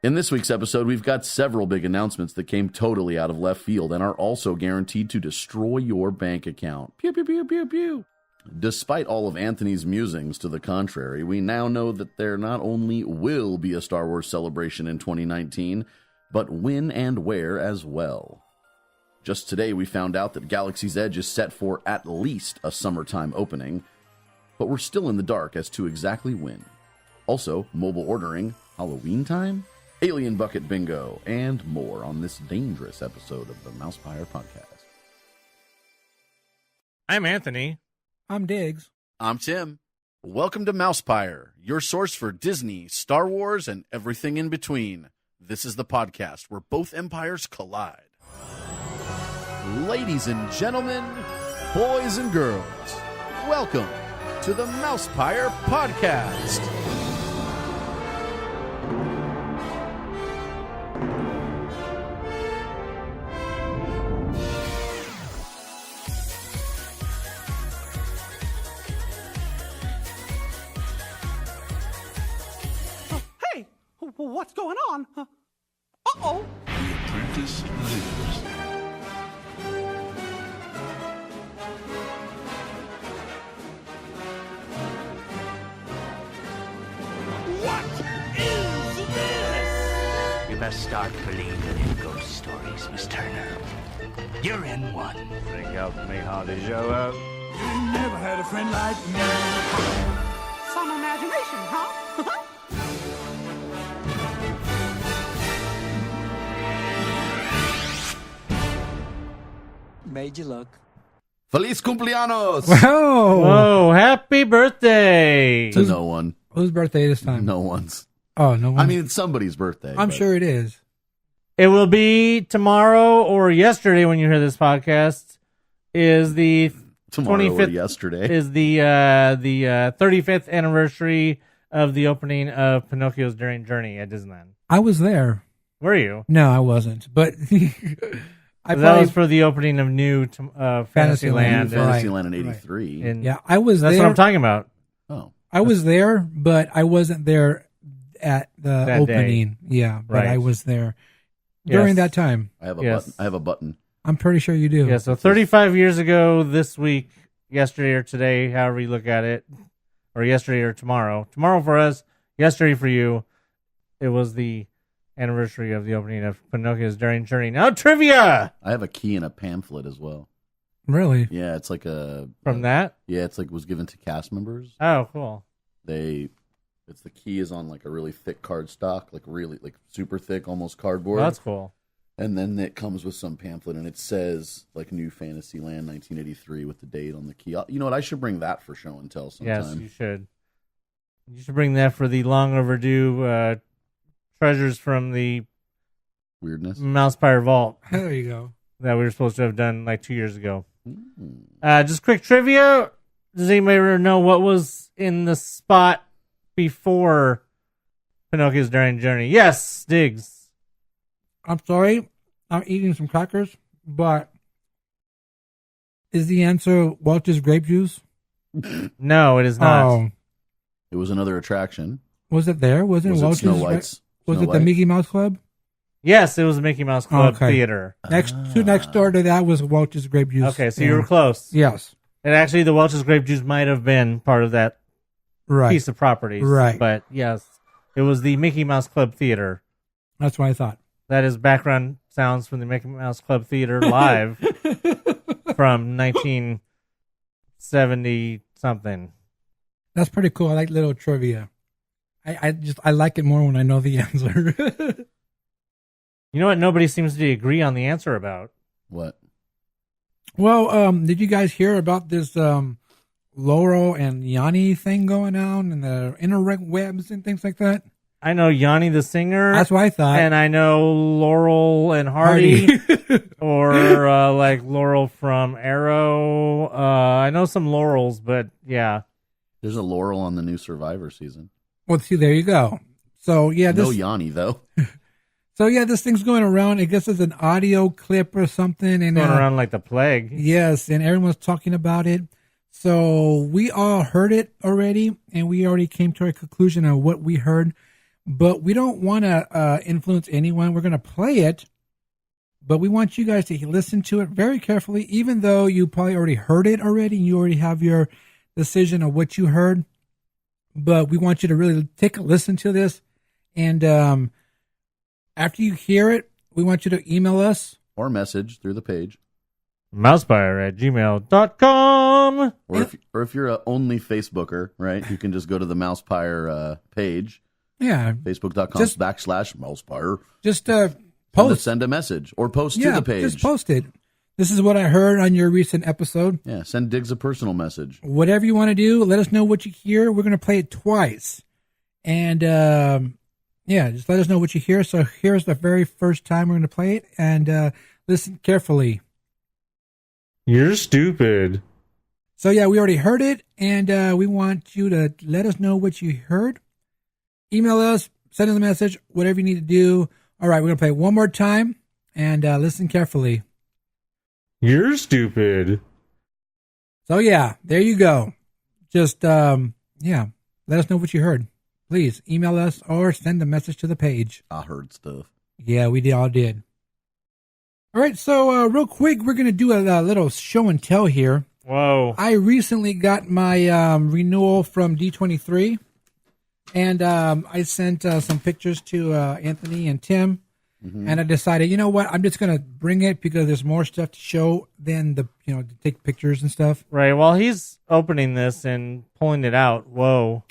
In this week's episode, we've got several big announcements that came totally out of left field and are also guaranteed to destroy your bank account. Pew, pew, pew, pew, pew. Despite all of Anthony's musings to the contrary, we now know that there not only will be a Star Wars celebration in 2019, but when and where as well. Just today, we found out that Galaxy's Edge is set for at least a summertime opening, but we're still in the dark as to exactly when. Also, mobile ordering, HalloweenTime, Alien Bucket Bingo, and more on this dangerous episode of the MousePIRE Podcast. I'm Anthony. I'm Diggs. I'm Tim. Welcome to MousePIRE, your source for Disney, Star Wars, and everything in between. This is the podcast where both empires collide. Ladies and gentlemen, boys and girls, welcome to the MousePIRE Podcast. What's going on? Uh-oh. The apprentice lives. What is this? You best start believing in ghost stories, Miss Turner. You're in one. Think help me hardly show up. You never had a friend like me. Some imagination, huh? Made you look. Feliz cumpleaños! Whoa! Whoa, happy birthday! To no one. Whose birthday this time? No one's. Oh, no one. I mean, it's somebody's birthday. I'm but sure it is. It will be tomorrow or yesterday when you hear this podcast. Is the tomorrow 25th or yesterday. Is the 35th anniversary of the opening of Pinocchio's Daring Journey at Disneyland. I was there. Were you? No, I wasn't. But That was for the opening of new Fantasyland. Fantasyland in 83. And yeah, I was that's there. what I'm talking about. Oh. I was there, but I wasn't there at the That opening. day. Yeah, but Right. I was there during Yes. that time. I have a Yes. button. I have a button. I'm pretty sure you do. Yeah, so 35 years ago this week, yesterday or today, however you look at it, or yesterday or tomorrow. Tomorrow for us, yesterday for you, it was the anniversary of the opening of Pinocchio's Daring Journey. Now trivia! I have a key and a pamphlet as well. Really? Yeah, it's like a... From that? Yeah, it's like was given to cast members. Oh, cool. It's the key is on like a really thick cardstock, like really like super thick, almost cardboard. Well, that's cool. And then it comes with some pamphlet, and it says like New Fantasyland 1983 with the date on the key. You know what? I should bring that for show and tell sometime. Yes, you should. You should bring that for the long overdue treasures from the Weirdness. MousePIRE Vault There you go. that we were supposed to have done like 2 years ago. Mm. Just quick trivia. Does anybody know what was in the spot before Pinocchio's Daring Journey? Yes, Diggs. I'm sorry. I'm eating some crackers, but is the answer Walter's grape juice? No, it is not. Oh, It was another attraction. was it there? Was it Was it Walter's? Snow White's? Was Snow it the White? Mickey Mouse Club? Yes, it was the Mickey Mouse Club Okay. Theater. Next door to that was Walter's grape juice. Okay, so you were close. Yes. And actually, the Welch's Grape Juice might have been part of that Right. piece of properties. Right. But yes, it was the Mickey Mouse Club Theater. That's what I thought. That is background sounds from the Mickey Mouse Club Theater live from 1970 something. That's pretty cool. I like little trivia. I like it more when I know the answer. You know what? Nobody seems to agree on the answer about. What? Well, did you guys hear about this Laurel and Yanni thing going on and the interwebs and things like that? I know Yanni the singer. That's what I thought. And I know Laurel and Hardy, or like Laurel from Arrow. I know some Laurels, but yeah. There's a Laurel on the new Survivor season. Well, see, there you go. So yeah, No Yanni though. So yeah, this thing's going around. I guess it's an audio clip or something, and Going around like the plague. yes, and everyone's talking about it. So we all heard it already, and we already came to a conclusion of what we heard. but we don't want to influence anyone. We're going to play it, but we want you guys to listen to it very carefully, even though you probably already heard it already. You already have your decision of what you heard, but we want you to really take a listen to this. And after you hear it, we want you to email us. Or message through the page. MousePIRE@gmail.com. Or if you're a only Facebooker, right, you can just go to the MousePIRE page. Yeah. Facebook.com/MousePIRE. Just Post. Send a message or post to the page. Just post it. This is what I heard on your recent episode. Yeah, send Diggs a personal message. Whatever you want to do, let us know what you hear. We're going to play it twice. And, just let us know what you hear. So here's the very first time we're going to play it. And listen carefully. You're stupid. So, yeah, we already heard it. And we want you to let us know what you heard. Email us, send us a message, whatever you need to do. All right, we're going to play it one more time. And listen carefully. You're stupid. So, yeah, there you go. Just, let us know what you heard. Please email us or send a message to the page. I heard stuff. Yeah, we all did. All right, so real quick, we're going to do a little show and tell here. Whoa. I recently got my renewal from D23, and I sent some pictures to Anthony and Tim. Mm-hmm. And I decided, you know what? I'm just going to bring it because there's more stuff to show than to take pictures and stuff. Right. While he's opening this and pulling it out, whoa.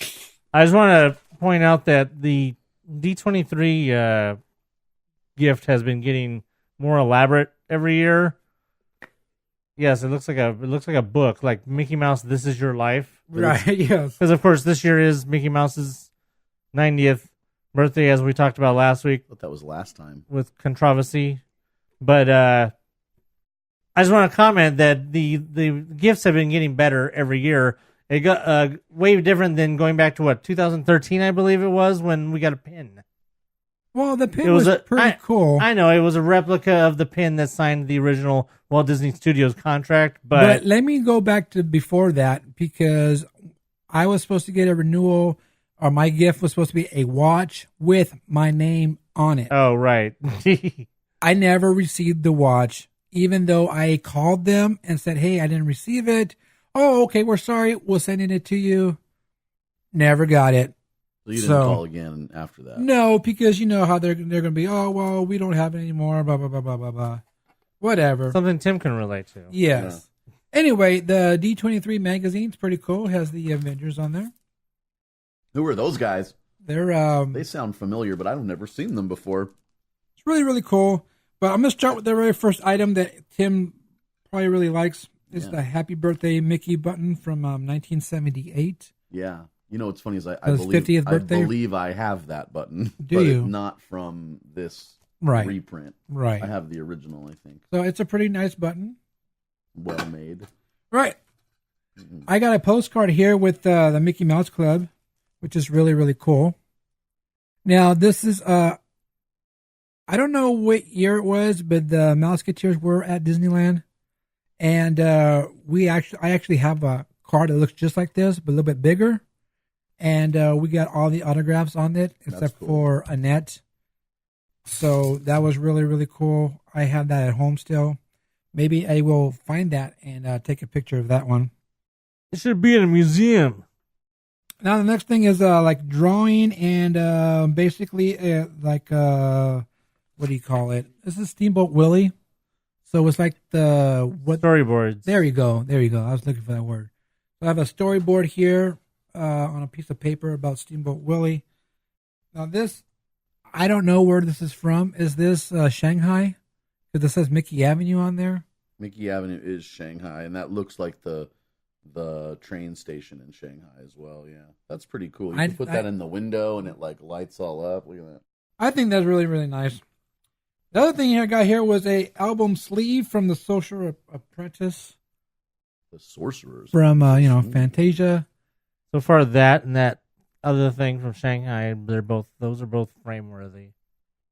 I just want to point out that the D23 gift has been getting more elaborate every year. Yes, it looks like a book, like Mickey Mouse, This Is Your Life. Right, yes. Because, of course, this year is Mickey Mouse's 90th birthday, as we talked about last week. But that was last time. With controversy. But I just want to comment that the gifts have been getting better every year. It got way different than going back to, 2013, I believe it was, when we got a pin. Well, the pin was pretty cool. I know, it was a replica of the pin that signed the original Walt Disney Studios contract. But let me go back to before that, because I was supposed to get a renewal, or my gift was supposed to be a watch with my name on it. Oh, right. I never received the watch, even though I called them and said, hey, I didn't receive it. Oh, okay, we're sorry. We're sending it to you. Never got it. So you didn't call again after that? No, because you know how they're going to be, oh, well, we don't have it anymore, blah, blah, blah, blah, blah, blah. Whatever. Something Tim can relate to. Yes. Yeah. Anyway, the D23 magazine's pretty cool. It has the Avengers on there. Who are those guys? They sound familiar, but I've never seen them before. It's really, really cool. But I'm going to start with the very first item that Tim probably really likes. It's the Happy Birthday Mickey button from 1978. Yeah. You know what's funny is I believe I have that button. Do you? It's not from this reprint. Right. I have the original, I think. So it's a pretty nice button. Well made. Right. Mm-hmm. I got a postcard here with the Mickey Mouse Club, which is really, really cool. Now, this is, I don't know what year it was, but the Mouseketeers were at Disneyland. And I actually have a card that looks just like this, but a little bit bigger. And we got all the autographs on it, except for Annette. So that was really, really cool. I have that at home still. Maybe I will find that and take a picture of that one. It should be in a museum. Now, the next thing is like drawing and basically what do you call it? This is Steamboat Willie. So it's like storyboards. There you go. I was looking for that word. So I have a storyboard here on a piece of paper about Steamboat Willie. Now this, I don't know where this is from. Is this Shanghai? Because it says Mickey Avenue on there. Mickey Avenue is Shanghai, and that looks like the train station in Shanghai as well. Yeah, that's pretty cool. You can put that in the window, and it like lights all up. Look at that. I think that's really, really nice. The other thing I got here was a album sleeve from the Social Apprentice. The Sorcerers. From, Fantasia. So far, that and that other thing from Shanghai, those are both frame-worthy.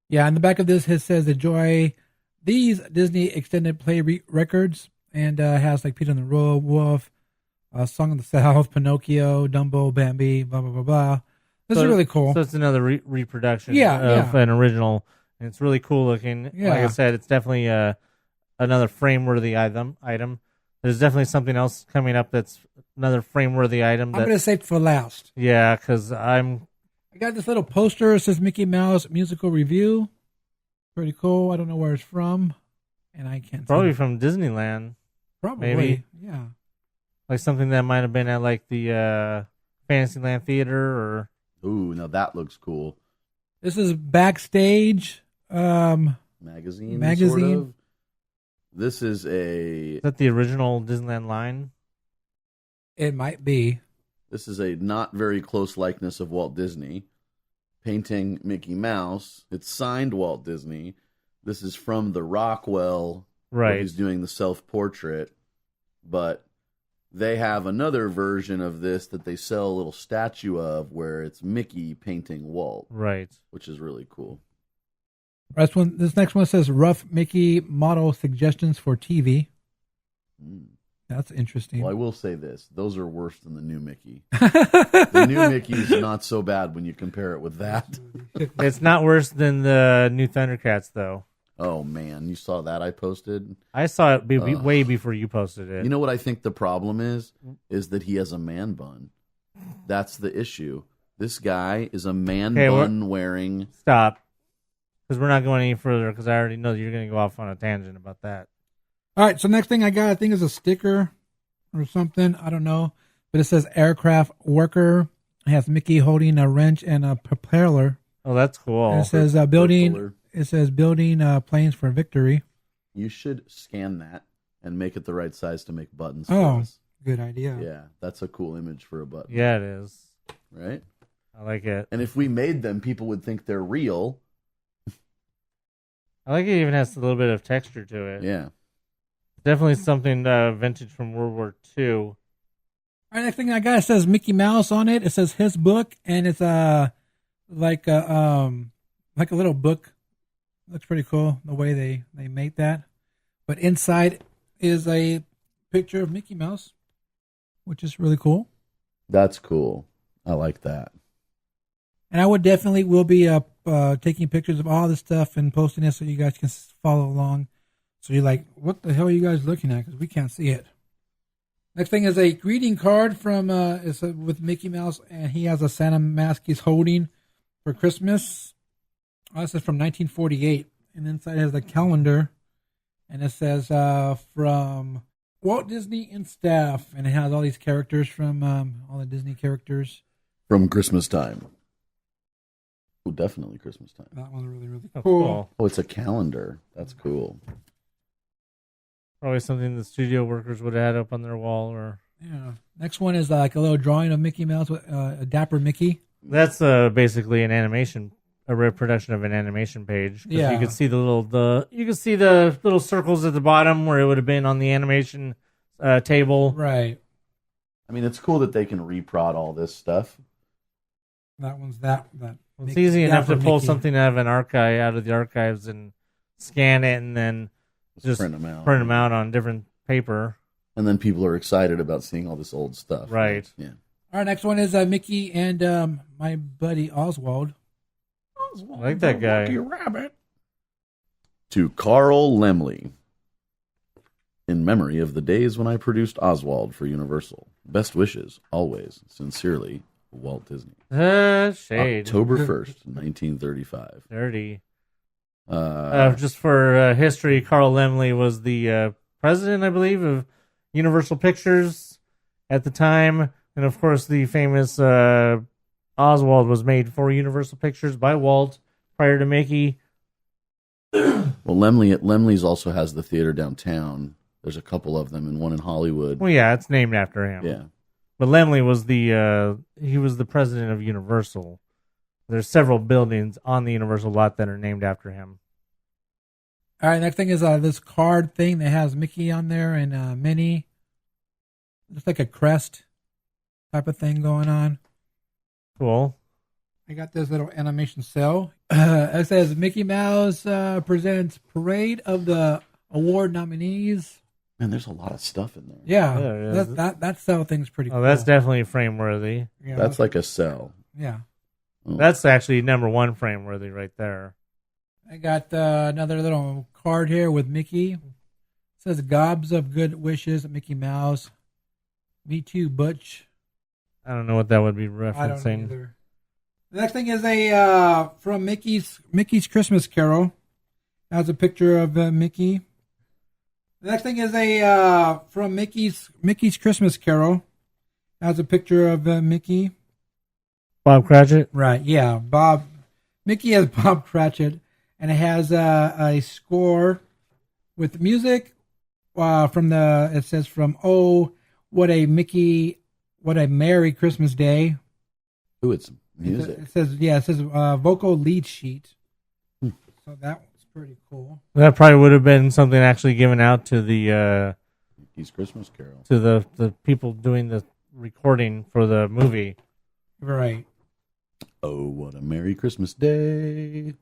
Yeah, on the back of this, it says, enjoy these Disney extended play records. And has like Peter and the Wolf, Song of the South, Pinocchio, Dumbo, Bambi, blah, blah, blah, blah. This is really cool. So it's another reproduction Yeah, of an original, and it's really cool looking. Yeah. Like I said, it's definitely another frame-worthy item. There's definitely something else coming up that's another frame-worthy item. I'm going to save it for last. Yeah, because I got this little poster. It says Mickey Mouse Musical Review. Pretty cool. I don't know where it's from, and I can't. Probably see. from Disneyland. Probably. maybe. Yeah. Like something that might have been at like the Fantasyland Theater or... Ooh, now that looks cool. This is backstage. Magazine. Sort of. This is Is that the original Disneyland line? It might be. This is a not very close likeness of Walt Disney. Painting Mickey Mouse. It's signed Walt Disney. This is from the Rockwell. Where Right. he's doing the self-portrait. But they have another version of this that they sell a little statue of where it's Mickey painting Walt. Right. Which is really cool. This next one says Rough Mickey Model Suggestions for TV. That's interesting. Well, I will say this. Those are worse than the new Mickey. The new Mickey is not so bad when you compare it with that. It's not worse than the new Thundercats, though. Oh, man. You saw that I posted? I saw it way before you posted it. You know what I think the problem is? Is that he has a man bun. That's the issue. This guy is a man bun wearing... Stop. Because we're not going any further, because I already know that you're going to go off on a tangent about that. All right, so next thing I got, I think is a sticker or something. I don't know. But it says Aircraft Worker. It has Mickey holding a wrench and a propeller. Oh, that's cool. And it says building. It says building planes for victory. You should scan that and make it the right size to make buttons. Oh, for us. good idea. Yeah, that's a cool image for a button. Yeah, it is. Right? I like it. And if we made them, people would think they're real. I like it even has a little bit of texture to it. Yeah. Definitely something vintage from World War II. All right, next thing I got, it says Mickey Mouse on it. It says his book, and it's like a little book. Looks pretty cool the way they made that. But inside is a picture of Mickey Mouse, which is really cool. That's cool. I like that. And I will be taking pictures of all this stuff and posting it so you guys can follow along. So you're like, what the hell are you guys looking at? Because we can't see it. Next thing is a greeting card from with Mickey Mouse, and he has a Santa mask he's holding for Christmas. Oh, this is from 1948, and inside it has a calendar, and it says from Walt Disney and staff, and it has all these characters from all the Disney characters from Christmas Time. Oh, definitely Christmas Time. That one's really, really Oh, cool. Oh, it's a calendar. That's cool. Probably something the studio workers would have had up on their wall. Or yeah. Next one is like a little drawing of Mickey Mouse with a dapper Mickey. That's basically a reproduction of an animation page. 'Cause Yeah. you could see the little circles at the bottom where it would have been on the animation table. Right. I mean, it's cool that they can reprod all this stuff. That one's that. Well, it's easy enough to dapper pull Mickey. something out of the archives, and scan it, and then just print them out on different paper. And then people are excited about seeing all this old stuff. Right. Yeah. All right, next one is Mickey and my buddy Oswald. I like that guy. Lucky Rabbit. To Carl Lemley. In memory of the days when I produced Oswald for Universal. Best wishes, always, sincerely, Walt Disney. Shade. October 1st, 1935. Dirty. Just for history, Carl Laemmle was the president, I believe, of Universal Pictures at the time. And, of course, the famous Oswald was made for Universal Pictures by Walt prior to Mickey. Well, Lemley's also has the theater downtown. There's a couple of them, and one in Hollywood. Well, yeah, it's named after him. Yeah. But Laemmle was the president of Universal. There's several buildings on the Universal lot that are named after him. All right, next thing is this card thing that has Mickey on there and Minnie. Looks like a crest type of thing going on. Cool. I got this little animation cell. It says Mickey Mouse presents Parade of the Award nominees. Man, there's a lot of stuff in there. Yeah, that cell thing's pretty cool. Oh, that's definitely frame worthy. Yeah, That's like a cell. Yeah. That's actually number one frame worthy right there. I got another little card here with Mickey. It says "Gobs of good wishes, Mickey Mouse." Me too, Butch. I don't know what that would be I don't know referencing. either. The next thing is a from Mickey's Christmas Carol. Has a picture of Mickey. The next thing is a from Mickey's Christmas Carol. Has a picture of Mickey. Bob Cratchit? Right, yeah. Mickey has Bob Cratchit, and it has a score with music it says from "Oh, what a Merry Christmas Day." Ooh, it's music. It says vocal lead sheet. So that was pretty cool. That probably would have been something actually given out to the Mickey's Christmas Carol. to the people doing the recording for the movie. Right. Oh, what a Merry Christmas Day.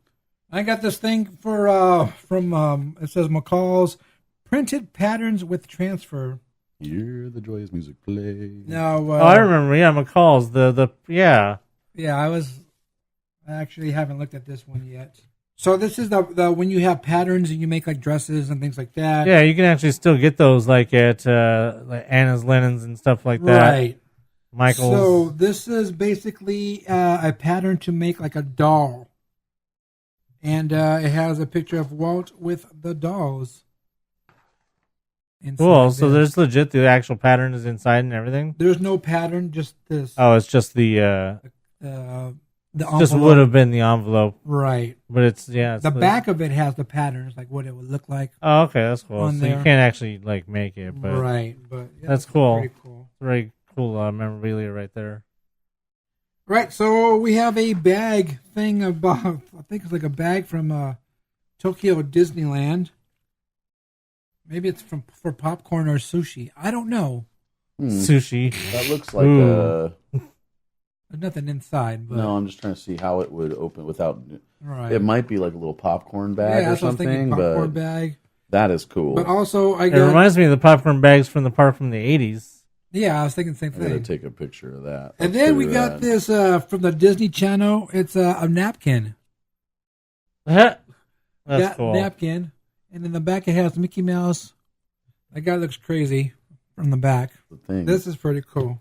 I got this thing from it says McCall's printed patterns with transfer. Hear the joyous music play. No, I remember. Yeah, McCall's yeah. Yeah, I actually haven't looked at this one yet. So this is the when you have patterns and you make like dresses and things like that. Yeah, you can actually still get those like at like Anna's Linens and stuff like that. Right. Michael's. So this is basically a pattern to make like a doll. And it has a picture of Walt with the dolls. Cool. So there. there's legit the actual pattern is inside and everything. There's no pattern, just this. Oh, it's just the envelope. just would have been the envelope, Right. but it's it's The back of it has the patterns, like what it would look like. Oh, okay, that's cool. on So you there. can't actually like make it, but Right. But yeah, that's it's cool. Pretty cool. Very cool memorabilia right there. Right. So we have a bag thing about, I think it's like a bag from Tokyo Disneyland. Maybe it's for popcorn or sushi. I don't know. Sushi. That looks like Ooh. There's nothing inside. But, No, I'm just trying to see how it would open without. Right. It might be like a little popcorn bag or that's what I was thinking, something, popcorn but bag. that is cool. But also, I It got. reminds me of the popcorn bags from the park from the 80s. Yeah, I was thinking the same I gotta thing. take a picture of that. And That's then we pretty got rad. this from the Disney Channel. It's a napkin. That's That cool. napkin. And in the back it has Mickey Mouse. That guy looks crazy from the back. The thing. This is pretty cool.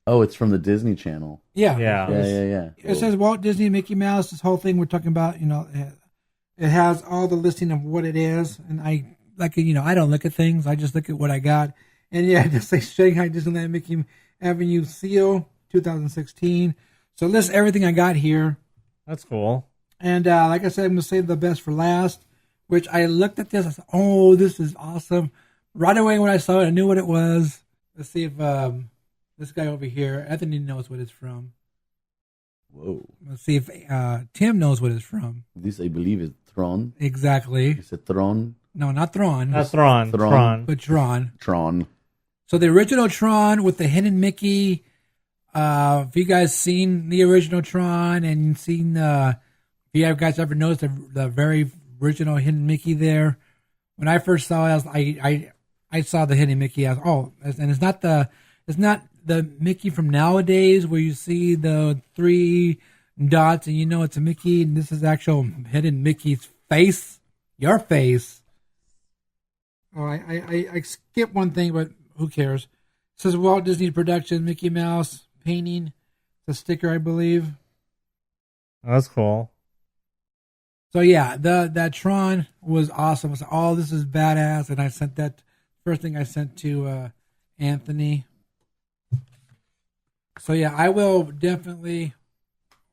Oh, it's from the Disney Channel. Yeah. Yeah. Yeah. It says Walt Disney, Mickey Mouse. This whole thing we're talking about, it has all the listing of what it is. And I don't look at things. I just look at what I got. And yeah, it just says Shanghai Disneyland Mickey Avenue Seal 2016. So list everything I got here. That's cool. And like I said, I'm going to save the best for last, which I looked at this. I said, oh, this is awesome. Right away when I saw it, I knew what it was. Let's see if this guy over here, Anthony, knows what it's from. Whoa. Let's see if Tim knows what it's from. This, I believe, is Tron. Exactly. Is it Tron? No, not Thrawn. That's Thrawn. Thrawn. Thrawn. But Tron. Tron. So the original Tron with the hidden Mickey. Have you guys seen the original Tron and seen if you guys ever noticed the very original hidden Mickey there? When I first saw it, I saw the hidden Mickey. I was, and it's not the Mickey from nowadays where you see the 3 dots and you know it's a Mickey, and this is actual hidden Mickey's face, your face. Oh, I skipped one thing, but who cares? It says Walt Disney Production, Mickey Mouse painting, the sticker, I believe. That's cool. So yeah, that Tron was awesome. I was like, oh, this is badass, and I sent that first thing I sent to Anthony. So yeah, I will definitely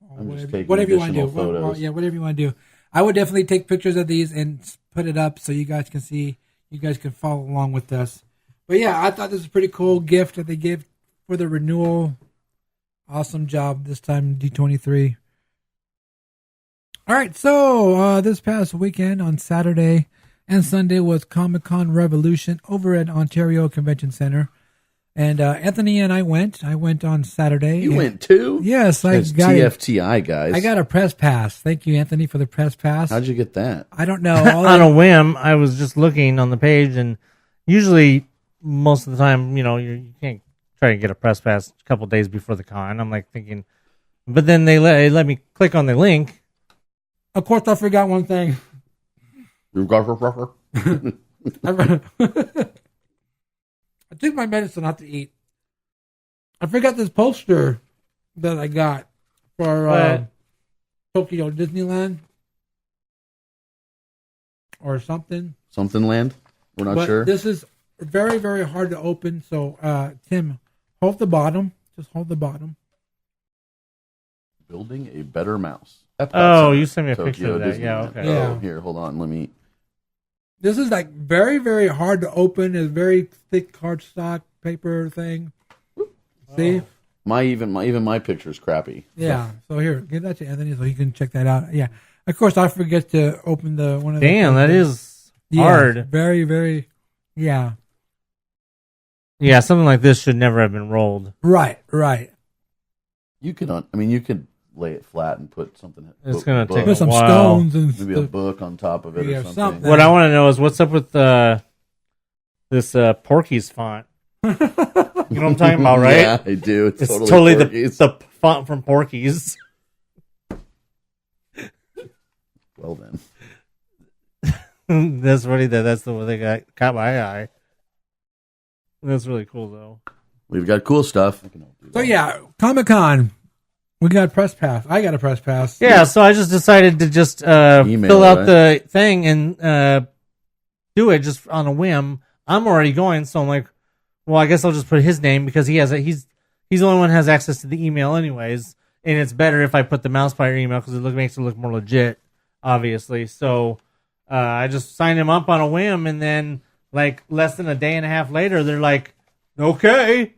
whatever you want to do. Photos. Whatever you want to do. I would definitely take pictures of these and put it up so you guys can see. You guys can follow along with us. But yeah, I thought this was a pretty cool gift that they gave for the renewal. Awesome job this time, D23. All right, so this past weekend on Saturday and Sunday was Comic-Con Revolution over at Ontario Convention Center. And Anthony and I went. I went on Saturday. You went too? Yes, I That's got TFTI, guys. I got a press pass. Thank you, Anthony, for the press pass. How'd you get that? I don't know. On a whim, I was just looking on the page, and usually, most of the time, you can't try to get a press pass a couple days before the con. I'm like thinking, But then they let me click on the link. Of course, I forgot one thing. I took my medicine not to eat. I forgot this poster that I got for Tokyo Disneyland or something. Something land? We're not sure. This is very, very hard to open. So, Tim, hold the bottom. Just hold the bottom. Building a better mouse. You sent me a picture of that. Yeah, okay. Yeah. Oh, here, hold on. Let me. This is like very, very hard to open. It's very thick cardstock paper thing. See? Even my picture's crappy. Yeah. So here, give that to Anthony so he can check that out. Yeah. Of course, I forget to open the one of the. Damn, that is hard. Very, very. Yeah. Yeah, something like this should never have been rolled. Right. You could lay it flat and put something. It's gonna take Put some Wow. stones and maybe a book on top of it Yeah, or something. something. What I want to know is what's up with this Porky's font. You know what I'm talking about, right? Yeah, I do. It's It's totally the font from Porky's. Well then. That's really that's the one that caught my eye. That's really cool though. We've got cool stuff. So yeah, Comic-Con. We got press pass. I got a press pass. Yeah, so I just decided to just fill out the thing and do it just on a whim. I'm already going, so I'm like, well, I guess I'll just put his name because he's the only one who has access to the email anyways, and it's better if I put the MousePIRE email because makes it look more legit, obviously. So I just signed him up on a whim, and then like less than a day and a half later, they're like, okay.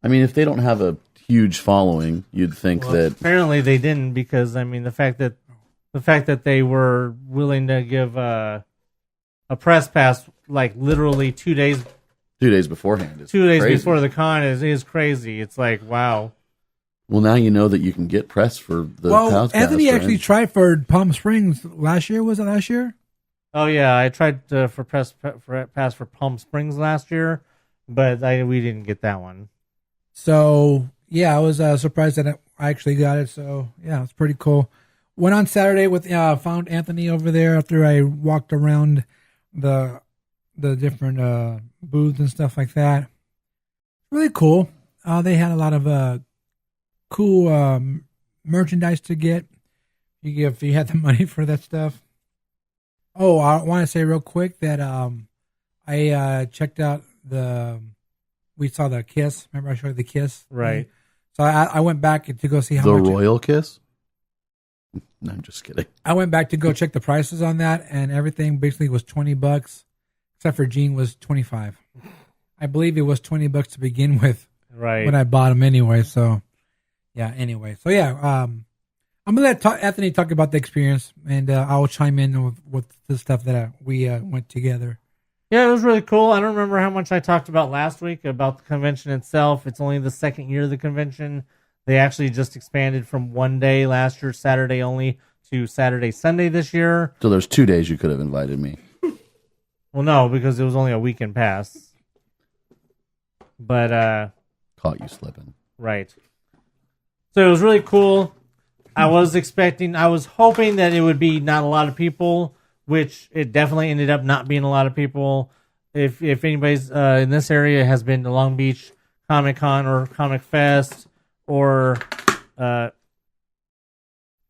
I mean, if they don't have a huge following, you'd think that Apparently they didn't because I mean the fact that they were willing to give a press pass like literally 2 days 2 days beforehand. Is 2 days crazy. before the con is crazy. It's like wow. Well, now you know that you can get press for the Podcast, Anthony right? actually tried for Palm Springs last year. Was it last year? Oh yeah, I tried for pass for Palm Springs last year, but we didn't get that one. So yeah, I was surprised that I actually got it. So yeah, it's pretty cool. Went on Saturday with found Anthony over there after I walked around the different booths and stuff like that. Really cool. They had a lot of cool merchandise to get. If you had the money for that stuff. Oh, I want to say real quick that I checked out we saw the Kiss. Remember I showed you the Kiss? Right. So I went back to go see how the much. Royal Kiss? No, I'm just kidding. I went back to go check the prices on that, and everything basically was $20, except for Gene was $25. I believe it was $20 to begin with Right. when I bought them anyway. So yeah. Anyway, so yeah. I'm gonna let Anthony talk about the experience, and I'll chime in with the stuff that we went together. Yeah, it was really cool. I don't remember how much I talked about last week about the convention itself. It's only the second year of the convention. They actually just expanded from one day last year, Saturday only, to Saturday, Sunday this year. So there's 2 days you could have invited me. Well, no, because it was only a weekend pass. But, Caught you slipping. right. So it was really cool. I was hoping that it would be not a lot of people, which it definitely ended up not being a lot of people. If anybody's in this area has been to Long Beach Comic Con or Comic Fest or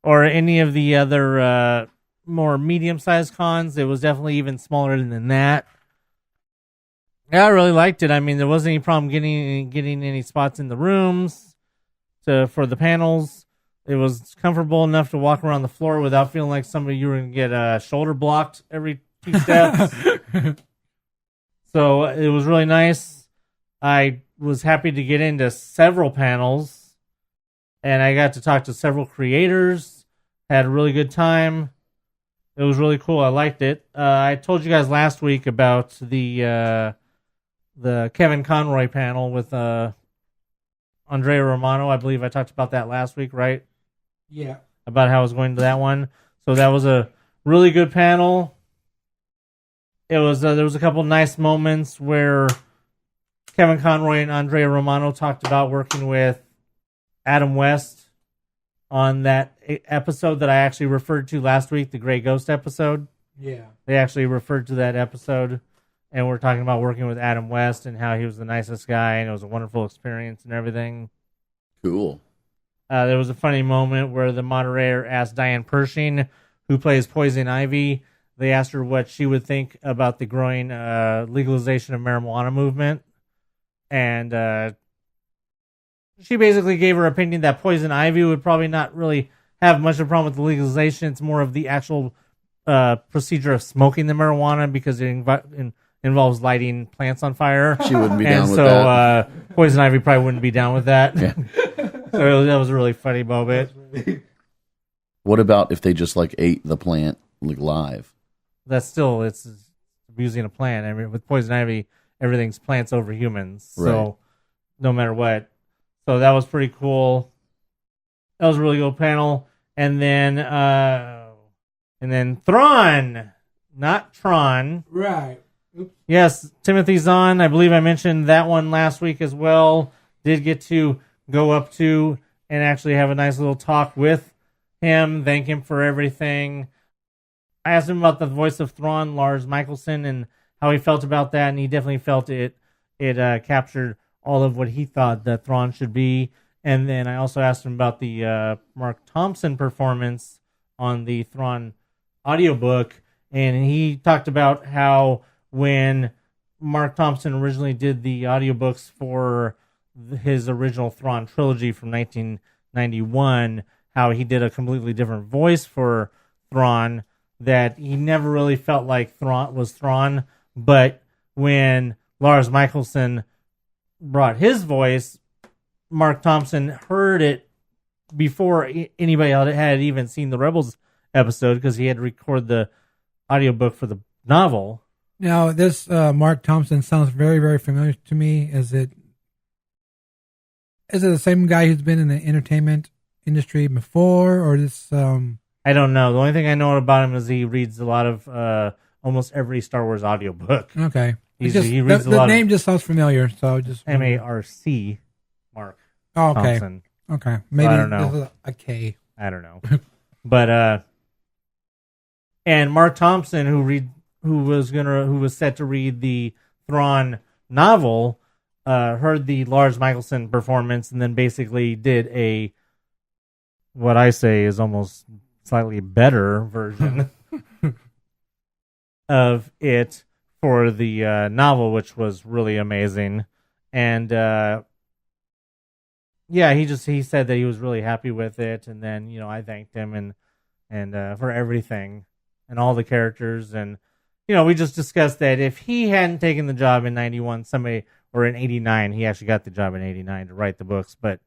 any of the other more medium-sized cons, it was definitely even smaller than that. Yeah, I really liked it. I mean, there wasn't any problem getting any spots in the rooms for the panels. It was comfortable enough to walk around the floor without feeling like you were going to get shoulder blocked every 2 steps. So it was really nice. I was happy to get into several panels, and I got to talk to several creators. Had a really good time. It was really cool. I liked it. I told you guys last week about the Kevin Conroy panel with Andrea Romano. I believe I talked about that last week, right? Yeah. About how I was going to that one. So that was a really good panel. It was there was a couple nice moments where Kevin Conroy and Andrea Romano talked about working with Adam West on that episode that I actually referred to last week, the Gray Ghost episode. Yeah. They actually referred to that episode, and we're talking about working with Adam West and how he was the nicest guy, and it was a wonderful experience and everything. Cool. There was a funny moment where the moderator asked Diane Pershing, who plays Poison Ivy, they asked her what she would think about the growing legalization of marijuana movement. And she basically gave her opinion that Poison Ivy would probably not really have much of a problem with the legalization. It's more of the actual procedure of smoking the marijuana because it involves lighting plants on fire. She wouldn't be down with so, that. Poison Ivy probably wouldn't be down with that. Yeah. So that was a really funny moment. What about if they just like ate the plant like live? That's still, it's abusing a plant. I mean, with Poison Ivy, everything's plants over humans. So Right. no matter what. So that was pretty cool. That was a really good panel. And then Thrawn, not Tron. Right. Yes, Timothy Zahn. I believe I mentioned that one last week as well. Did get to go up to and actually have a nice little talk with him. Thank him for everything. I asked him about the voice of Thrawn, Lars Mikkelsen, and how he felt about that, and he definitely felt it captured all of what he thought that Thrawn should be. And then I also asked him about the Mark Thompson performance on the Thrawn audiobook, and he talked about how when Mark Thompson originally did the audiobooks for his original Thrawn trilogy from 1991, how he did a completely different voice for Thrawn, that he never really felt like Thrawn was Thrawn, but when Lars Mikkelsen brought his voice, Mark Thompson heard it before anybody had even seen the Rebels episode because he had to record the audiobook for the novel. Now, this Mark Thompson sounds very, very familiar to me. Is it the same guy who's been in the entertainment industry before, or this? I don't know. The only thing I know about him is he reads a lot of almost every Star Wars audiobook. Okay. He reads the name just sounds familiar, so just MARC, Mark Thompson. Okay, maybe I don't know. this is a K. I don't know. But and Mark Thompson, who was set to read the Thrawn novel, heard the Lars Mikkelsen performance and then basically did what I say is almost slightly better version of it for the novel, which was really amazing. And he said that he was really happy with it, and then I thanked him and for everything and all the characters, and we just discussed that if he hadn't taken the job in 91, or in 89, he actually got the job in 89 to write the books, but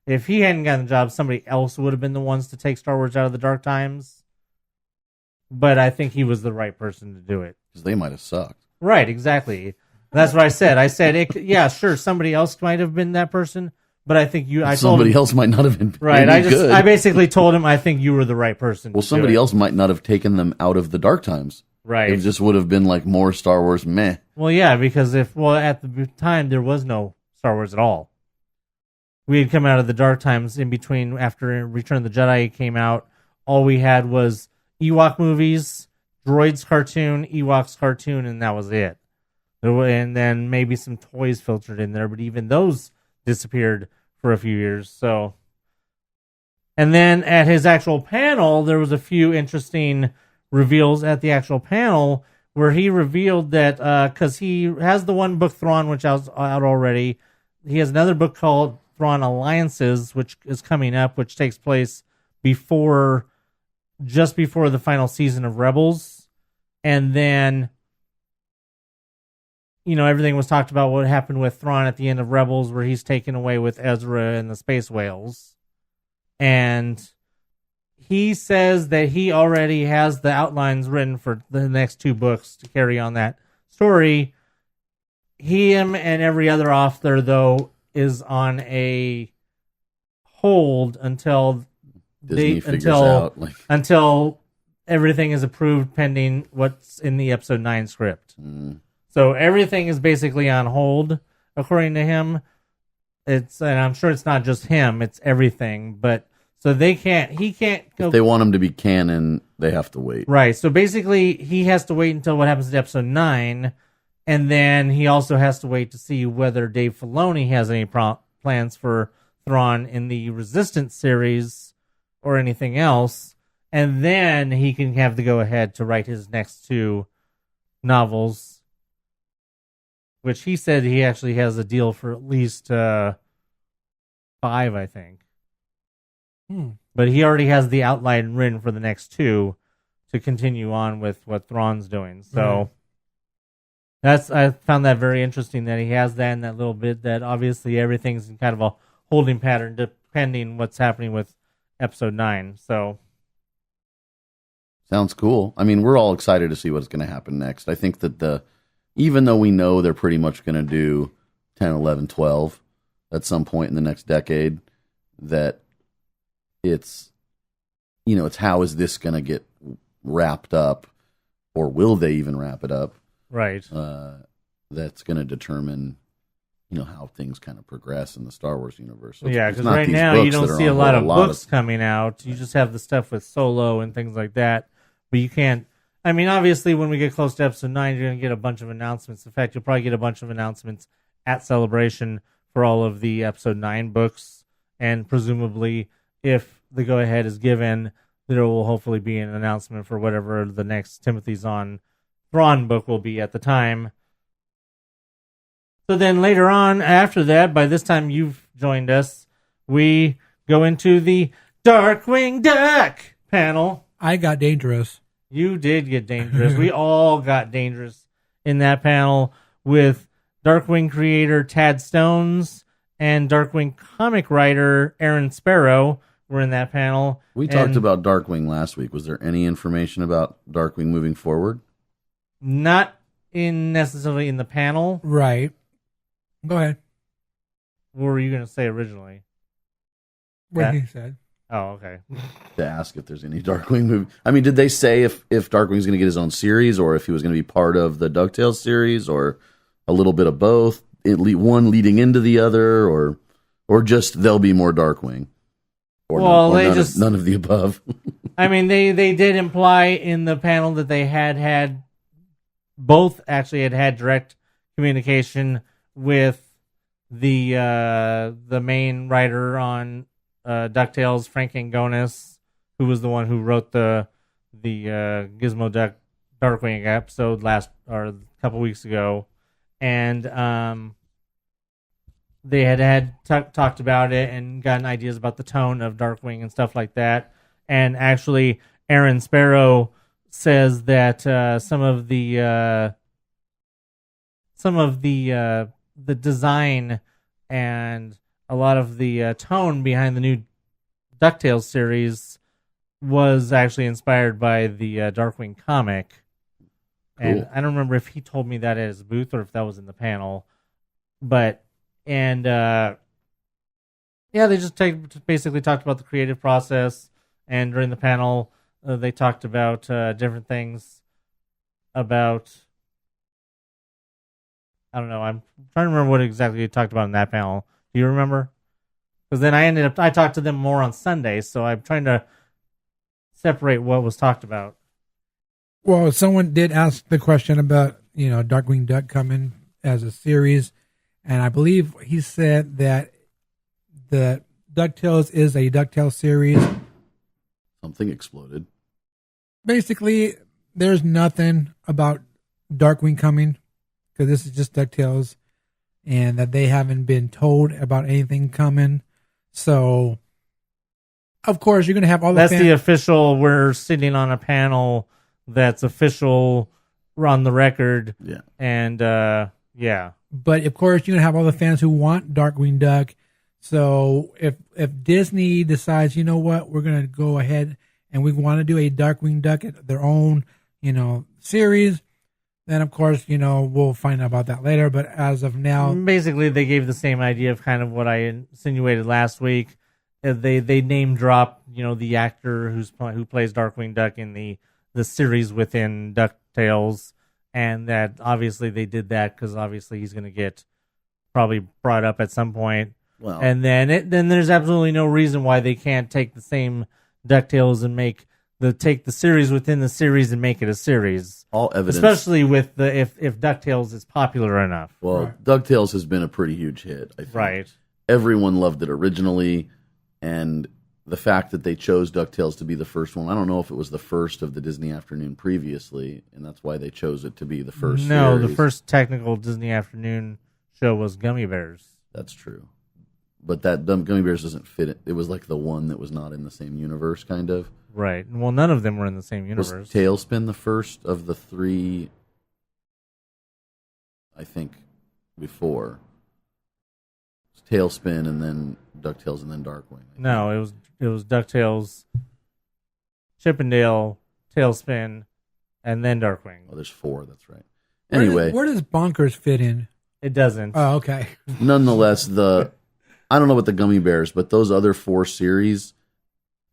if he hadn't gotten the job, somebody else would have been the ones to take Star Wars out of the dark times. But I think he was the right person to do it. Because they might have sucked. Right, exactly. That's what I said. I said, yeah, sure, somebody else might have been that person, but I think somebody else might not have been right. good. I basically told him I think you were the right person. Well, somebody else might not have taken them out of the dark times. Right. It just would have been like more Star Wars meh. Well, yeah, because at the time there was no Star Wars at all. We had come out of the dark times in between after Return of the Jedi came out. All we had was Ewok movies, Droids cartoon, Ewoks cartoon, and that was it. And then maybe some toys filtered in there, but even those disappeared for a few years. So, and then at his actual panel, there was a few interesting reveals at the actual panel where he revealed that because he has the one book Thrawn, which is out already. He has another book called Thrawn Alliances, which is coming up, which takes place just before the final season of Rebels. And then, everything was talked about what happened with Thrawn at the end of Rebels, where he's taken away with Ezra and the space whales. And he says that he already has the outlines written for the next two books to carry on that story. Him and every other author, though, is on a hold until until everything is approved, pending what's in the episode 9 script. So everything is basically on hold, according to him, and I'm sure it's not just him, it's everything, but so he can't go. If they want him to be canon, they have to wait. Right. So basically he has to wait until what happens in episode 9, and then he also has to wait to see whether Dave Filoni has any plans for Thrawn in the Resistance series or anything else, and then he can have the go ahead to write his next 2 novels, which he said he actually has a deal for at least 5, I think. But he already has the outline written for the next 2 to continue on with what Thrawn's doing. So I found that very interesting that he has that in that little bit, that obviously everything's in kind of a holding pattern depending what's happening with episode 9. So sounds cool. I mean, we're all excited to see what's going to happen next. I think that even though we know they're pretty much going to do 10, 11, 12 at some point in the next decade, that it's how is this going to get wrapped up, or will they even wrap it up? Right. That's going to determine, how things kind of progress in the Star Wars universe. So yeah, because right now you don't see a lot of books coming out. You just have the stuff with Solo and things like that. But you can't. I mean, obviously, when we get close to episode 9, you're going to get a bunch of announcements. In fact, you'll probably get a bunch of announcements at Celebration for all of the episode 9 books, and presumably, if the go-ahead is given, there will hopefully be an announcement for whatever the next Timothy Zahn Thrawn book will be at the time. So then later on, after that, by this time you've joined us, we go into the Darkwing Duck panel. I got dangerous. You did get dangerous. We all got dangerous in that panel with Darkwing creator Tad Stones and Darkwing comic writer Aaron Sparrow were in that panel. We talked about Darkwing last week. Was there any information about Darkwing moving forward? Not necessarily in the panel. Right. Go ahead. What were you going to say originally? What he said. Oh, okay. To ask if there's any Darkwing movie. I mean, did they say if Darkwing's going to get his own series, or if he was going to be part of the DuckTales series, or a little bit of both? One leading into the other, or just there'll be more Darkwing? Or none of the above. I mean, they did imply in the panel that they had both actually had direct communication with the main writer on DuckTales, Frank Angonis, who was the one who wrote the Gizmo Duck Darkwing episode a couple weeks ago, and they had talked about it and gotten ideas about the tone of Darkwing and stuff like that. And actually, Aaron Sparrow says that some of the design and a lot of the tone behind the new DuckTales series was actually inspired by the Darkwing comic. Cool. And I don't remember if he told me that at his booth or if that was in the panel. But, they just basically talked about the creative process. And during the panel, they talked about different things about... I don't know. I'm trying to remember what exactly they talked about in that panel. Do you remember? Because then I talked to them more on Sunday, so I'm trying to separate what was talked about. Well, someone did ask the question about, Darkwing Duck coming as a series, and I believe he said that the DuckTales is a DuckTales series. Something exploded. Basically, there's nothing about Darkwing coming, because this is just DuckTales, and that they haven't been told about anything coming. So, of course, you're going to have all the That's the official, we're sitting on a panel that's official, on the record. Yeah. And, yeah. But, of course, you're going to have all the fans who want Darkwing Duck. So, if Disney decides, you know what, we're going to go ahead and we want to do a Darkwing Duck at their own, series, then, of course, we'll find out about that later. But as of now... Basically, they gave the same idea of kind of what I insinuated last week. They name drop, the actor who plays Darkwing Duck in the series within DuckTales. And that, obviously, they did that because, obviously, he's going to get probably brought up at some point. Well, And then there's absolutely no reason why they can't take the same DuckTales and take the series within the series and make it a series. all evidence. Especially with if DuckTales is popular enough. Well, DuckTales has been a pretty huge hit, I think. Right. Everyone loved it originally, and the fact that they chose DuckTales to be the first one, I don't know if it was the first of the Disney Afternoon previously, and that's why they chose it to be the first No, series. the first technical Disney Afternoon show was Gummy Bears. That's true. But that Gummy Bears doesn't fit it. It was like the one that was not in the same universe, kind of. Right. Well, none of them were in the same universe. Was Tailspin the first of the three, I think, before? It was Tailspin and then DuckTales and then Darkwing. No, it was DuckTales, Chippendale, Tailspin, and then Darkwing. Oh, there's 4, that's right. Anyway, where does Bonkers fit in? It doesn't. Oh, okay. nonetheless, I don't know about the Gummy Bears, but those other 4 series,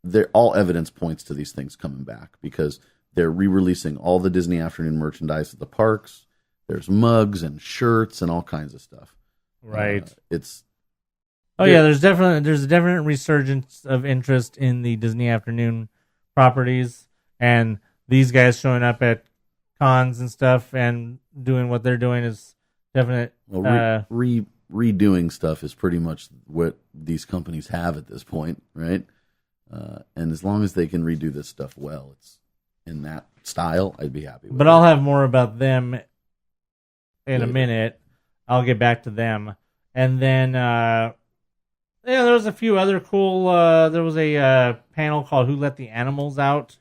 they're all evidence points to these things coming back because they're re-releasing all the Disney Afternoon merchandise at the parks. There's mugs and shirts and all kinds of stuff. Right. There's there's a definite resurgence of interest in the Disney Afternoon properties, and these guys showing up at cons and stuff and doing what they're doing is definite. Well, redoing stuff is pretty much what these companies have at this point, right? And as long as they can redo this stuff well, it's in that style, I'd be happy with But it. I'll have more about them in a Later. minute. I'll get back to them. And then, there was a few other cool, there was a panel called Who Let the Animals Out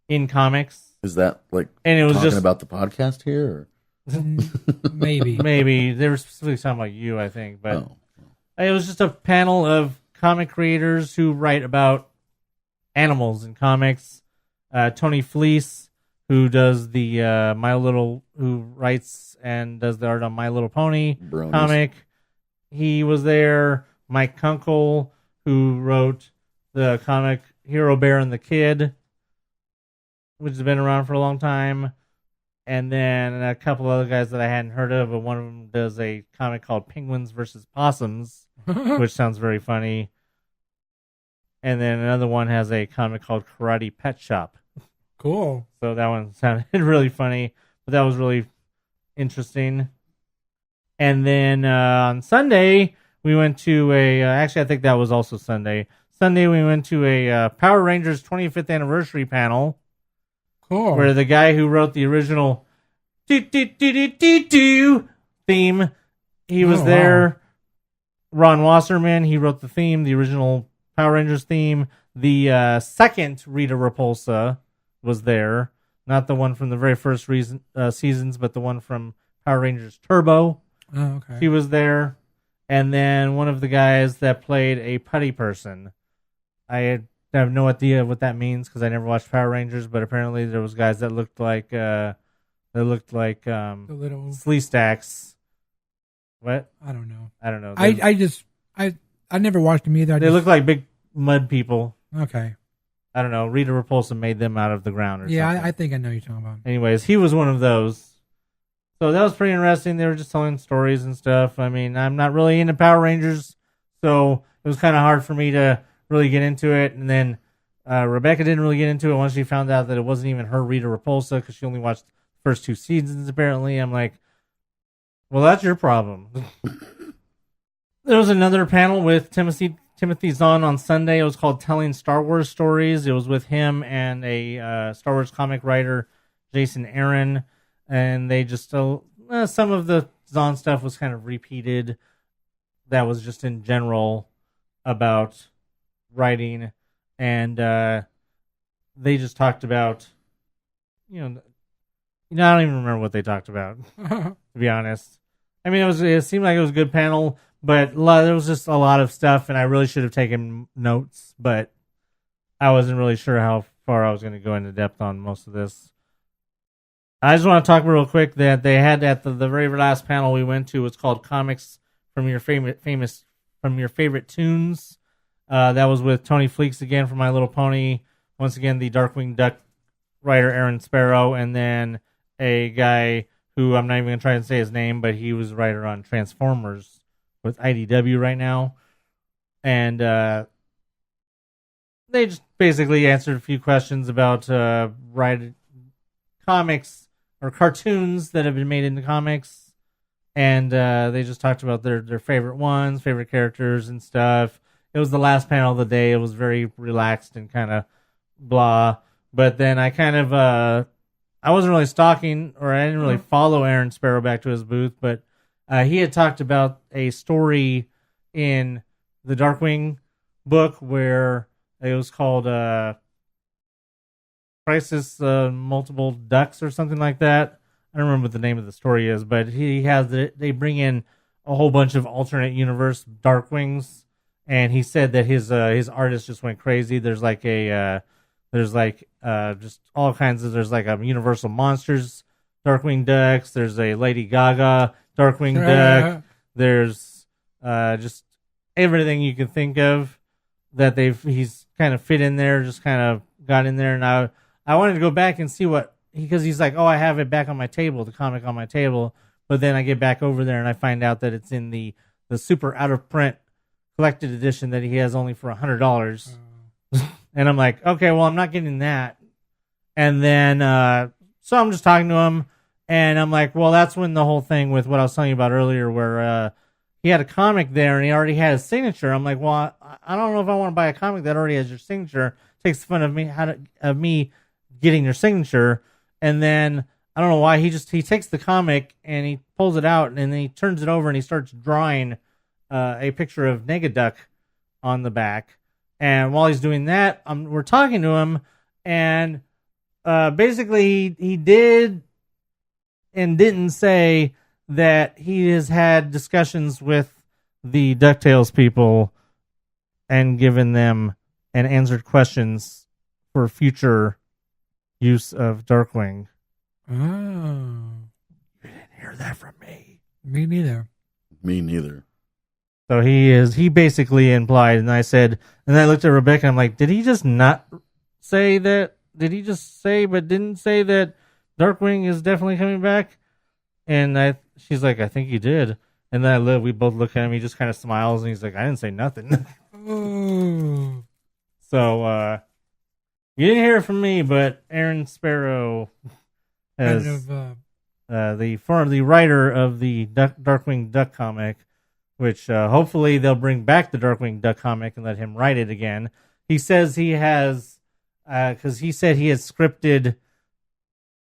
in comics. Is that like And it was talking just, about the podcast here? Maybe. maybe, they were specifically talking about you, I think. But Oh. it was just a panel of comic creators who write about animals in comics. Tony Fleece, who does the who writes and does the art on My Little Pony Bronies. comic. He was there. Mike Kunkel, who wrote the comic Hero Bear and the Kid, which has been around for a long time. And then a couple other guys that I hadn't heard of, but one of them does a comic called Penguins versus Possums, which sounds very funny. And then another one has a comic called Karate Pet Shop. Cool. So that one sounded really funny, but that was really interesting. And then on Sunday, we went to actually, I think that was also Sunday. Sunday, we went to a Power Rangers 25th anniversary panel. Cool. Where the guy who wrote the original theme, he was there. Wow. Ron Wasserman, he wrote the theme, the original Power Rangers theme. The second Rita Repulsa was there. Not the one from the very first seasons, but the one from Power Rangers Turbo. Oh, okay. He was there. And then one of the guys that played a putty person. I have no idea what that means because I never watched Power Rangers, but apparently there was guys that looked like the little. Slee Stacks. What? I don't know. I don't know. I never watched them either. They look like big mud people. Okay. I don't know. Rita Repulsa made them out of the ground or Yeah, something. I think I know what you're talking about. Anyways, he was one of those. So that was pretty interesting. They were just telling stories and stuff. I mean, I'm not really into Power Rangers, so it was kind of hard for me to really get into it. And then Rebecca didn't really get into it once she found out that it wasn't even her Rita Repulsa because she only watched the first 2 seasons, apparently. I'm like, well, that's your problem. There was another panel with Timothy Zahn on Sunday. It was called Telling Star Wars Stories. It was with him and a Star Wars comic writer, Jason Aaron. And they just, some of the Zahn stuff was kind of repeated. That was just in general about writing. And they just talked about, I don't even remember what they talked about, to be honest. I mean, it seemed like it was a good panel, but there was just a lot of stuff, and I really should have taken notes, but I wasn't really sure how far I was going to go into depth on most of this. I just want to talk real quick that they had at the very last panel we went to. It's called Comics from Your Favorite Tunes. That was with Tony Fleeks again from My Little Pony. Once again, the Darkwing Duck writer Aaron Sparrow, and then a guy who I'm not even going to try and say his name, but he was a writer on Transformers with IDW right now. And they just basically answered a few questions about comics or cartoons that have been made into comics. And they just talked about their favorite ones, favorite characters and stuff. It was the last panel of the day. It was very relaxed and kind of blah. But then I kind of, I wasn't really stalking, or I didn't really follow Aaron Sparrow back to his booth, but he had talked about a story in the Darkwing book where it was called Crisis Multiple Ducks or something like that. I don't remember what the name of the story is, but they bring in a whole bunch of alternate universe Darkwings, and he said that his artist just went crazy. There's just all kinds of, there's like a Universal Monsters Darkwing Ducks, there's a Lady Gaga Darkwing Duck, there's just everything you can think of that he's kind of fit in there, just kind of got in there. And I wanted to go back and see because he's like, oh, I have it back on my table, the comic on my table. But then I get back over there and I find out that it's in the super out of print collected edition that he has only for $100. And I'm like, okay, well, I'm not getting that. And then, so I'm just talking to him and I'm like, well, that's when the whole thing with what I was telling you about earlier, where, he had a comic there and he already had his signature. I'm like, well, I don't know if I want to buy a comic that already has your signature. Takes the fun of me getting your signature. And then I don't know why he takes the comic and he pulls it out and then he turns it over and he starts drawing a picture of Negaduck on the back. And while he's doing that, we're talking to him, and basically he did and didn't say that he has had discussions with the DuckTales people and given them and answered questions for future use of Darkwing. Oh. You didn't hear that from me. Me neither. Me neither. So he basically implied, and I looked at Rebecca and I'm like, did he just not say that? Did he just say but didn't say that Darkwing is definitely coming back? And she's like, I think he did. And then we both look at him, he just kind of smiles and he's like, I didn't say nothing. Oh. So you didn't hear it from me, but Aaron Sparrow has the writer of the Darkwing Duck comic, which hopefully they'll bring back the Darkwing Duck comic and let him write it again. He says he has, because he said he had scripted,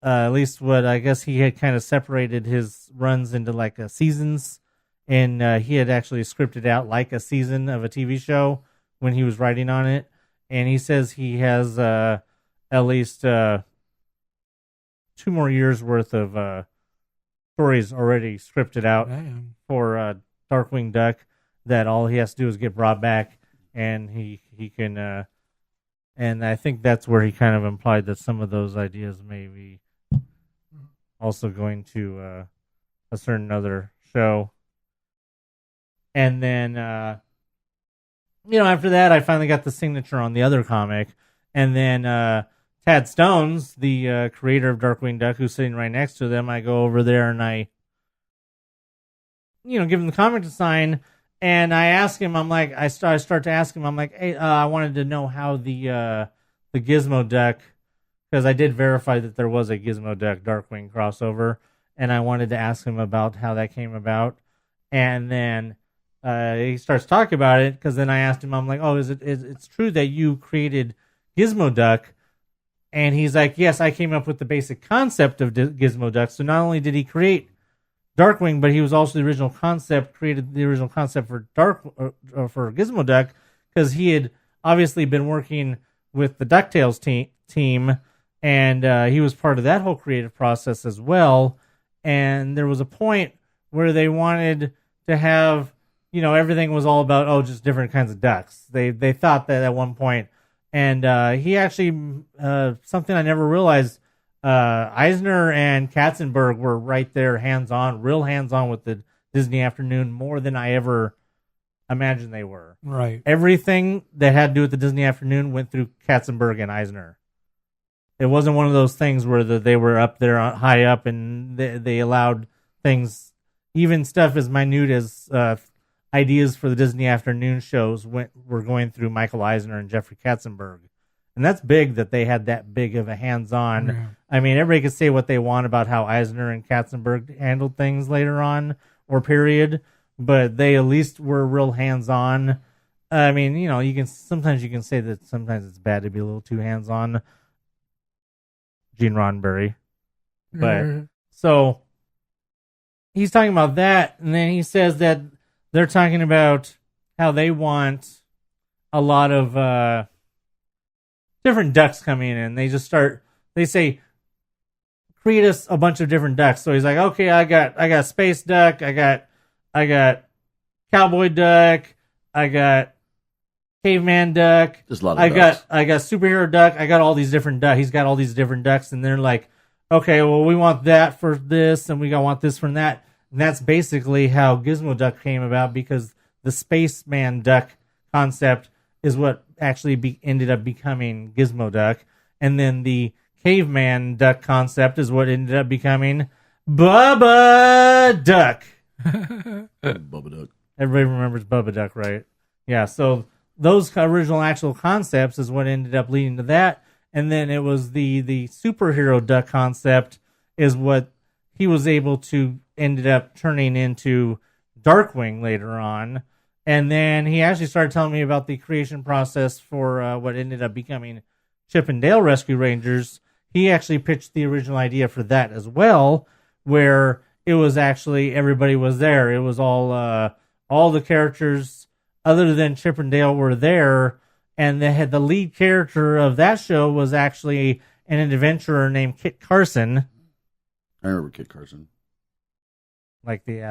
at least what I guess he had kind of separated his runs into like seasons, and he had actually scripted out like a season of a TV show when he was writing on it. And he says he has at least 2 more years worth of stories already scripted out for Darkwing Duck, that all he has to do is get brought back, and he can. And I think that's where he kind of implied that some of those ideas may be also going to a certain other show. And then, after that, I finally got the signature on the other comic. And then Tad Stones, the creator of Darkwing Duck, who's sitting right next to them, I go over there and I give him the comic to sign. And I ask him, I'm like, I start to ask him, I'm like, hey, I wanted to know how the Gizmo Duck, because I did verify that there was a Gizmo Duck Darkwing crossover, and I wanted to ask him about how that came about. And then he starts talking about it, because then I asked him, I'm like, oh, it's true that you created Gizmo Duck? And he's like, yes, I came up with the basic concept of Gizmo Duck. So not only did he create Darkwing, but he was also created the original concept for for Gizmo Duck, because he had obviously been working with the DuckTales team, and he was part of that whole creative process as well. And there was a point where they wanted to have, everything was all about, just different kinds of ducks. They thought that at one point, and he actually, something I never realized, Eisner and Katzenberg were right there, real hands-on with the Disney Afternoon, more than I ever imagined they were. Right. Everything that had to do with the Disney Afternoon went through Katzenberg and Eisner. It wasn't one of those things where they were up there high up and they allowed things, even stuff as minute as ideas for the Disney afternoon shows were going through Michael Eisner and Jeffrey Katzenberg. And that's big that they had that big of a hands-on. Yeah. I mean, everybody could say what they want about how Eisner and Katzenberg handled things later on or period, but they at least were real hands-on. I mean, you can sometimes say that sometimes it's bad to be a little too hands-on. Gene Roddenberry. But so he's talking about that, and then he says that they're talking about how they want a lot of different ducks coming in. They say, create us a bunch of different ducks. So he's like, okay, I got space duck, I got cowboy duck, I got caveman duck, Just a lot of ducks. I got superhero duck, I got all these different ducks. He's got all these different ducks, and they're like, okay, well, we want that for this, and we want this from that. And that's basically how Gizmo Duck came about, because the Spaceman Duck concept is what actually ended up becoming Gizmo Duck. And then the Caveman Duck concept is what ended up becoming Bubba Duck. Bubba Duck. Everybody remembers Bubba Duck, right? Yeah, so those original actual concepts is what ended up leading to that. And then it was the superhero duck concept is what he was able to ended up turning into Darkwing later on. And then he actually started telling me about the creation process for what ended up becoming Chip and Dale Rescue Rangers. He actually pitched the original idea for that as well, where it was actually everybody was there. It was all the characters other than Chip and Dale were there. And they had the lead character of that show was actually an adventurer named Kit Carson. I remember Kit Carson. Like the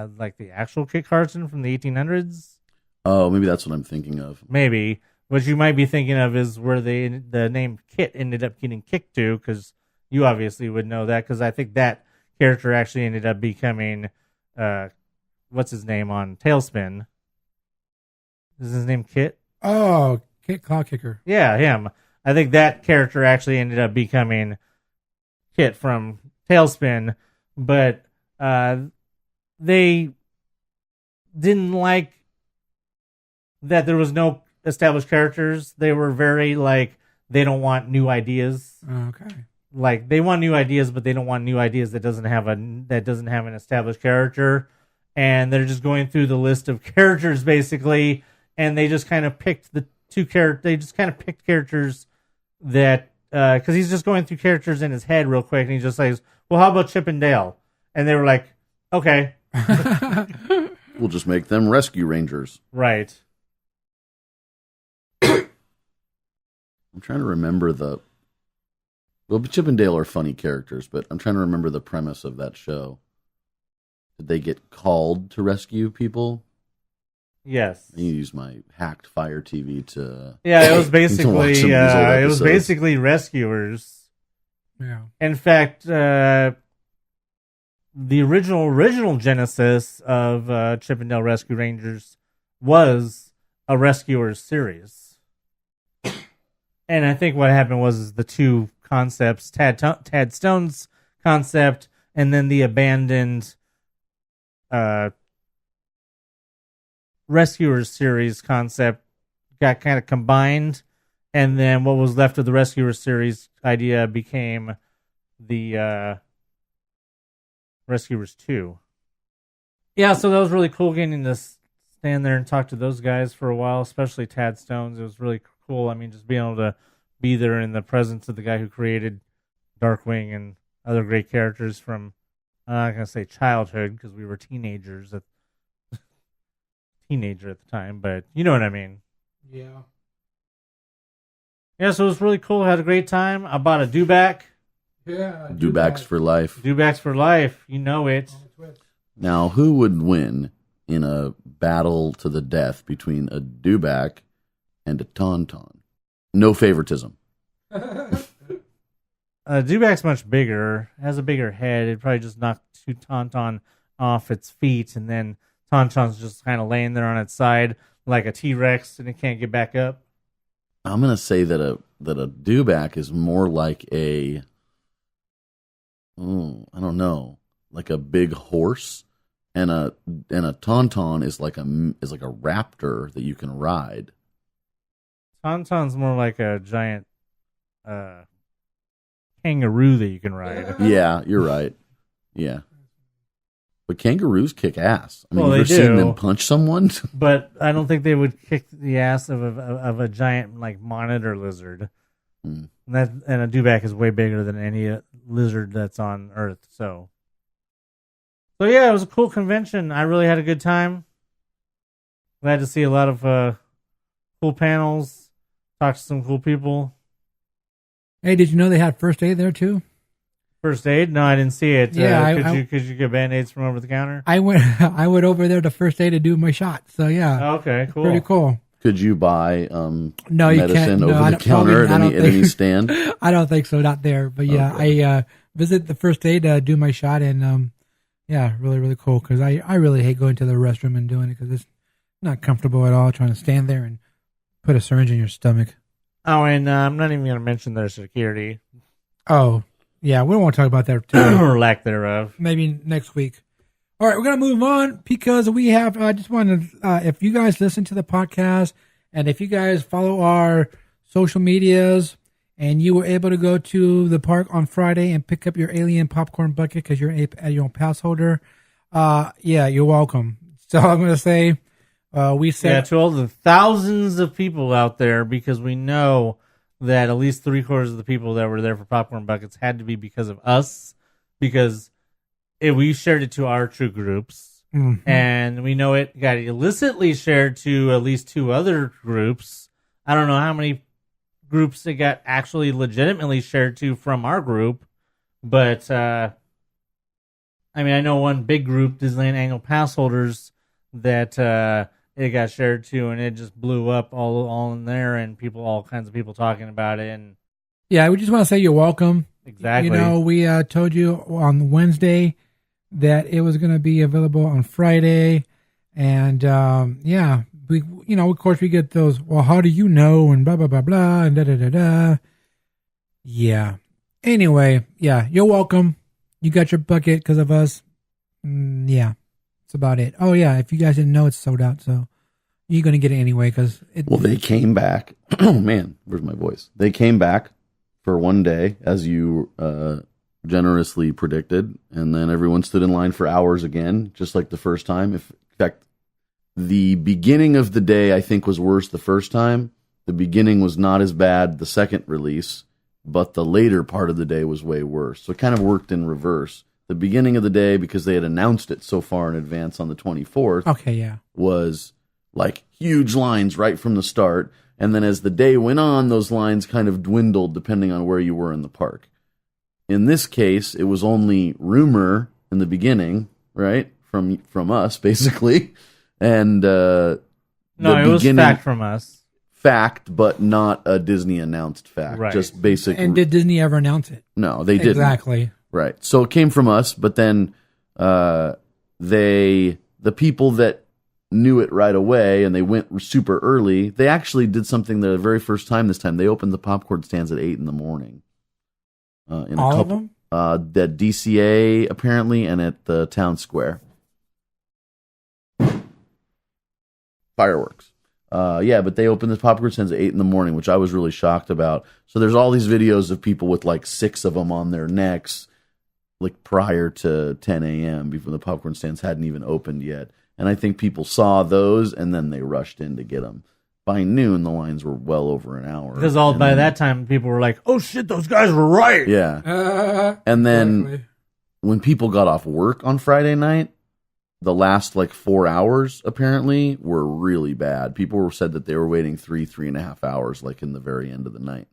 actual Kit Carson from the 1800s? Oh, maybe that's what I'm thinking of. Maybe. What you might be thinking of is where the name Kit ended up getting kicked to, because you obviously would know that, because I think that character actually ended up becoming, what's his name on Tailspin? Is his name Kit? Oh, Kit Cloud Kicker. Yeah, him. I think that character actually ended up becoming Kit from Tailspin, but they didn't like that there was no established characters. They were very they don't want new ideas. Okay. Like they want new ideas, but they don't want new ideas that doesn't have an established character. And they're just going through the list of characters basically, and they just kind of picked the two characters. They just kind of picked characters that because he's just going through characters in his head real quick, and he just says, "Well, how about Chip and Dale?" And they were like, "Okay." We'll just make them Rescue Rangers. Right. I'm trying to remember well, Chip and Dale are funny characters, but I'm trying to remember the premise of that show. Did they get called to rescue people? Yes. I use my hacked Fire TV to. Yeah, it was basically some of these old episodes. rescuers. Yeah. In fact, the original genesis of Chip and Dale Rescue Rangers was a Rescuers series. And I think what happened was the two concepts, Tad Stone's concept and then the abandoned Rescuers series concept got kind of combined, and then what was left of the Rescuers series idea became the Rescuers 2. Yeah, so that was really cool getting to stand there and talk to those guys for a while, especially Tad Stones. It was really cool. I mean, just being able to be there in the presence of the guy who created Darkwing and other great characters from, I'm not going to say childhood because we were teenagers at the time, but you know what I mean. Yeah. Yeah, so it was really cool. I had a great time. I bought a Dewback. Yeah. Dewbacks for life. Dewbacks for life. You know it. Now, who would win in a battle to the death between a Dewback and a Tauntaun? No favoritism. Dewback's much bigger. It has a bigger head. It'd probably just knock Tauntaun off its feet, and then Tauntaun's just kind of laying there on its side like a T-Rex, and it can't get back up. I'm gonna say that a Dewback is more like I don't know, like a big horse, and a tauntaun is like a raptor that you can ride. Tauntaun's more like a giant kangaroo that you can ride. Yeah, you're right. Yeah. But kangaroos kick ass. I mean, Well, you've they ever seen do. them punch someone? But I don't think they would kick the ass of a giant like monitor lizard. Hmm. And a dewback is way bigger than any lizard that's on Earth. So yeah, it was a cool convention. I really had a good time. Glad to see a lot of cool panels. Talk to some cool people. Hey, did you know they had first aid there too? First aid? No, I didn't see it. Yeah, could you get Band-Aids from over the counter? I went over there to first aid to do my shot. So yeah, Oh, okay, cool. pretty cool. Could you buy No, you can't. medicine No, over I the don't- counter probably- I at don't any think- stand? I don't think so, not there. But yeah, Okay. I visit the first aid to do my shot, and yeah, really, really cool. Because I really hate going to the restroom and doing it because it's not comfortable at all trying to stand there and put a syringe in your stomach. Oh, and I'm not even going to mention their security Oh, yeah, we don't want to talk about that today. or lack thereof. Maybe next week. All right, we're going to move on because we have, I just wanted, if you guys listen to the podcast and if you guys follow our social medias and you were able to go to the park on Friday and pick up your alien popcorn bucket because you're your own pass holder, yeah, you're welcome. So I'm going to say, we Yeah, said, to all the thousands of people out there, because we know that at least 3/4 of the people that were there for popcorn buckets had to be because of us, because we shared it to our true groups, and we know it got illicitly shared to at least 2 other groups. I don't know how many groups it got actually legitimately shared to from our group, but I mean, I know one big group, Disneyland annual pass holders, that it got shared to, and it just blew up all in there, and all kinds of people talking about it, and yeah, we just want to say you're welcome. exactly. You know, we told you on Wednesday that it was going to be available on Friday. And, yeah, we, of course we get those, well, how do you know? And blah, blah, blah, blah, and da, da, da, da. Yeah. Anyway, yeah, you're welcome. You got your bucket because of us. Yeah, that's about it. Oh, yeah, if you guys didn't know, it's sold out. So you're going to get it anyway because Well, they came back. Oh, man, where's my voice? They came back for one day, as you generously predicted, and then everyone stood in line for hours again, just like the first time. In fact, the beginning of the day, I think, was worse the first time. The beginning was not as bad the second release, but the later part of the day was way worse. So it kind of worked in reverse. The beginning of the day, because they had announced it so far in advance on the 24th, okay, yeah. was like huge lines right from the start. And then as the day went on, those lines kind of dwindled depending on where you were in the park. In this case, it was only rumor in the beginning, right? From us, basically. And no, it was fact from us. Fact, but not a Disney announced fact. Right. Just basic. And did Disney ever announce it? No, they didn't. Exactly. Right. So it came from us, but then the people that knew it right away and they went super early, they actually did something the very first time this time. They opened the popcorn stands at 8 in the morning. All of them? At DCA, apparently, and at the town square. Fireworks. Yeah, but they opened the popcorn stands at 8 in the morning, which I was really shocked about. So there's all these videos of people with like 6 of them on their necks, like prior to 10 a.m., before the popcorn stands hadn't even opened yet. And I think people saw those, and then they rushed in to get them. By noon, the lines were well over an hour. Because by that time, people were like, oh shit, those guys were right. Yeah. And then Exactly. when people got off work on Friday night, the last like 4 hours apparently were really bad. People said that they were waiting 3.5 hours, like in the very end of the night.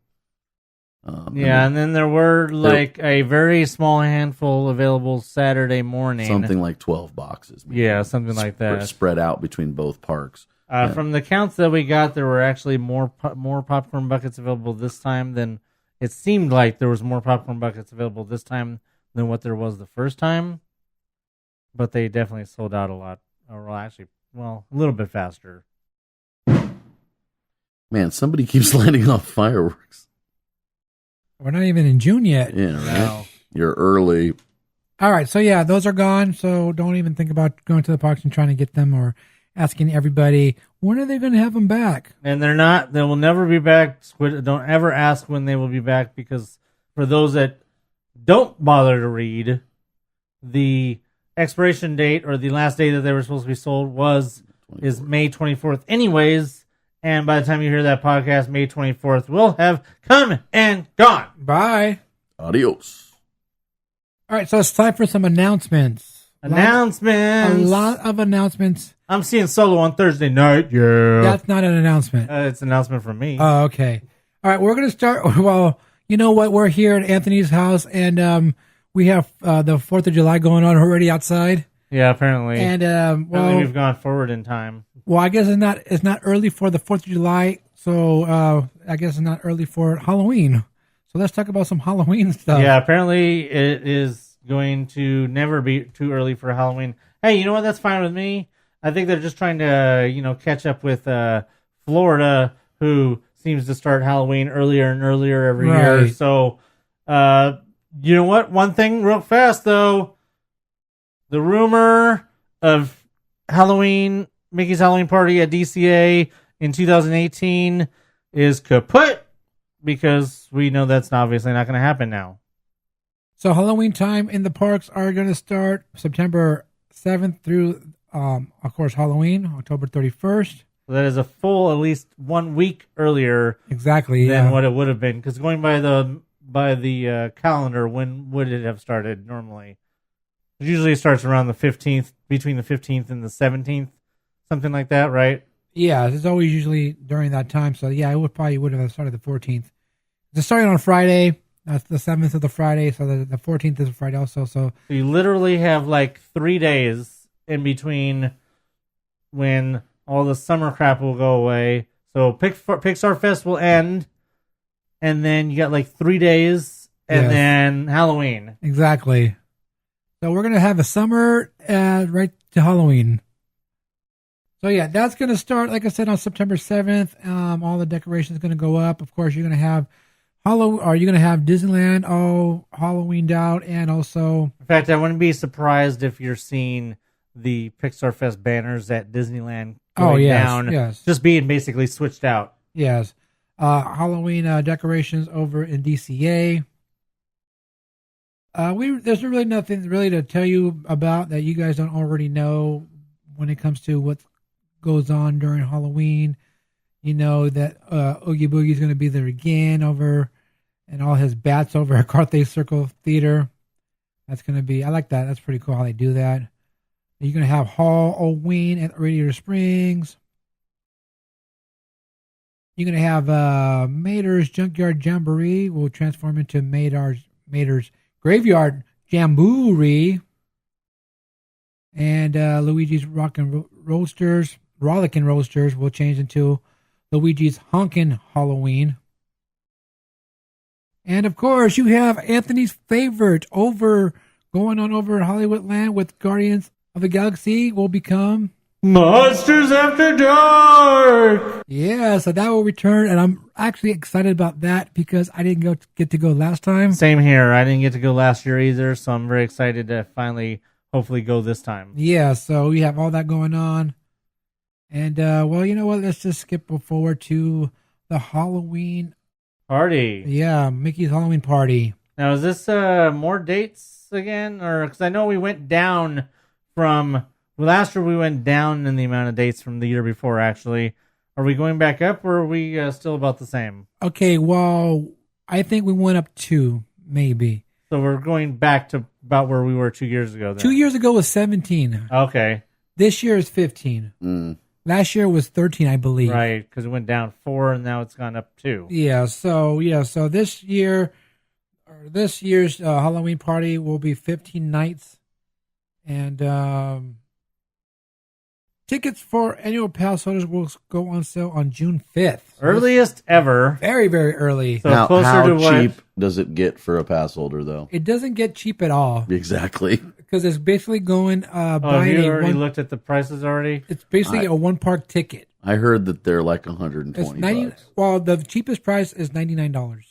Yeah, and then there were like a very small handful available Saturday morning. Something like 12 boxes. maybe. Yeah, something like that. Spread out between both parks. From the counts that we got, there were actually more popcorn buckets available this time than it seemed like there was more popcorn buckets available this time than what there was the first time. But they definitely sold out a lot. Or actually, a little bit faster. Man, somebody keeps lighting off fireworks. We're not even in June yet. Yeah, right. No. You're early. All right, so yeah, those are gone. So don't even think about going to the parks and trying to get them or asking everybody, when are they going to have them back? And they're not. They will never be back. Don't ever ask when they will be back, because for those that don't bother to read, the expiration date or the last day that they were supposed to be sold is May 24th anyways. And by the time you hear that podcast, May 24th will have come and gone. Bye. Adios. All right, so it's time for some announcements. Announcements. A lot of announcements. I'm seeing Solo on Thursday night. Yeah. That's not an announcement. It's an announcement from me. Oh, okay. All right, we're going to start. Well, you know what? We're here at Anthony's house, and we have the 4th of July going on already outside. Yeah, apparently. And apparently we've gone forward in time. Well, I guess it's not early for the 4th of July, so I guess it's not early for Halloween. So let's talk about some Halloween stuff. Yeah, apparently it is going to never be too early for Halloween. Hey, you know what? That's fine with me. I think they're just trying to, catch up with Florida, who seems to start Halloween earlier and earlier every year. So, you know what? One thing real fast, though. The rumor of Mickey's Halloween party at DCA in 2018 is kaput, because we know that's obviously not going to happen now. So Halloween time in the parks are going to start September 7th through, of course, Halloween, October 31st. So that is a full, at least 1 week earlier, exactly, than what it would have been. Because going by the calendar, when would it have started normally? It usually starts around the 15th, between the 15th and the 17th, something like that, right? Yeah, it's always usually during that time. So yeah, it would have started the 14th. It's starting on Friday. That's the 7th of the Friday, so the 14th is a Friday also. So you literally have like 3 days in between when all the summer crap will go away. So Pixar Fest will end, and then you got like 3 days, and then Halloween. Exactly. So we're going to have a summer right to Halloween. So yeah, that's going to start, like I said, on September 7th. All the decorations are going to go up. Of course, you're going to have Disneyland all Halloweened out, and also... In fact, I wouldn't be surprised if you're seeing the Pixar Fest banners at Disneyland going down. Yes. Just being basically switched out. Yes. Halloween decorations over in DCA. There's really nothing really to tell you about that you guys don't already know when it comes to what goes on during Halloween. You know that Oogie Boogie's going to be there again and all his bats over at Carthay Circle Theater. That's going to be, I like that. That's pretty cool how they do that. You're going to have Halloween at Radiator Springs. You're going to have Mater's Junkyard Jamboree will transform into Mater's Graveyard Jamboree. And Luigi's Rollickin' Roasters will change into Luigi's Honkin' Halloween. And of course, you have Anthony's favorite going on over Hollywoodland with Guardians of the Galaxy will become Monsters After Dark. Yeah, so that will return, and I'm actually excited about that because I didn't get to go last time. Same here. I didn't get to go last year either, so I'm very excited to finally, hopefully, go this time. Yeah, so we have all that going on. And, well, you know what? Let's just skip forward to the Halloween party. Yeah, Mickey's Halloween party. Now, is this more dates again? Or because I know we went down from last year, we went down in the amount of dates from the year before, actually. Are we going back up, or are we still about the same? Okay, well, I think we went up 2, maybe. So we're going back to about where we were 2 years ago then. 2 years ago was 17. Okay. This year is 15. Last year was 13, I believe. Right, because it went down 4 and now it's gone up 2. So this year's Halloween party will be 15 nights, and tickets for annual pass holders will go on sale on June 5th. Earliest ever. Very, very early. So now, closer how to what? cheap does it get for a pass holder, though? It doesn't get cheap at all. Exactly. Because it's basically going have you already looked at the prices already? It's basically a one-park ticket. I heard that they're like $120. Well, the cheapest price is $99.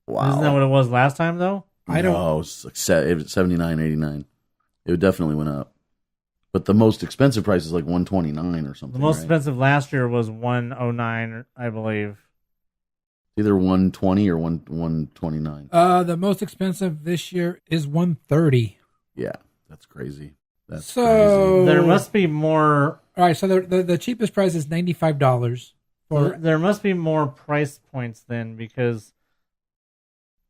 Wow. Isn't that what it was last time, though? I don't. No, it was $79.89. It definitely went up. But the most expensive price is like $129 or something. The most right? expensive last year was $109, I believe. Either $120 or $129. The most expensive this year is $130. Yeah, that's crazy. That's So crazy. There must be more. All right, so the cheapest price is $95 for. There must be more price points then, because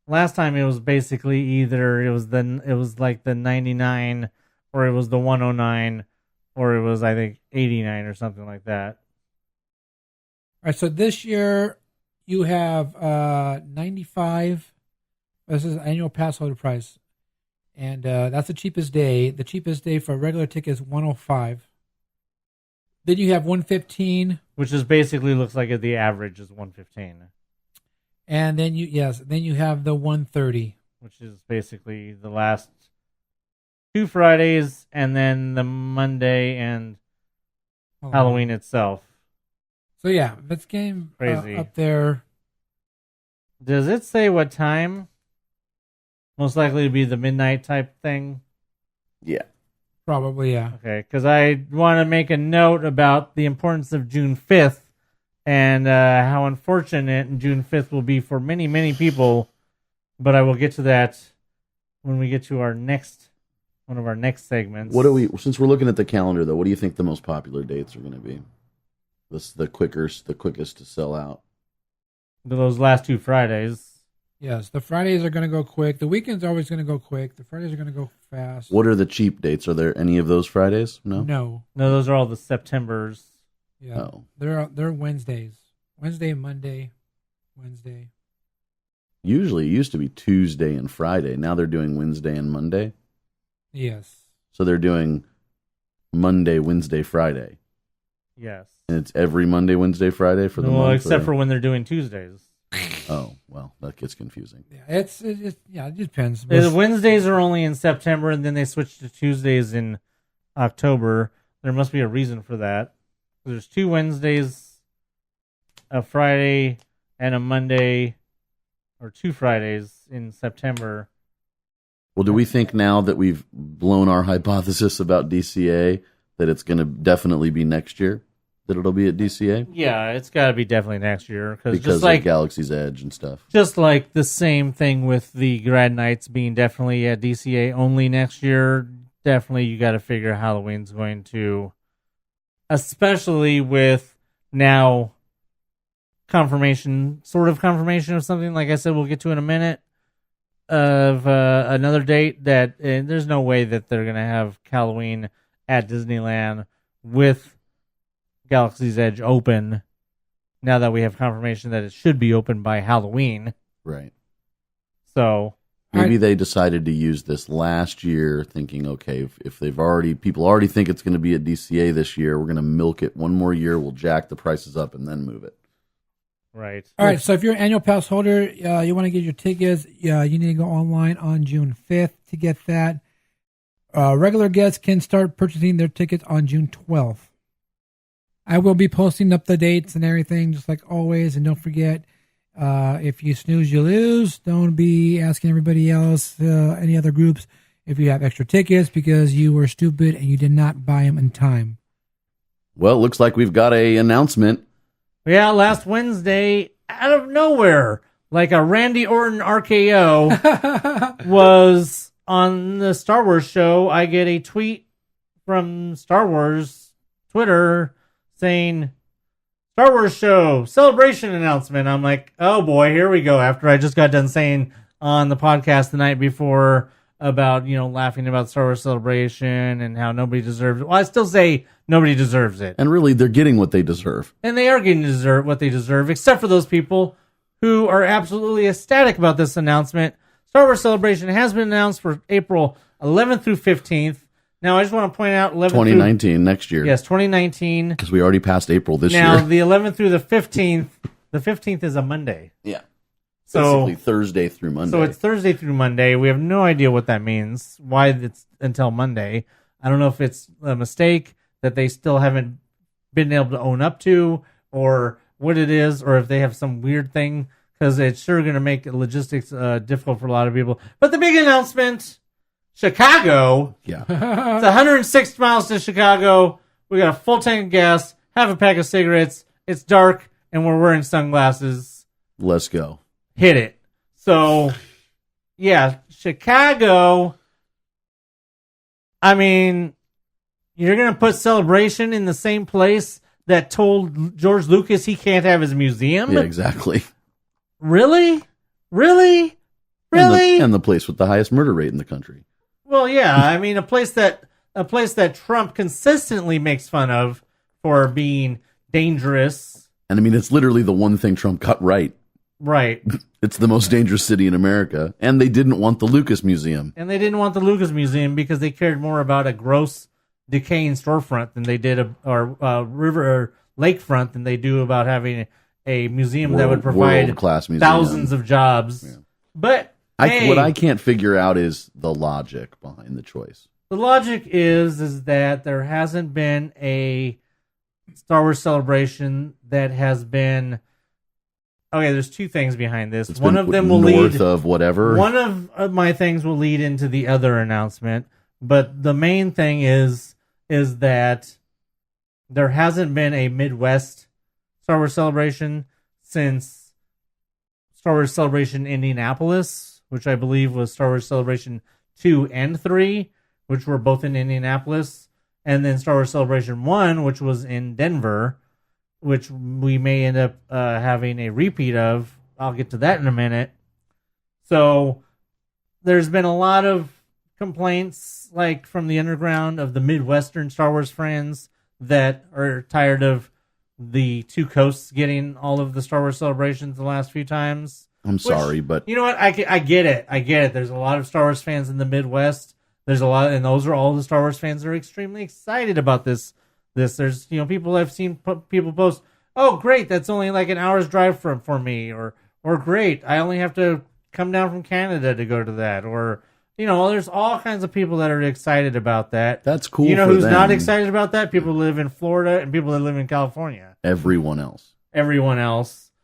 last time it was basically either it was like the 99 or it was the 109 or it was, I think, 89 or something like that. All right, so this year you have 95. This is annual pass holder price, and that's the cheapest day. The cheapest day for a regular ticket is 105. Then you have 115, Which is basically looks like the average is 115, and then you have the 130. which is basically the last 2 Fridays and then the Monday and Halloween itself. So yeah, that's game Crazy. up there. Does it say what time? Most likely to be the midnight type thing. Yeah. Probably, yeah. Okay, because I want to make a note about the importance of June 5th and how unfortunate June 5th will be for many, many people. But I will get to that when we get to one of our next segments. Since we're looking at the calendar though, what do you think the most popular dates are going to be? The quickest to sell out. Those last 2 Fridays. Yes, the Fridays are going to go quick. The weekends are always going to go quick. The Fridays are going to go fast. What are the cheap dates? Are there any of those Fridays? No. No, those are all the Septembers. Yeah. Oh. They're Wednesdays. Wednesday, Monday, Wednesday. Usually it used to be Tuesday and Friday. Now they're doing Wednesday and Monday. Yes. So they're doing Monday, Wednesday, Friday. Yes. And it's every Monday, Wednesday, Friday for the month? Well, except for when they're doing Tuesdays. Oh, well, that gets confusing. Yeah, it depends. The Wednesdays are only in September, and then they switch to Tuesdays in October. There must be a reason for that. There's 2 Wednesdays, a Friday, and a Monday, or 2 Fridays in September. Well, do we think now that we've blown our hypothesis about DCA that it's going to definitely be next year? That it'll be at DCA? Yeah, it's got to be definitely next year. Because just of like Galaxy's Edge and stuff. Just like the same thing with the Grad Nights being definitely at DCA only next year, definitely you got to figure Halloween's going to, especially with now sort of confirmation of something, like I said, we'll get to in a minute, of another date that there's no way that they're going to have Halloween at Disneyland with Galaxy's Edge open now that we have confirmation that it should be open by Halloween. Right. So maybe they decided to use this last year thinking, okay, if people already think it's going to be at DCA this year, we're going to milk it one more year, we'll jack the prices up and then move it. Right. All right, so if you're an annual pass holder, you want to get your tickets, you need to go online on June 5th to get that. Regular guests can start purchasing their tickets on June 12th. I will be posting up the dates and everything, just like always. And don't forget, if you snooze, you lose. Don't be asking everybody else, any other groups, if you have extra tickets because you were stupid and you did not buy them in time. Well, it looks like we've got an announcement. Yeah, last Wednesday, out of nowhere, like a Randy Orton RKO, was on the Star Wars show. I get a tweet from Star Wars Twitter saying, Star Wars show celebration announcement. I'm like, oh boy, here we go. After I just got done saying on the podcast the night before about, laughing about Star Wars Celebration and how nobody deserves it. Well, I still say nobody deserves it. And really, they're getting what they deserve. And they are getting what they deserve, except for those people who are absolutely ecstatic about this announcement. Star Wars Celebration has been announced for April 11th through 15th. Now, I just want to point out 2019, next year. Yes, 2019. Because we already passed April this year. Now, the 11th through the 15th, the 15th is a Monday. Yeah. So basically Thursday through Monday. So it's Thursday through Monday. We have no idea what that means, why it's until Monday. I don't know if it's a mistake that they still haven't been able to own up to, or what it is, or if they have some weird thing, because it's sure going to make logistics difficult for a lot of people. But the big announcement Chicago. Yeah. It's 106 miles to Chicago. We got a full tank of gas, half a pack of cigarettes. It's dark, and we're wearing sunglasses. Let's go. Hit it. So, yeah, Chicago. I mean, you're going to put Celebration in the same place that told George Lucas he can't have his museum? Yeah, exactly. Really? Really? And the place with the highest murder rate in the country. Well, yeah. I mean, a place that Trump consistently makes fun of for being dangerous. And I mean, it's literally the one thing Trump got right. Right. It's the most dangerous city in America. And they didn't want the Lucas Museum. And they didn't want the Lucas Museum because they cared more about a gross, decaying storefront than they did a river or lakefront than they do about having a museum that would provide world-class museum. thousands of jobs. Yeah. But what I can't figure out is the logic behind the choice. The logic is that there hasn't been a Star Wars Celebration that has been. Okay, there's two things behind this. One of them will north of whatever. One of my things will lead into the other announcement, but the main thing is that there hasn't been a Midwest Star Wars Celebration since Star Wars Celebration Indianapolis, which I believe was Star Wars Celebration 2 and 3, which were both in Indianapolis, and then Star Wars Celebration 1, which was in Denver, which we may end up having a repeat of. I'll get to that in a minute. So there's been a lot of complaints, like from the underground of the Midwestern Star Wars fans that are tired of the two coasts getting all of the Star Wars celebrations the last few times. I'm sorry, but you know what? I get it. There's a lot of Star Wars fans in the Midwest. There's a lot, and those are all the Star Wars fans that are extremely excited about this. There's people I've seen people post, oh great, that's only like an hour's drive for me, or great, I only have to come down from Canada to go to that, or there's all kinds of people that are excited about that. That's cool. You know who's not excited about that? People who live in Florida and people that live in California. Everyone else.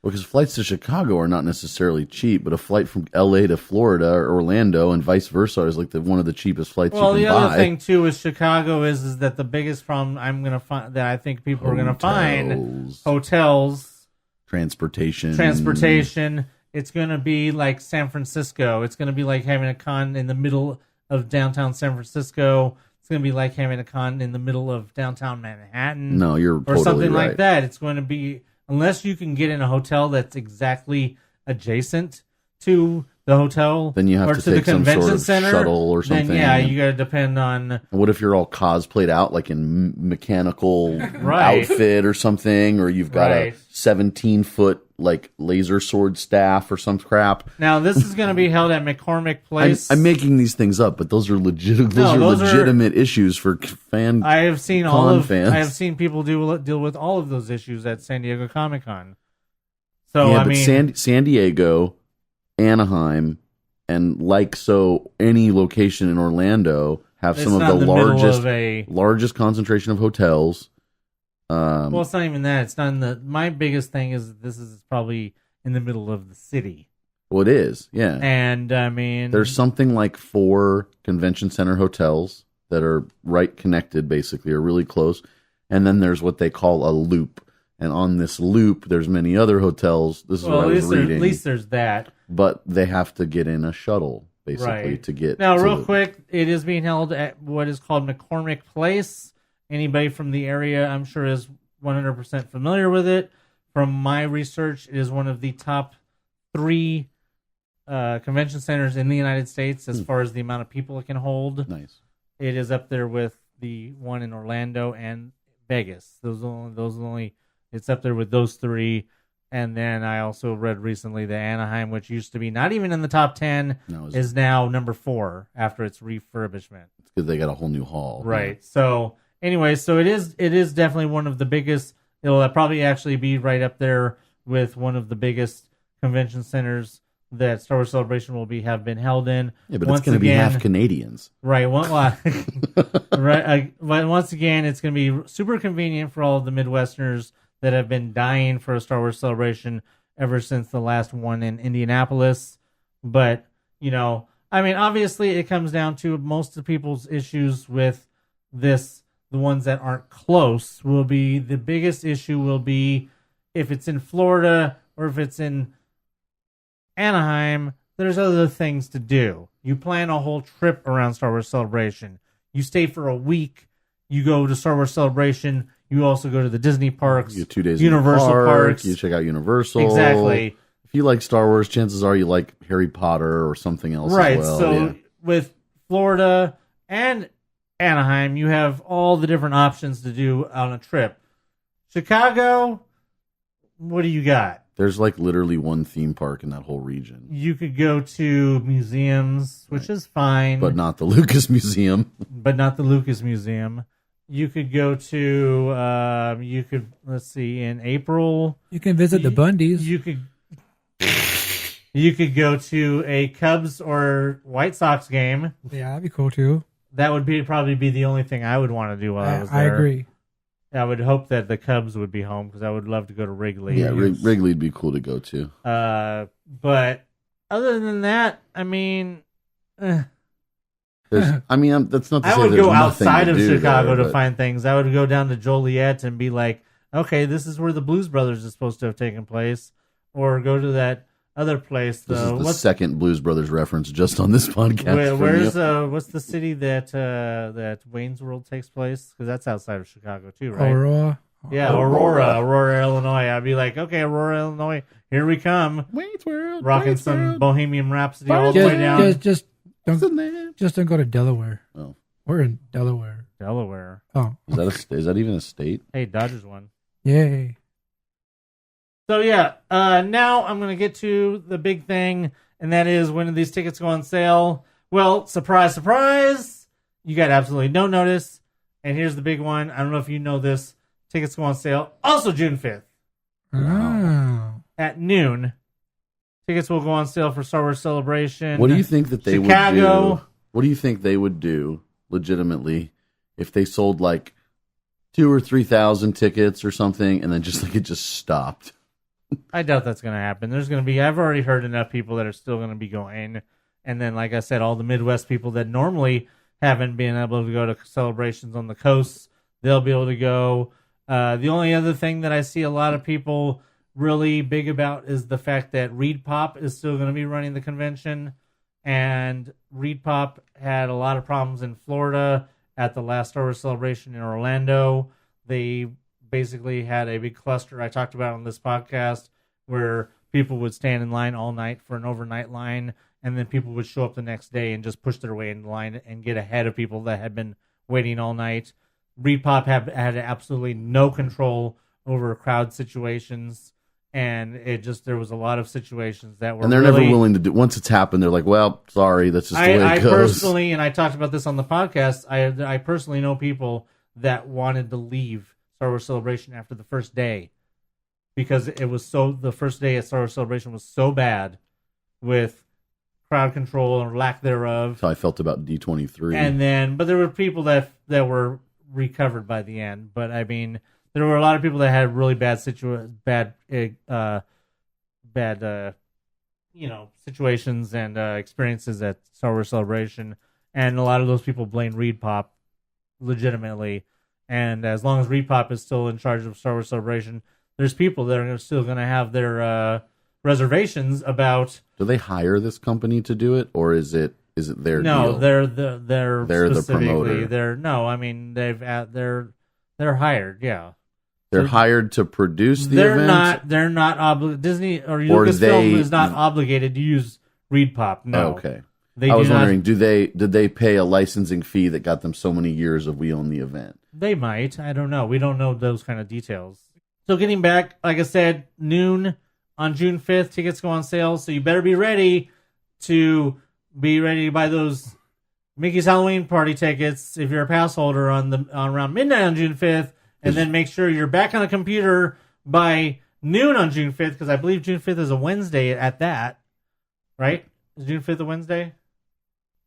Because flights to Chicago are not necessarily cheap, but a flight from LA to Florida or Orlando and vice versa is like one of the cheapest flights you can buy. Well, the other thing too with Chicago is that the biggest problem I'm going to find that I think people are going to find hotels, transportation. It's going to be like San Francisco. It's going to be like having a con in the middle of downtown San Francisco. It's going to be like having a con in the middle of downtown Manhattan. No, you're totally or something right. like that. It's going to be. Unless you can get in a hotel that's exactly adjacent to the hotel, then you have to take some sort of shuttle or something. Then yeah, you got to depend on. What if you're all cosplayed out like in mechanical outfit or something, or you've got a 17-foot like laser sword staff or some crap? Now this is going to be held at McCormick Place. I'm making these things up, but those are legitimate issues for fan. I have seen fans. I have seen people deal with all of those issues at San Diego Comic-Con. So yeah, but San Diego, Anaheim, and any location in Orlando have some of the largest concentration of hotels. Well, it's not even that. It's not in the. My biggest thing is this is probably in the middle of the city. Well, it is, yeah. And I mean, there's something like 4 convention center hotels that are right connected, basically, or really close. And then there's what they call a loop. And on this loop, there's many other hotels. This is what I was reading. At least there's that. But they have to get in a shuttle, basically, to get. Now, real quick, it is being held at what is called McCormick Place. Anybody from the area, I'm sure, is 100% familiar with it. From my research, it is one of the top 3 convention centers in the United States as far as the amount of people it can hold. Nice. It is up there with the one in Orlando and Vegas. It's up there with those 3. And then I also read recently that Anaheim, which used to be not even in the top 10, is now number 4 after its refurbishment. It's because they got a whole new hall. Right. Yeah. So anyway, it is definitely one of the biggest. It'll probably actually be right up there with one of the biggest convention centers that Star Wars Celebration have been held in. Yeah, but it's going to be half Canadians. Right. Right. But once again, it's going to be super convenient for all of the Midwesterners that have been dying for a Star Wars Celebration ever since the last one in Indianapolis. But, I mean, obviously, it comes down to most of people's issues with this. The ones that aren't close will be the biggest issue. Will be if it's in Florida or if it's in Anaheim. There's other things to do. You plan a whole trip around Star Wars Celebration. You stay for a week. You go to Star Wars Celebration. You also go to the Disney parks. You get 2 days Universal in the park, parks. You check out Universal. Exactly. If you like Star Wars, chances are you like Harry Potter or something else Right. as well. So yeah. with Florida and Anaheim, you have all the different options to do on a trip. Chicago, what do you got? There's like literally one theme park in that whole region. You could go to museums, which is fine. But not the Lucas Museum. But not the Lucas Museum. You could go to, let's see, in April. You can visit the Bundys. You could go to a Cubs or White Sox game. Yeah, that'd be cool too. That would probably be the only thing I would want to do while I was there. I agree. I would hope that the Cubs would be home because I would love to go to Wrigley. Yeah, Wrigley'd be cool to go to. But other than that, I mean, That's not to say I would there's go nothing outside to of do Chicago there, to find things. I would go down to Joliet and be like, okay, this is where the Blues Brothers is supposed to have taken place, or go to that other place. This is the second Blues Brothers reference just on this podcast. Where's what's the city that Wayne's World takes place? Because that's outside of Chicago too, right? Aurora. Yeah, Aurora, Illinois. I'd be like, okay, Aurora, Illinois, here we come. Wayne's World, Rocking Wayne's Some World. Bohemian Rhapsody all the way down. Just don't go to Delaware. Oh. We're in Delaware. Delaware. Oh, Is that even a state? Hey, Dodgers won. yay! So yeah, now I'm going to get to the big thing, and that is when these tickets go on sale. Well, surprise, surprise, you got absolutely no notice. And here's the big one. I don't know if you know this. Tickets go on sale also June 5th Oh. at noon. Tickets will go on sale for Star Wars Celebration. What do you think that they Chicago. would do? What do you think they would do legitimately if they sold like 2,000 or 3,000 tickets or something, and then it just stopped? I doubt that's going to happen. I've already heard enough people that are still going to be going. And then, like I said, all the Midwest people that normally haven't been able to go to celebrations on the coasts, they'll be able to go. The only other thing that I see a lot of people really big about is the fact that Reed Pop is still going to be running the convention. And Reed Pop had a lot of problems in Florida at the last Star Wars Celebration in Orlando. They basically had a big cluster I talked about on this podcast where people would stand in line all night for an overnight line, and then people would show up the next day and just push their way in line and get ahead of people that had been waiting all night. Reed Pop had absolutely no control over crowd situations, and there was a lot of situations that were, and they're never willing to do. Once it's happened, they're like, "Well, sorry, that's just the way it I goes." Personally, and I talked about this on the podcast, I personally know people that wanted to leave Star Wars Celebration after the first day because the first day at Star Wars Celebration was so bad with crowd control or lack thereof. That's how I felt about D23. But there were people that were recovered by the end. But I mean, there were a lot of people that had really bad situations and experiences at Star Wars Celebration, and a lot of those people blame Reed Pop legitimately. And as long as Reed Pop is still in charge of Star Wars Celebration, there's people that are still going to have their reservations about. Do they hire this company to do it, or is it their no? deal? They're the promoter. They're hired. Yeah, they're hired to produce the event. They're not obligated. Disney or Lucasfilm is not obligated to use Reed Pop. No. Okay. I was wondering, did they pay a licensing fee that got them so many years of we own the event? They might. I don't know. We don't know those kind of details. So getting back, like I said, noon on June 5th, tickets go on sale. So you better be ready to buy those Mickey's Halloween Party tickets if you're a pass holder on around midnight on June 5th, and then make sure you're back on the computer by noon on June 5th, because I believe June 5th is a Wednesday at that. Right? Is June 5th a Wednesday?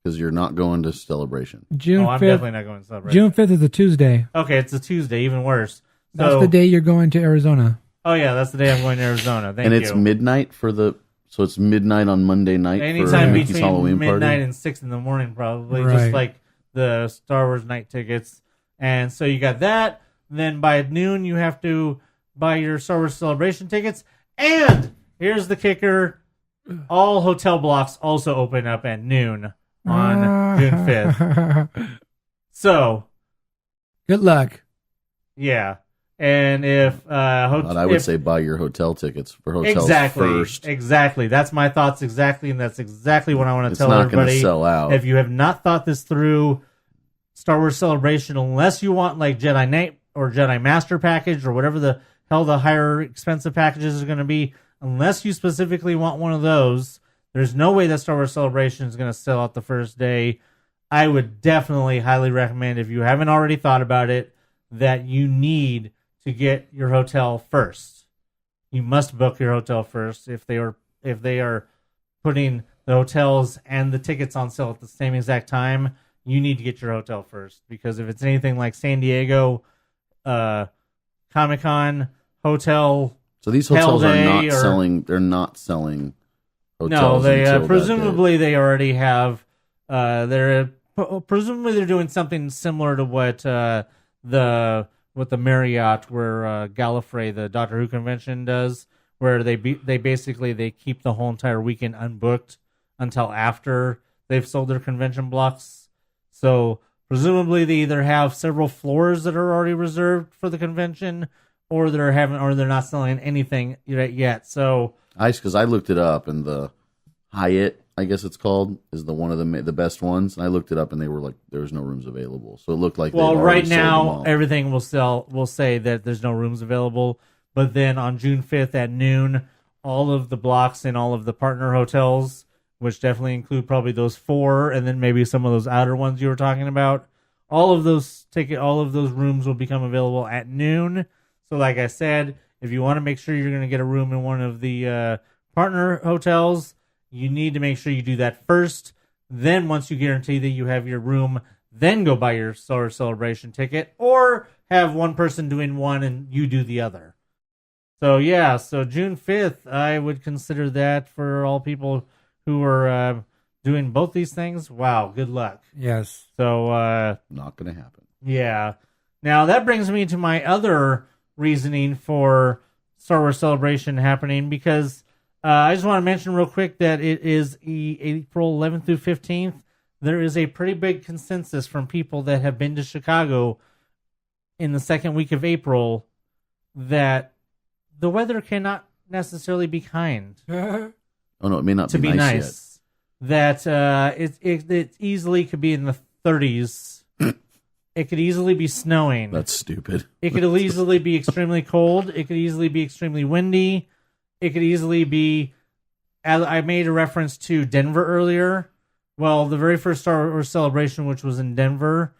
Because you're not going to Celebration. I'm definitely not going to Celebration. June 5th is a Tuesday. Okay, it's a Tuesday, even worse. That's the day you're going to Arizona. Oh, yeah, that's the day I'm going to Arizona. Thank you. And it's midnight for the So it's midnight on Monday night for Anytime Mickey's between Halloween midnight party? and 6 in the morning, probably. Right. Just like the Star Wars night tickets. And so you got that. Then by noon, you have to buy your Star Wars Celebration tickets. And here's the kicker. All hotel blocks also open up at noon on June 5th. So, Good luck. yeah. And if But I would say buy your hotel tickets for hotels first. Exactly. That's my thoughts exactly, and that's exactly what I want to It's tell not going everybody. to sell out. If you have not thought this through, Star Wars Celebration, unless you want like Jedi Knight or Jedi Master package or whatever the hell the higher expensive packages are going to be, unless you specifically want one of those, there's no way that Star Wars Celebration is going to sell out the first day. I would definitely highly recommend, if you haven't already thought about it, that you need to get your hotel first. You must book your hotel first. If they are putting the hotels and the tickets on sale at the same exact time, you need to get your hotel first, because if it's anything like San Diego Comic-Con hotel, So these hotels are not Hell Day or- selling. They're not selling no, hotels. they until that presumably they already have. Presumably they're doing something similar to what the Marriott, where Gallifrey, the Doctor Who convention, does, where they basically keep the whole entire weekend unbooked until after they've sold their convention blocks. So presumably they either have several floors that are already reserved for the convention, or they're not selling anything yet. So because I looked it up, and the Hyatt, I guess it's called, is one of the best ones. And I looked it up, and they were like, there was no rooms available. So it looked like well, they'd already right sold them now all. everything will say that there's no rooms available. But then on June 5th at noon, all of the blocks and all of the partner hotels, which definitely include probably those 4, and then maybe some of those outer ones you were talking about, all of those rooms will become available at noon. So like I said, if you want to make sure you're going to get a room in one of the partner hotels, you need to make sure you do that first. Then once you guarantee that you have your room, then go buy your Star Wars Celebration ticket, or have one person doing one and you do the other. So yeah, so June 5th, I would consider that for all people who are doing both these things. Wow, good luck. Yes. So Not going to happen. yeah. Now that brings me to my other reasoning for Star Wars Celebration happening, because I just want to mention real quick that it is April 11th through 15th. There is a pretty big consensus from people that have been to Chicago in the second week of April that the weather cannot necessarily be kind Oh no, it may not to be nice nice. That it easily could be in the 30s. It could easily be snowing. yet. That's stupid. It could easily be extremely cold. It could easily be extremely windy. It could easily be, as I made a reference to Denver earlier. Well, the very first Star Wars Celebration, which was in Denver,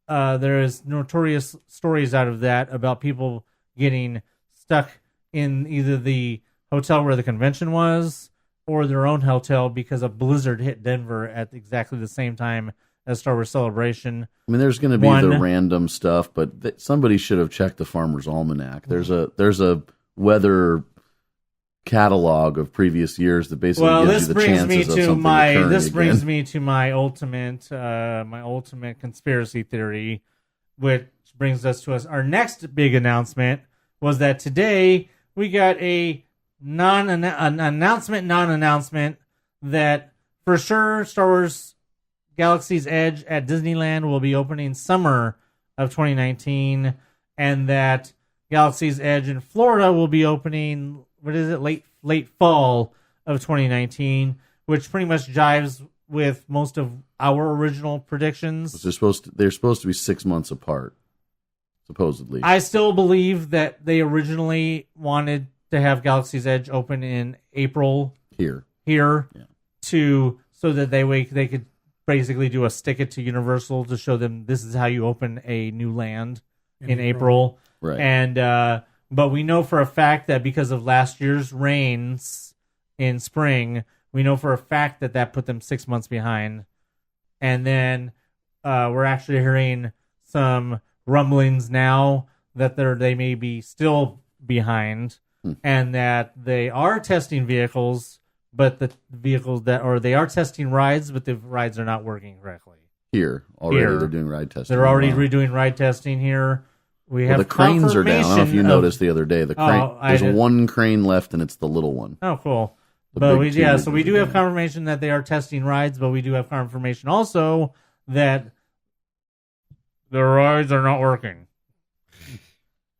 there is notorious stories out of that about people getting stuck in either the hotel where the convention was or their own hotel because a blizzard hit Denver at exactly the same time as Star Wars Celebration. I mean, there's going to be One- the random stuff, but somebody should have checked the Farmer's Almanac. There's a weather catalog of previous years that basically Well, gives this you the brings me chances of to something my occurring this brings again. me to my ultimate conspiracy theory, which brings us to our next big announcement. Was that today we got an announcement that for sure Star Wars Galaxy's Edge at Disneyland will be opening summer of 2019, and that Galaxy's Edge in Florida will be opening, late fall of 2019, which pretty much jives with most of our original predictions. They're supposed to be 6 months apart, supposedly. I still believe that they originally wanted to have Galaxy's Edge open in April here. here, Yeah. so that they could basically do a stick it to Universal to show them this is how you open a new land in April. Right. And but we know for a fact that because of last year's rains in spring, we know for a fact that put them 6 months behind. And then we're actually hearing some rumblings now that they may be still behind, and that they are testing vehicles but the vehicles they are testing rides, but the rides are not working correctly. Here already, they're doing ride testing. They're already redoing ride testing here. We have the cranes are down. I don't know if you noticed the other day. The crane, there's one crane left, and it's the little one. Oh, cool. The But big so we do have confirmation that they are testing rides, but we do have confirmation also that the rides are not working.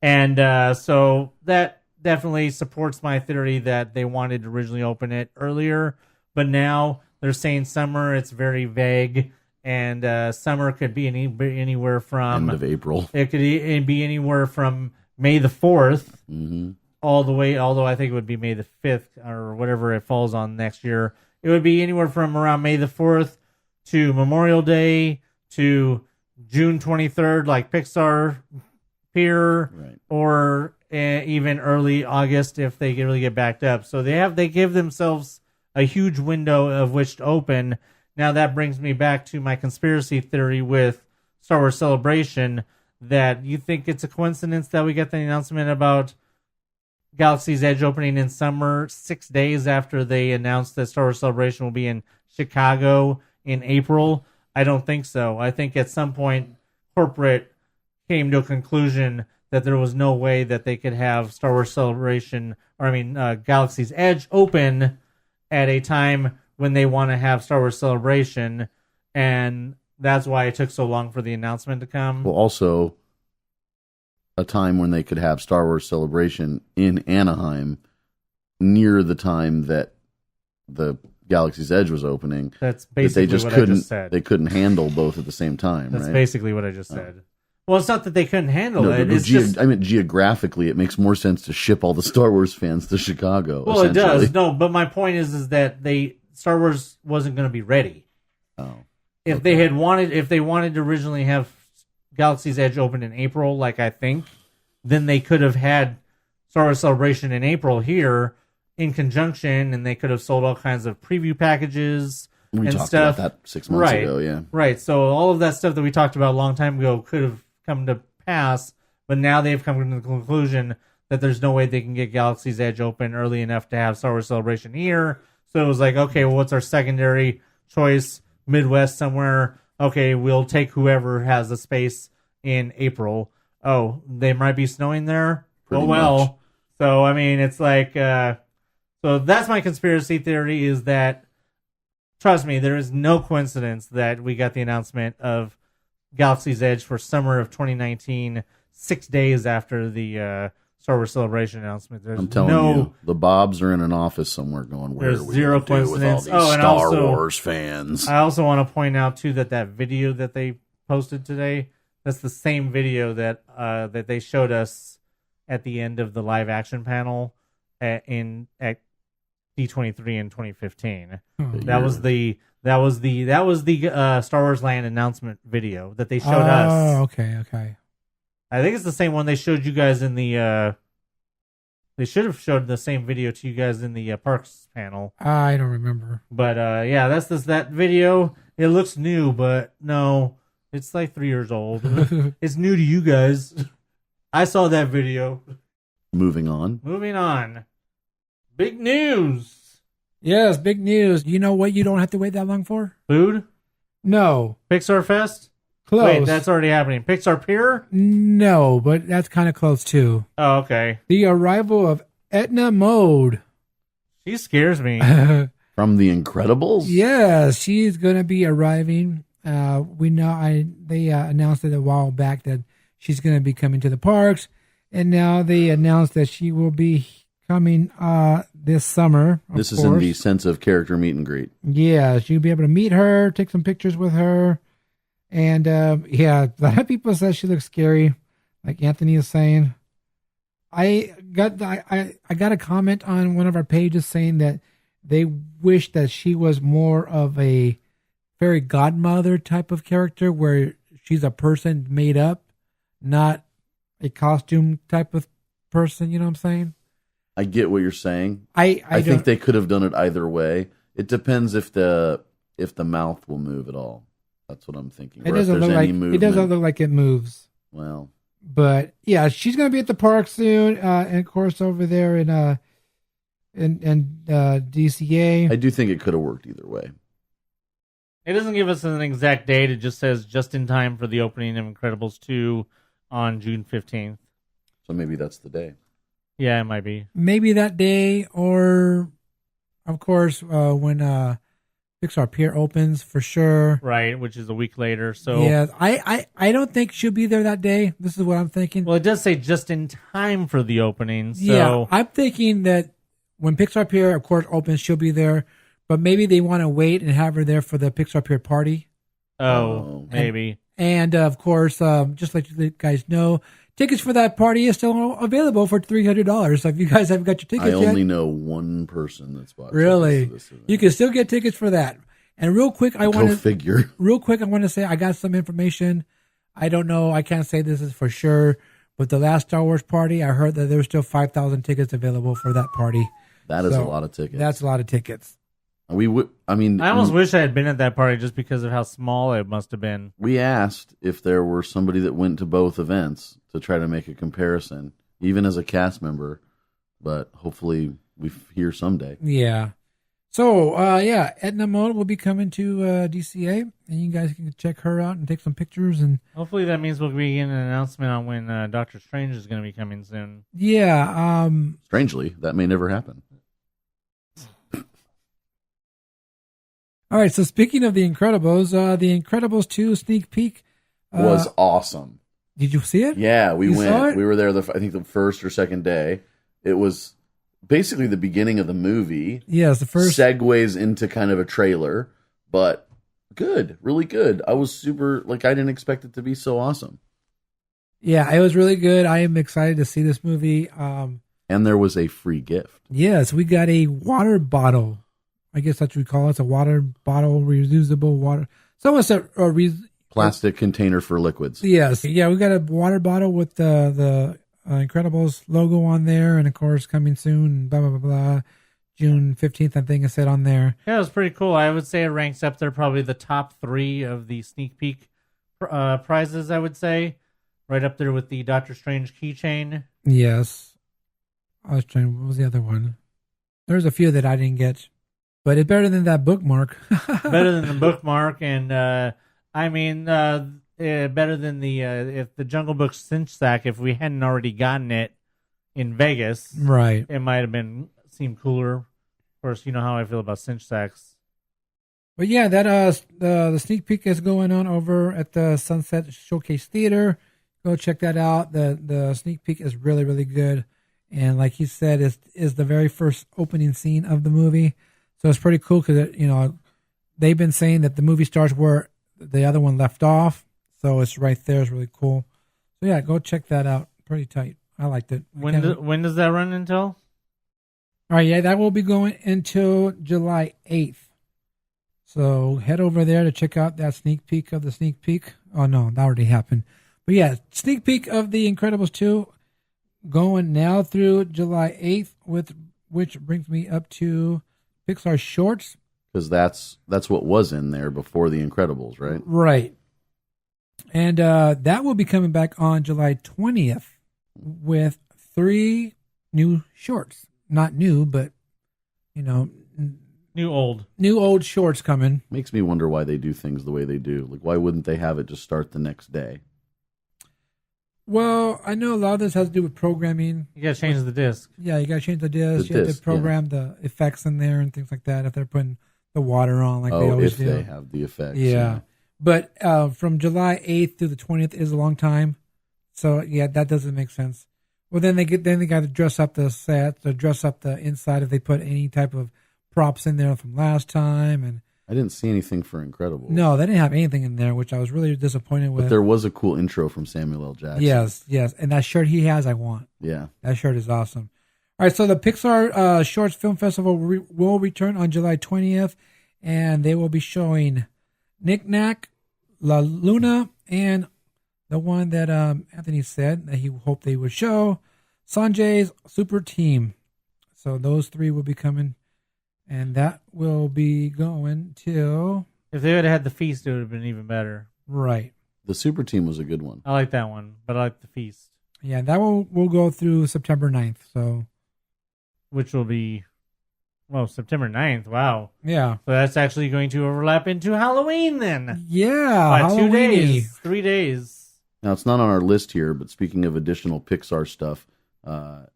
And so that definitely supports my theory that they wanted to originally open it earlier, but now they're saying summer. It's very vague, and summer could be anywhere from end of April. It could be anywhere from May the 4th all the way, although I think it would be May the 5th or whatever it falls on next year. It would be anywhere from around May the 4th to Memorial Day to June 23rd, like Pixar Pier, Right. or even early August if they really get backed up. So they give themselves a huge window of which to open. Now that brings me back to my conspiracy theory with Star Wars Celebration, that you think it's a coincidence that we get the announcement about Galaxy's Edge opening in summer 6 days after they announced that Star Wars Celebration will be in Chicago in April. I don't think so. I think at some point corporate came to a conclusion that there was no way that they could have Star Wars Celebration, Galaxy's Edge open at a time when they want to have Star Wars Celebration, and that's why it took so long for the announcement to come. Well, also a time when they could have Star Wars Celebration in Anaheim near the time that the Galaxy's Edge was opening. That's basically what I just said. They couldn't handle both at the same time. That's right? basically what I just said. Well, it's not that they couldn't handle it. I mean, geographically, it makes more sense to ship all the Star Wars fans to Chicago. Well, it does. No, but my point is that Star Wars wasn't going to be ready. Oh, if they wanted to originally have Galaxy's Edge open in April, like I think, then they could have had Star Wars Celebration in April here in conjunction, and they could have sold all kinds of preview packages we and talked stuff. about that 6 months ago, yeah. Right. So all of that stuff that we talked about a long time ago could have come to pass, but now they've come to the conclusion that there's no way they can get Galaxy's Edge open early enough to have Star Wars Celebration here. So it was like, okay, well, what's our secondary choice? Midwest somewhere. Okay, we'll take whoever has the space in April. Oh, they might be snowing there? Pretty well. much. So, I mean, it's like, so that's my conspiracy theory, is that, trust me, there is no coincidence that we got the announcement of Galaxy's Edge for summer of 2019, 6 days after the Star Wars Celebration announcement. I'm telling you, the Bobs are in an office somewhere going, where there's are we zero gonna do with all coincidence. these and Star also, Wars fans? I also want to point out, too, that video that they posted today, that's the same video that that they showed us at the end of the live action panel at D23 in 2015. That was the Star Wars Land announcement video that they showed us. Oh, okay. I think it's the same one they showed you guys in the. They should have showed the same video to you guys in the parks panel. I don't remember. But yeah, that's that video. It looks new, but no, it's like 3 years old. It's new to you guys. I saw that video. Moving on. Big news. Yes, big news. You know what you don't have to wait that long for? Food? No. Pixar Fest? Close. Wait, that's already happening. Pixar Pier? No, but that's kind of close too. Oh, okay. The arrival of Etna Mode. She scares me. From The Incredibles? Yes, she's going to be arriving. We know they announced it a while back that she's going to be coming to the parks, and now they announced that she will be coming this summer. This is in the sense of character meet and greet. Yeah, you'll be able to meet her, take some pictures with her, and yeah, a lot of people say she looks scary, like Anthony is saying. I got a comment on one of our pages saying that they wish that she was more of a fairy godmother type of character, where she's a person made up, not a costume type of person. You know what I'm saying? I get what you're saying. I think they could have done it either way. It depends if the mouth will move at all. That's what I'm thinking. It doesn't look like it moves. Well, but yeah, she's going to be at the park soon, and of course over there in and DCA. I do think it could have worked either way. It doesn't give us an exact date. It just says just in time for the opening of Incredibles 2 on June 15th. So maybe that's the day. Yeah, it might be. Maybe that day, or of course when Pixar Pier opens for sure. Right, which is a week later. So yeah, I don't think she'll be there that day. This is what I'm thinking. Well, it does say just in time for the opening. So Yeah, I'm thinking that when Pixar Pier, of course, opens, she'll be there. But maybe they want to wait and have her there for the Pixar Pier party. Oh, maybe. And of course, just like you guys know, tickets for that party is still available for $300. So if you guys haven't got your tickets I yet, only know one person that's bought really, tickets to this event. you can still get tickets for that. And real quick, I Go figure. Real quick, I want to say I got some information. I don't know. I can't say this is for sure. But the last Star Wars party, I heard that there were still 5,000 tickets available for that party. That is a lot of tickets. That's a lot of tickets. I almost wish I had been at that party just because of how small it must have been. We asked if there were somebody that went to both events to try to make a comparison, even as a cast member, but hopefully we hear someday. Yeah. So, Edna Mode will be coming to DCA, and you guys can check her out and take some pictures. And hopefully that means we'll be getting an announcement on when Doctor Strange is going to be coming soon. Yeah. Strangely, that may never happen. All right, so speaking of The Incredibles, The Incredibles 2 sneak peek Was awesome. Did you see it? Yeah, we You saw went. it? We were there, I think, the first or second day. It was basically the beginning of the movie. Yes, the first. Segues into kind of a trailer, but good, really good. I was super, I didn't expect it to be so awesome. Yeah, it was really good. I am excited to see this movie. And there was a free gift. Yes, we got a water bottle. I guess that's what we call it. It's a water bottle, reusable water. Someone said Plastic container for liquids. Yes. Yeah, we got a water bottle with the Incredibles logo on there, and of course, coming soon, blah, blah, blah, blah. June 15th, I think it said on there. Yeah, it was pretty cool. I would say it ranks up there, probably the top 3 of the sneak peek prizes, I would say. Right up there with the Doctor Strange keychain. Yes. I was trying, what was the other one? There's a few that I didn't get. But it's better than that bookmark. Better than the bookmark, and better than the if the Jungle Book cinch sack. If we hadn't already gotten it in Vegas, right, it might have seemed cooler. Of course, you know how I feel about cinch sacks. But yeah, that the sneak peek is going on over at the Sunset Showcase Theater. Go check that out. The sneak peek is really, really good, and like he said, is the very first opening scene of the movie. So it's pretty cool because, they've been saying that the movie starts where the other one left off. So it's right there. It's really cool. So, yeah, go check that out. Pretty tight. I liked it. When does that run until? All right, yeah, that will be going until July 8th. So head over there to check out that sneak peek of the sneak peek. Oh, no, that already happened. But, yeah, sneak peek of The Incredibles 2 going now through July 8th, which brings me up to Pixar shorts, because that's what was in there before The Incredibles, right? Right. And that will be coming back on July 20th with 3 new shorts. Not new, but new old shorts coming. Makes me wonder why they do things the way they do. Why wouldn't they have it just start the next day? Well, I know a lot of this has to do with programming. You got to change the disc. Yeah, you got to change the disc. You have to program the effects in there and things like that if they're putting the water on they always do. If they have the effects. Yeah. But from July 8th to the 20th is a long time. So, yeah, that doesn't make sense. Well, then they got to dress up the set, to dress up the inside if they put any type of props in there from last time. And I didn't see anything for Incredibles. No, they didn't have anything in there, which I was really disappointed with. But there was a cool intro from Samuel L. Jackson. Yes. And that shirt he has, I want. Yeah. That shirt is awesome. All right, so the Pixar Shorts Film Festival will return on July 20th, and they will be showing Knick Knack, La Luna, and the one that Anthony said that he hoped they would show, Sanjay's Super Team. So those 3 will be coming. And that will be going till... If they would have had the feast, it would have been even better. Right. The Super Team was a good one. I like that one, but I like the feast. Yeah, that will go through September 9th. So, which will be September 9th. Wow. Yeah. So that's actually going to overlap into Halloween then. Yeah. 2 days. 3 days. Now, it's not on our list here, but speaking of additional Pixar stuff, the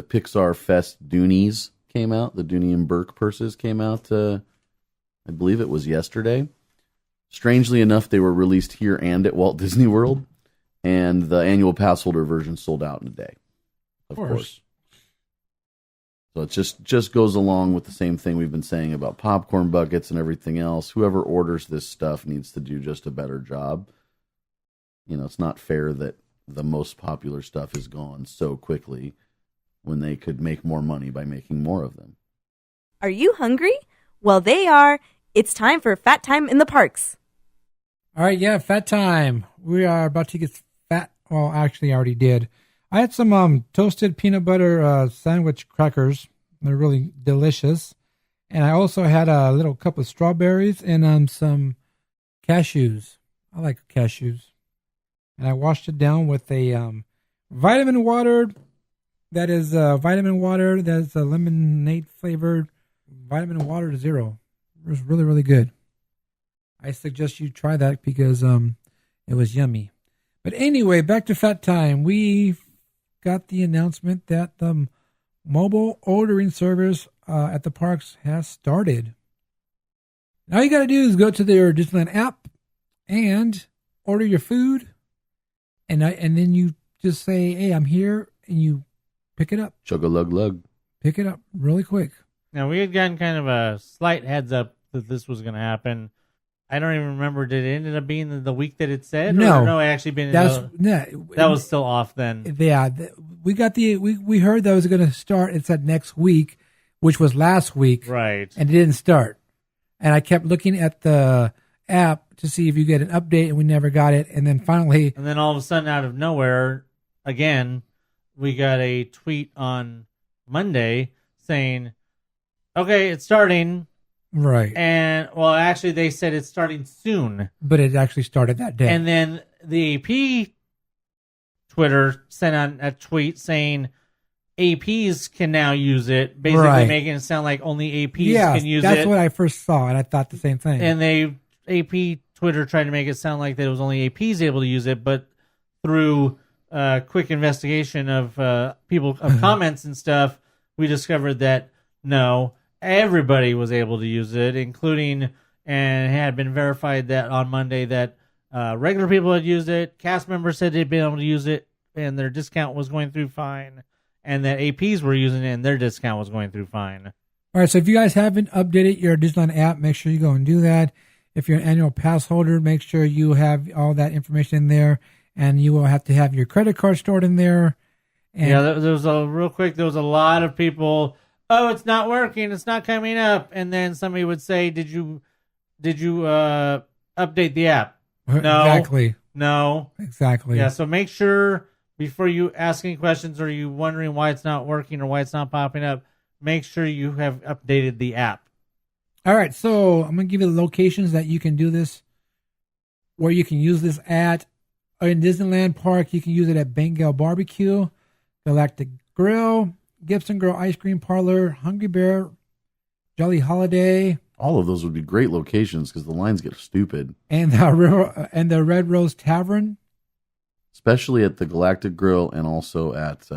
Pixar Fest Doonies came out. The Dooney and Burke purses came out, I believe it was yesterday. Strangely enough, they were released here and at Walt Disney World, and the annual pass holder version sold out in a day. Of course. So it just goes along with the same thing we've been saying about popcorn buckets and everything else. Whoever orders this stuff needs to do just a better job. You know, it's not fair that the most popular stuff is gone so quickly when they could make more money by making more of them. Are you hungry? Well, they are. It's time for Fat Time in the Parks. All right, yeah, fat time. We are about to get fat. Well, actually, I already did. I had some toasted peanut butter sandwich crackers. They're really delicious. And I also had a little cup of strawberries and some cashews. I like cashews. And I washed it down with a vitamin water. That is vitamin water. That's a lemonade flavored vitamin water zero. It was really, really good. I suggest you try that because it was yummy. But anyway, back to Fat Time. We got the announcement that the mobile ordering service at the parks has started. Now all you got to do is go to their Disneyland app and order your food. And then you just say, hey, I'm here, and you pick it up. Chug-a-lug-lug. Pick it up really quick. Now, we had gotten kind of a slight heads up that this was going to happen. I don't even remember. Did it end up being the week that it said? No. Or no, it actually been. That was still off then. Yeah, we got we heard that was going to start. It said next week, which was last week, right? And it didn't start. And I kept looking at the app to see if you get an update, and we never got it. And then finally, and then all of a sudden, out of nowhere, again, we got a tweet on Monday saying, "Okay, it's starting." Right. And, well, actually, they said it's starting soon. But it actually started that day. And then the AP Twitter sent out a tweet saying APs can now use it, basically making it sound like only APs can use it. That's what I first saw, and I thought the same thing. And AP Twitter tried to make it sound like that it was only APs able to use it, but through quick investigation of people, of comments and stuff, we discovered that no, everybody was able to use it, including, and it had been verified that on Monday that regular people had used it, cast members said they'd been able to use it, and their discount was going through fine, and that APs were using it, and their discount was going through fine. All right, so if you guys haven't updated your Disneyland app, make sure you go and do that. If you're an annual pass holder, make sure you have all that information in there, and you will have to have your credit card stored in there. And there was a lot of people, oh, it's not working, it's not coming up, and then somebody would say, did you update the app? No. Exactly. No. Exactly. Yeah, so make sure before you ask any questions or you wondering why it's not working or why it's not popping up, make sure you have updated the app. All right, so I'm going to give you the locations that you can do this, where you can use this at. In Disneyland Park, you can use it at Bengal Barbecue, Galactic Grill, Gibson Grill Ice Cream Parlor, Hungry Bear, Jolly Holiday. All of those would be great locations because the lines get stupid. And the Red Rose Tavern. Especially at the Galactic Grill and also at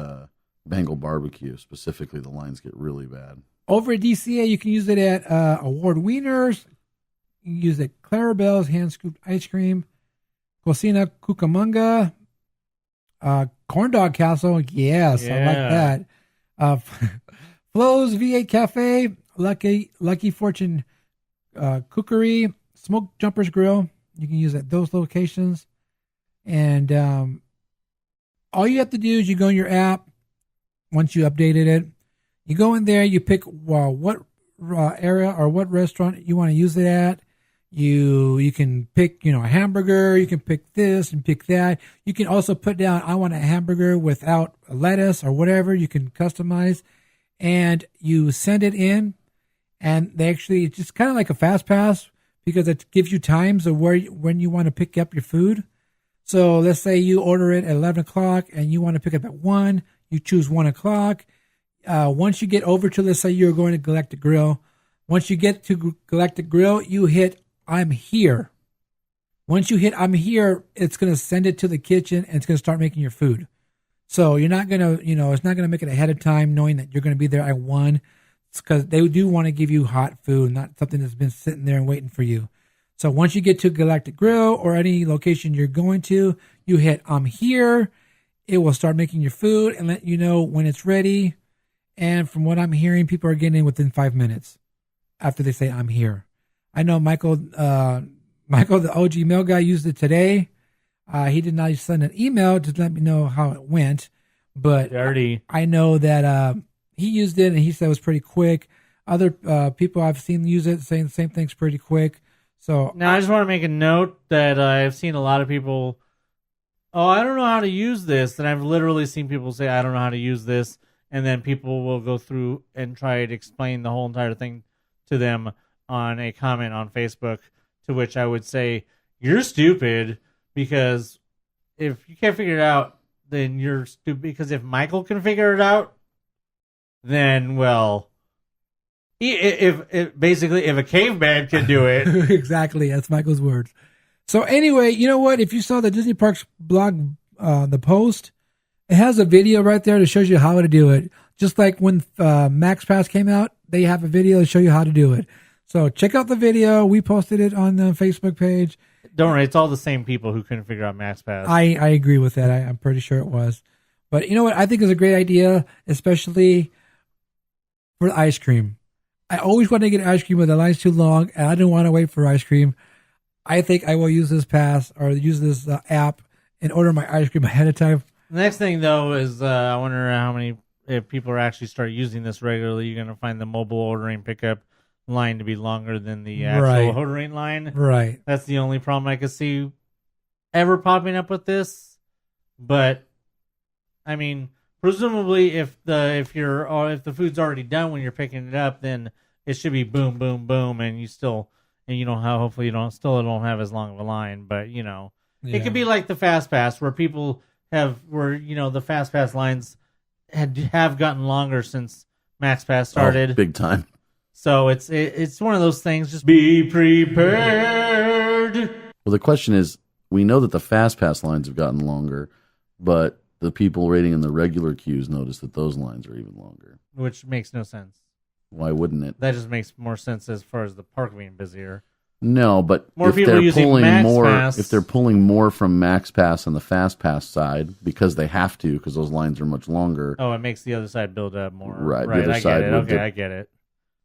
Bengal Barbecue. Specifically, the lines get really bad. Over at DCA, you can use it at Award Wieners. You can use it at Clarabelle's Hand-Scooped Ice Cream. Cocina Cucamonga. Corn Dog Castle. Yes, yeah. I like that. Flo's V8 Cafe. Lucky Fortune Cookery. Smoke Jumpers Grill. You can use it at those locations. And all you have to do is you go in your app once you updated it. You go in there, you pick what area or what restaurant you want to use it at. You can pick, a hamburger. You can pick this and pick that. You can also put down, I want a hamburger without lettuce or whatever. You can customize, and you send it in. And they actually, it's just kind of like a fast pass because it gives you times of when you want to pick up your food. So let's say you order it at 11 o'clock and you want to pick it up at 1. You choose 1 o'clock. once you get over to, let's say you're going to Galactic Grill. Once you get to Galactic Grill, you hit I'm here. Once you hit I'm here, it's going to send it to the kitchen and it's going to start making your food. So you're not going to, it's not going to make it ahead of time knowing that you're going to be there at 1. It's because they do want to give you hot food, not something that's been sitting there and waiting for you. So once you get to Galactic Grill or any location you're going to, you hit I'm here. It will start making your food and let you know when it's ready. And from what I'm hearing, people are getting in within 5 minutes after they say I'm here. I know Michael, the OG mail guy, used it today. He did not send an email to let me know how it went, but I know that he used it and he said it was pretty quick. Other people I've seen use it saying the same thing's pretty quick. So now I just want to make a note that I've seen a lot of people, I don't know how to use this. And I've literally seen people say, I don't know how to use this. And then people will go through and try to explain the whole entire thing to them on a comment on Facebook, to which I would say, you're stupid, because if you can't figure it out, then you're stupid. Because if Michael can figure it out, then, well, if a caveman can do it. Exactly. That's Michael's words. So anyway, you know what? If you saw the Disney Parks blog, the post, it has a video right there that shows you how to do it. Just like when Max Pass came out, they have a video to show you how to do it. So check out the video. We posted it on the Facebook page. Don't worry, it's all the same people who couldn't figure out Max Pass. I agree with that. I'm pretty sure it was. But you know what? I think it's a great idea, especially for ice cream. I always want to get ice cream, but the line's too long, and I don't want to wait for ice cream. I think I will use this pass or use this app and order my ice cream ahead of time. The next thing, though, is I wonder how many, if people are actually start using this regularly, you're going to find the mobile ordering pickup line to be longer than the actual ordering line. Right. That's the only problem I could see ever popping up with this. But I mean, presumably, if the food's already done when you're picking it up, then it should be boom, boom, boom, and hopefully you don't have as long of a line. But it could be like the Fast Pass, where people the Fast Pass lines have gotten longer since Max Pass started. Big time. So it's one of those things. Just be prepared. Well, the question is, we know that the Fast Pass lines have gotten longer, but the people waiting in the regular queues notice that those lines are even longer. Which makes no sense. Why wouldn't it? That just makes more sense as far as the park being busier. No, but more if they're pulling if they're pulling more from Max Pass on the Fast Pass side because they have to, because those lines are much longer. Oh, it makes the other side build up more. Right. The other side. Okay, I get it.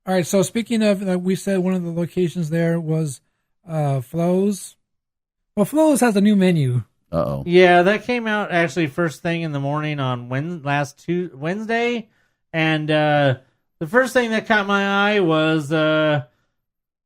All right. So speaking of, we said one of the locations there was Flo's. Well, Flo's has a new menu. Uh-oh. Yeah, that came out actually first thing in the morning on Wednesday, and the first thing that caught my eye was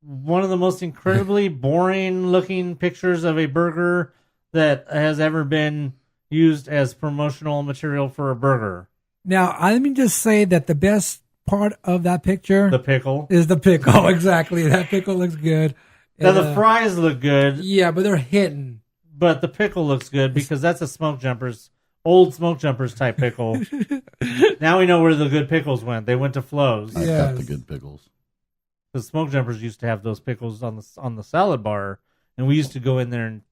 one of the most incredibly boring-looking pictures of a burger that has ever been used as promotional material for a burger. Now, let me just say that the best part of that picture, the pickle, is the pickle. Exactly, that pickle looks good. Now the fries look good. Yeah, but they're hitting. But the pickle looks good because that's a old Smoke Jumpers type pickle. Now we know where the good pickles went. They went to Flo's. I got the good pickles. The Smoke Jumpers used to have those pickles on the salad bar, and we used to go in there and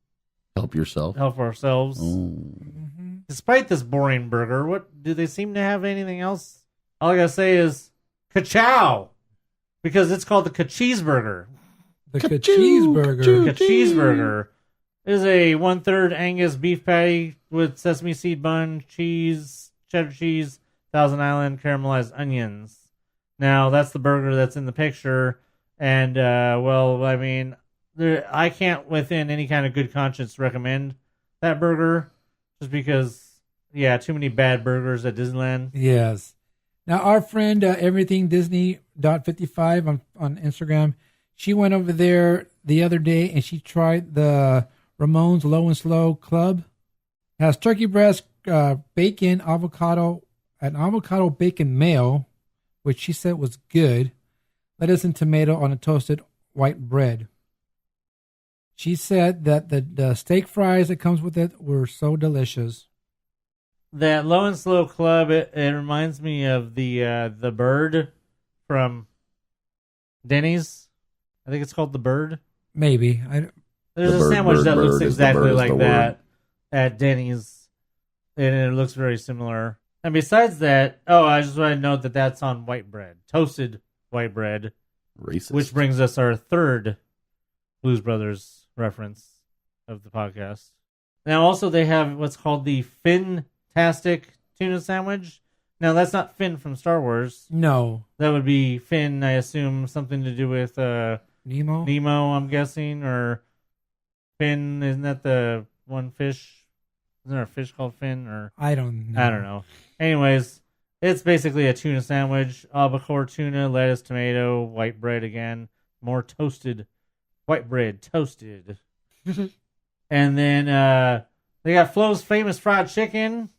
help ourselves. Oh. Mm-hmm. Despite this boring burger, what do they seem to have anything else? All I gotta say is ka-chow, because it's called the ka-cheeseburger. The ka-cheeseburger. Ka-cheeseburger is a 1/3 Angus beef patty with sesame seed bun, cheese, cheddar cheese, Thousand Island caramelized onions. Now, that's the burger that's in the picture, and, I can't, within any kind of good conscience, recommend that burger, just because, too many bad burgers at Disneyland. Yes. Now, our friend, everythingdisney.55 on Instagram, she went over there the other day, and she tried the Ramon's Low and Slow Club. It has turkey breast, bacon, avocado bacon mayo, which she said was good, lettuce and tomato on a toasted white bread. She said that the steak fries that comes with it were so delicious. that Low and Slow Club, it reminds me of the bird from Denny's. I think it's called the bird. Maybe. There's The a sandwich bird that looks is the exactly bird is like the that at Denny's, and it looks very similar. And besides that, I just want to note that that's on white bread, toasted white bread, Racist. which brings us our third Blues Brothers reference of the podcast. Now, also, they have what's called the Finn-tastic tuna sandwich. Now, that's not Finn from Star Wars. No. That would be Finn, I assume, something to do with Nemo? Nemo, I'm guessing, or Finn. Isn't that the one fish? Isn't there a fish called Finn? Or I don't know. I don't know. Anyways, it's basically a tuna sandwich. Albacore tuna, lettuce, tomato, white bread again. More toasted. White bread, toasted. And then they got Flo's famous fried chicken,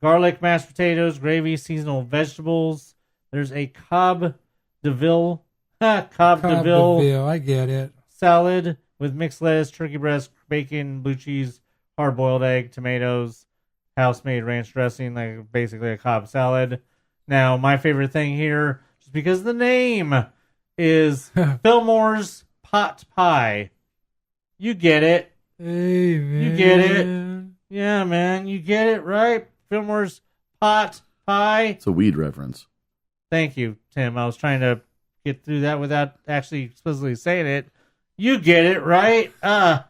garlic, mashed potatoes, gravy, seasonal vegetables. There's a Cobb DeVille I get it. salad with mixed lettuce, turkey breast, bacon, blue cheese, hard-boiled egg, tomatoes, house-made ranch dressing, like basically a Cobb salad. Now, my favorite thing here, just because the name is Fillmore's Pot Pie. You get it. Hey, man. You get it. Yeah, man, you get it, right? Fillmore's Pot Pie. It's a weed reference. Thank you, Tim. I was trying to get through that without actually explicitly saying it. You get it, right? That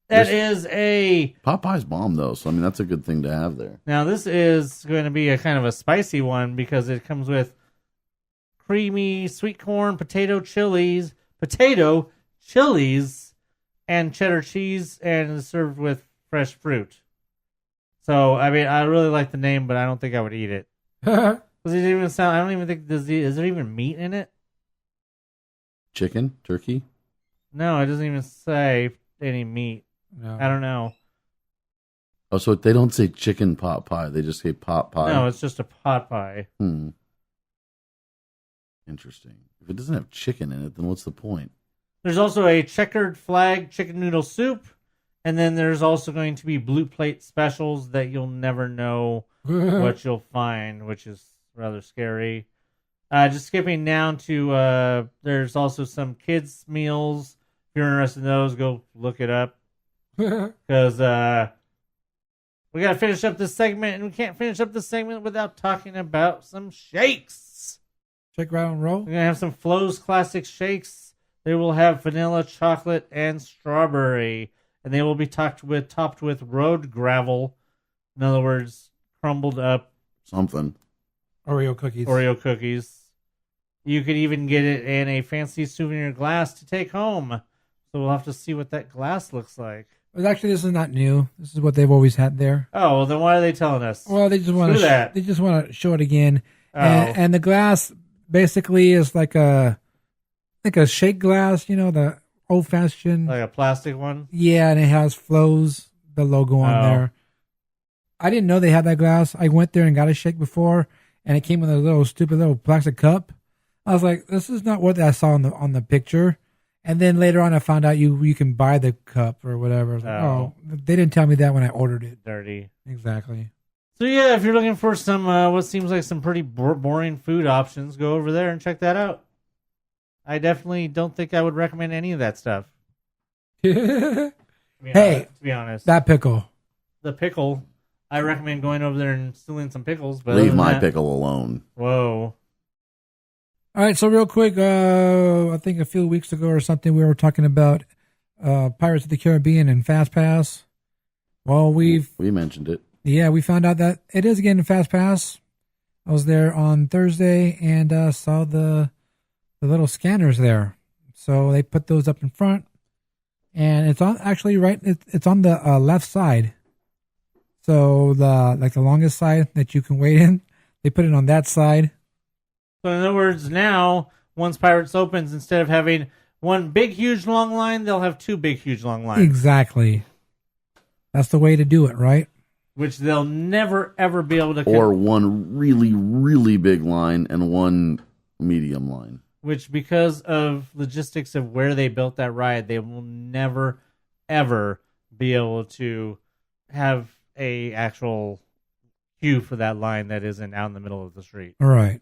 is a... Popeye's bomb, though, so I mean, that's a good thing to have there. Now, this is going to be a kind of a spicy one because it comes with creamy sweet corn, potato chilies, and cheddar cheese, and is served with fresh fruit. So, I mean, I really like the name, but I don't think I would eat it. Does it even sound... I don't even think... Is there even meat in it? Chicken? Turkey? No, it doesn't even say any meat. No. I don't know. Oh, so they don't say chicken pot pie. They just say pot pie. No, it's just a pot pie. Interesting. If it doesn't have chicken in it, then what's the point? There's also a checkered flag chicken noodle soup, and then there's also going to be blue plate specials that you'll never know what you'll find, which is rather scary. Just skipping down to there's also some kids meals. If you're interested in those, go look it up. Because we got to finish up this segment, and we can't finish up this segment without talking about some shakes. Shake, rattle, and roll. We're going to have some Flo's Classic shakes. They will have vanilla, chocolate, and strawberry. And they will be topped with road gravel. In other words, crumbled up Something. Oreo cookies. You could even get it in a fancy souvenir glass to take home. So we'll have to see what that glass looks like. But actually, this is not new. This is what they've always had there. Oh, well, then why are they telling us? Well, they just want to. They just want to show it again. Oh. And the glass basically is like a shake glass. You know, the old fashioned, like a plastic one. Yeah, and it has Flo's, the logo on there. I didn't know they had that glass. I went there and got a shake before, and it came with a stupid little plastic cup. I was like, this is not what I saw on the picture. And then later on, I found out you can buy the cup or whatever. I was like, they didn't tell me that when I ordered it. Dirty. Exactly. So yeah, if you're looking for some what seems like some pretty boring food options, go over there and check that out. I definitely don't think I would recommend any of that stuff. To be honest, that pickle. The pickle. I recommend going over there and stealing some pickles. But leave my pickle alone. Whoa. All right, so real quick, I think a few weeks ago or something, we were talking about Pirates of the Caribbean and Fast Pass. Well, we mentioned it. Yeah, we found out that it is again Fast Pass. I was there on Thursday and saw the little scanners there. So they put those up in front, and it's on actually right. It's on the left side. So the longest side that you can wait in, they put it on that side. So in other words, now once Pirates opens, instead of having one big huge long line, they'll have two big huge long lines. Exactly. That's the way to do it, right? Which they'll never ever be able to. Or one really really big line and one medium line. Which, because of logistics of where they built that ride, they will never ever be able to have a actual queue for that line that isn't out in the middle of the street. All right.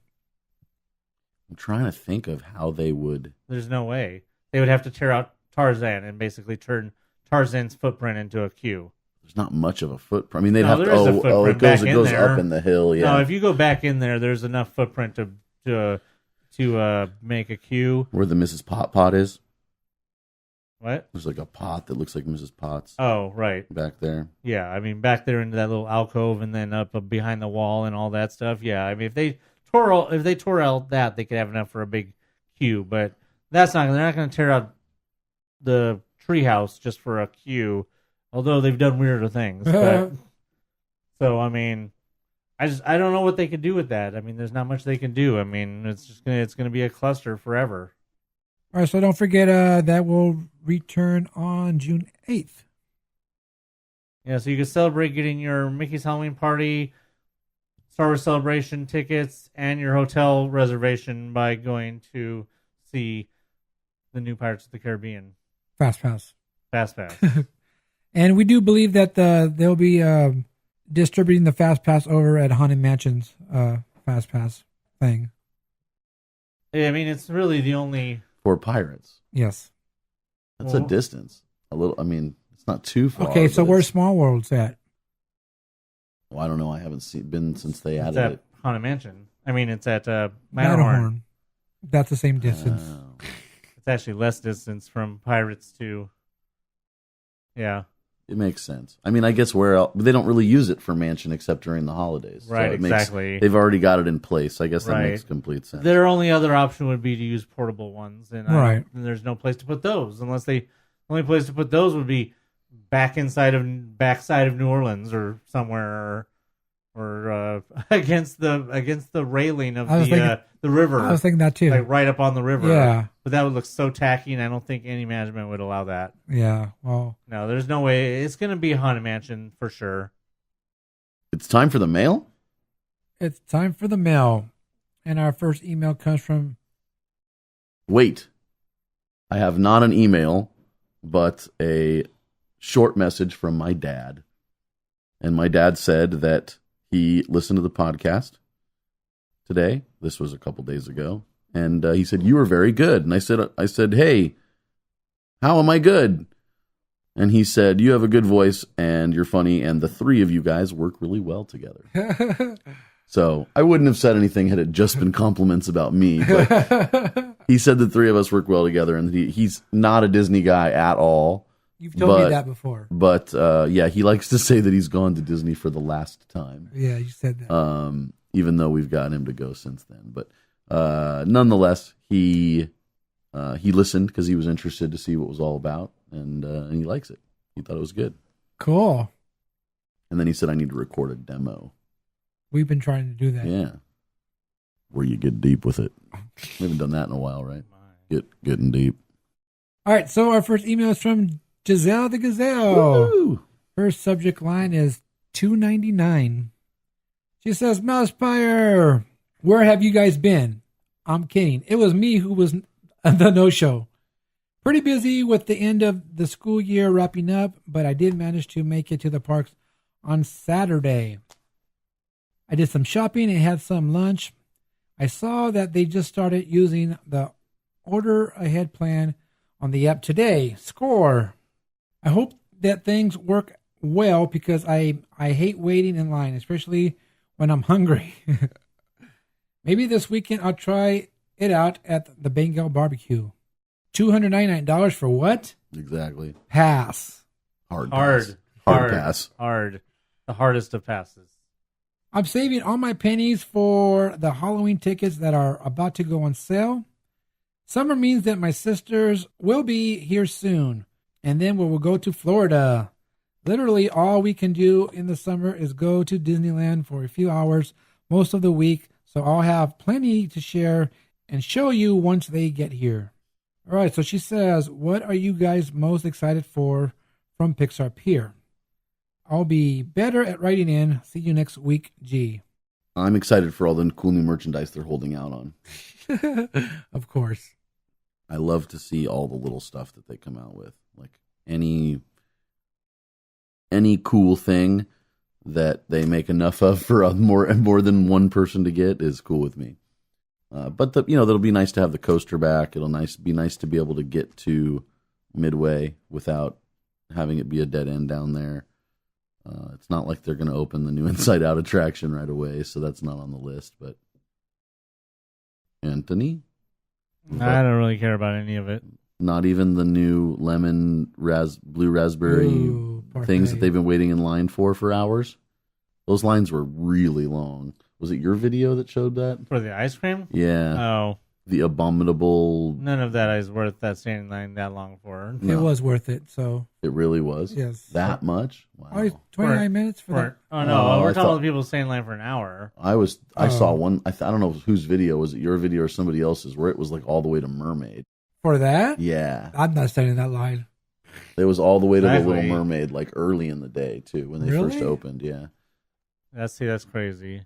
I'm trying to think of how they would. There's no way. They would have to tear out Tarzan and basically turn Tarzan's footprint into a queue. There's not much of a footprint. I mean, they'd No, have to. there is a footprint It back goes in there. up in the hill. Yeah. No, if you go back in there, there's enough footprint to make a queue. Where the Mrs. Pot is. What? There's like a pot that looks like Mrs. Pot's Oh, right. back there. Yeah, I mean, back there into that little alcove and then up behind the wall and all that stuff. Yeah, I mean, if they tore out that, they could have enough for a big queue. But they're not going to tear out the treehouse just for a queue. Although they've done weirder things. But, so I mean, I don't know what they could do with that. I mean, there's not much they can do. I mean, it's gonna be a cluster forever. All right, so don't forget that will return on June 8th. Yeah, so you can celebrate getting your Mickey's Halloween Party, Star Wars Celebration tickets, and your hotel reservation by going to see the new Pirates of the Caribbean Fast Pass. Fast Pass. And we do believe that they'll be distributing the Fast Pass over at Haunted Mansion's Fast Pass thing. I mean, it's really the only... For pirates. Yes. That's a distance. A little. I mean, it's not too far. Okay, so but where's Small World's at? Well, I don't know. I haven't been since they It's added at it. Haunted Mansion. I mean, it's at Matterhorn. That's the same distance. Oh. It's actually less distance from Pirates to... Yeah. It makes sense. I mean, I guess where else, they don't really use it for Mansion except during the holidays. Right, so exactly. They've already got it in place. I guess that Right. makes complete sense. Their only other option would be to use portable ones, and Right. and there's no place to put those unless the only place to put those would be backside of New Orleans or somewhere, or against the railing of the river. I was thinking that too. Like right up on the river. Yeah. But that would look so tacky, and I don't think any management would allow that. Yeah, well. No, there's no way. It's going to be a Haunted Mansion for sure. It's time for the mail? It's time for the mail. And our first email comes from... Wait. I have not an email, but a short message from my dad. And my dad said that he listened to the podcast today. This was a couple days ago. And he said, "You were very good." And I said, "Hey, how am I good?" And he said, "You have a good voice and you're funny, and the three of you guys work really well together." So I wouldn't have said anything had it just been compliments about me. But he said the three of us work well together, and he's not a Disney guy at all. You've told me that before. But yeah, he likes to say that he's gone to Disney for the last time. Yeah, you said that. Even though we've gotten him to go since then. But nonetheless, he listened because he was interested to see what it was all about, and he likes it. He thought it was good. Cool. And then he said, "I need to record a demo." We've been trying to do that. Yeah. Where you get deep with it. We haven't done that in a while, right? Getting deep. All right, so our first email is from Giselle the Gazelle. Woo! Her subject line is $2.99. She says, "MousePIRE, where have you guys been?" I'm kidding. It was me who was the no-show. Pretty busy with the end of the school year wrapping up, but I did manage to make it to the parks on Saturday. I did some shopping and had some lunch. I saw that they just started using the order ahead plan on the app today. Score. I hope that things work well because I hate waiting in line, especially when I'm hungry. Maybe this weekend I'll try it out at the Bengal barbecue. $299 for what? Exactly. Pass. Hard Hard pass. Hard. The hardest of passes. I'm saving all my pennies for the Halloween tickets that are about to go on sale. Summer means that my sisters will be here soon, and then we will go to Florida. Literally all we can do in the summer is go to Disneyland for a few hours most of the week, so I'll have plenty to share and show you once they get here. All right, so she says, what are you guys most excited for from Pixar Pier? I'll be better at writing in. See you next week, G. I'm excited for all the cool new merchandise they're holding out on. Of course. I love to see all the little stuff that they come out with. Like any cool thing that they make enough of for more than one person to get is cool with me. But that'll be nice to have the coaster back. It'll be nice to be able to get to Midway without having it be a dead end down there. It's not like they're going to open the new Inside Out attraction right away, so that's not on the list. But Anthony, I don't really care about any of it. Not even the new blue raspberry things that they've been waiting in line for hours. Those lines were really long. Was it your video that showed that? For the ice cream? Yeah. Oh. The abominable... None of that is worth that standing line that long for. It was worth it, so... It really was? Yes. That much? Wow. Oh, 29 minutes for that? Oh, no. We're talking about people staying in line for an hour. I saw one... I don't know whose video. Was it your video or somebody else's? Where it was like all the way to Mermaid. For that? Yeah. I'm not standing in that line. It was all the way to the Little Mermaid, like early in the day, too, when they first opened, yeah. That's crazy.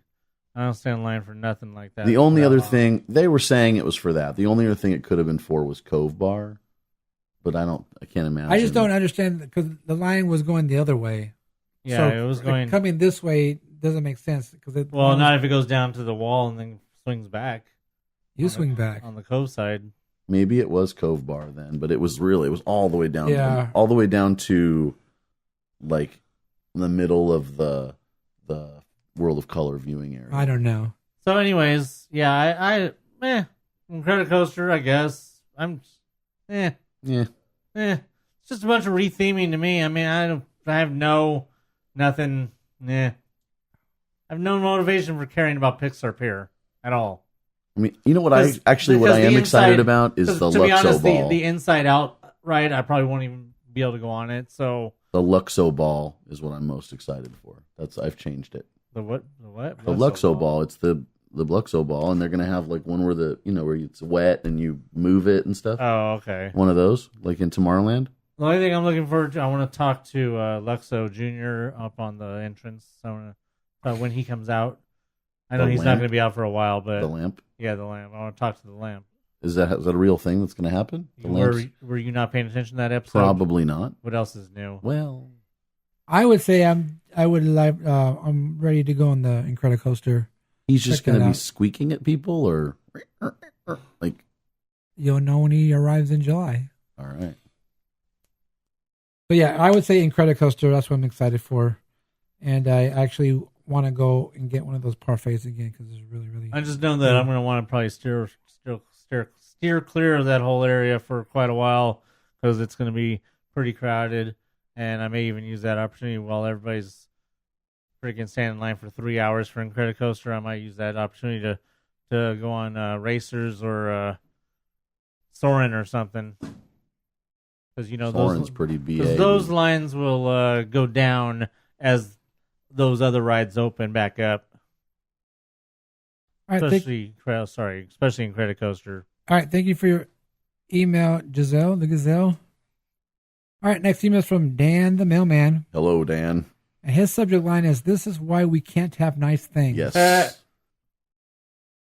I don't stand in line for nothing like that. The only other thing, they were saying it was for that. The only other thing it could have been for was Cove Bar, but I can't imagine. I just don't understand, because the line was going the other way. Yeah, so it was going... Coming this way doesn't make sense. Not if it goes down to the wall and then swings back. You swing back. On the Cove side. Maybe it was Cove Bar then, but it was all the way down. Yeah. All the way down to like the middle of the World of Color viewing area. I don't know. So anyways, yeah, Incredicoaster, I guess. Yeah. It's just a bunch of retheming to me. I mean, I have nothing. I have no motivation for caring about Pixar Pier at all. I mean, you know what I am excited about is the to be Luxo honest, Ball. The Inside Out ride, I probably won't even be able to go on it. So the Luxo Ball is what I'm most excited for. I've changed it. The what? The what? The Luxo Ball. It's the Luxo Ball, and they're gonna have like one where where it's wet and you move it and stuff. Oh, okay. One of those, like in Tomorrowland. The only thing I'm looking forward to, I want to talk to Luxo Jr. up on the entrance. I want to when he comes out. I know he's not going to be out for a while, but the lamp. Yeah, the lamp. I want to talk to the lamp. Is that a real thing that's going to happen? Were you not paying attention to that episode? Probably not. What else is new? Well, I would say I'm ready to go on the Incredicoaster. He's just going to be squeaking at people, or like you'll know when he arrives in July. All right. But yeah, I would say Incredicoaster. That's what I'm excited for, and I actually want to go and get one of those parfaits again because it's really, really. I just know that I'm going to want to probably steer clear of that whole area for quite a while because it's going to be pretty crowded, and I may even use that opportunity while everybody's freaking standing in line for 3 hours for Incredicoaster. I might use that opportunity to go on Racers or Soarin' or something. Because Soarin's pretty BA. Those lines will go down as those other rides open back up. All right, especially Incredicoaster. All right, thank you for your email, Giselle, the Gazelle. All right, next email is from Dan, the mailman. Hello, Dan. And his subject line is, "This is why we can't have nice things." Yes.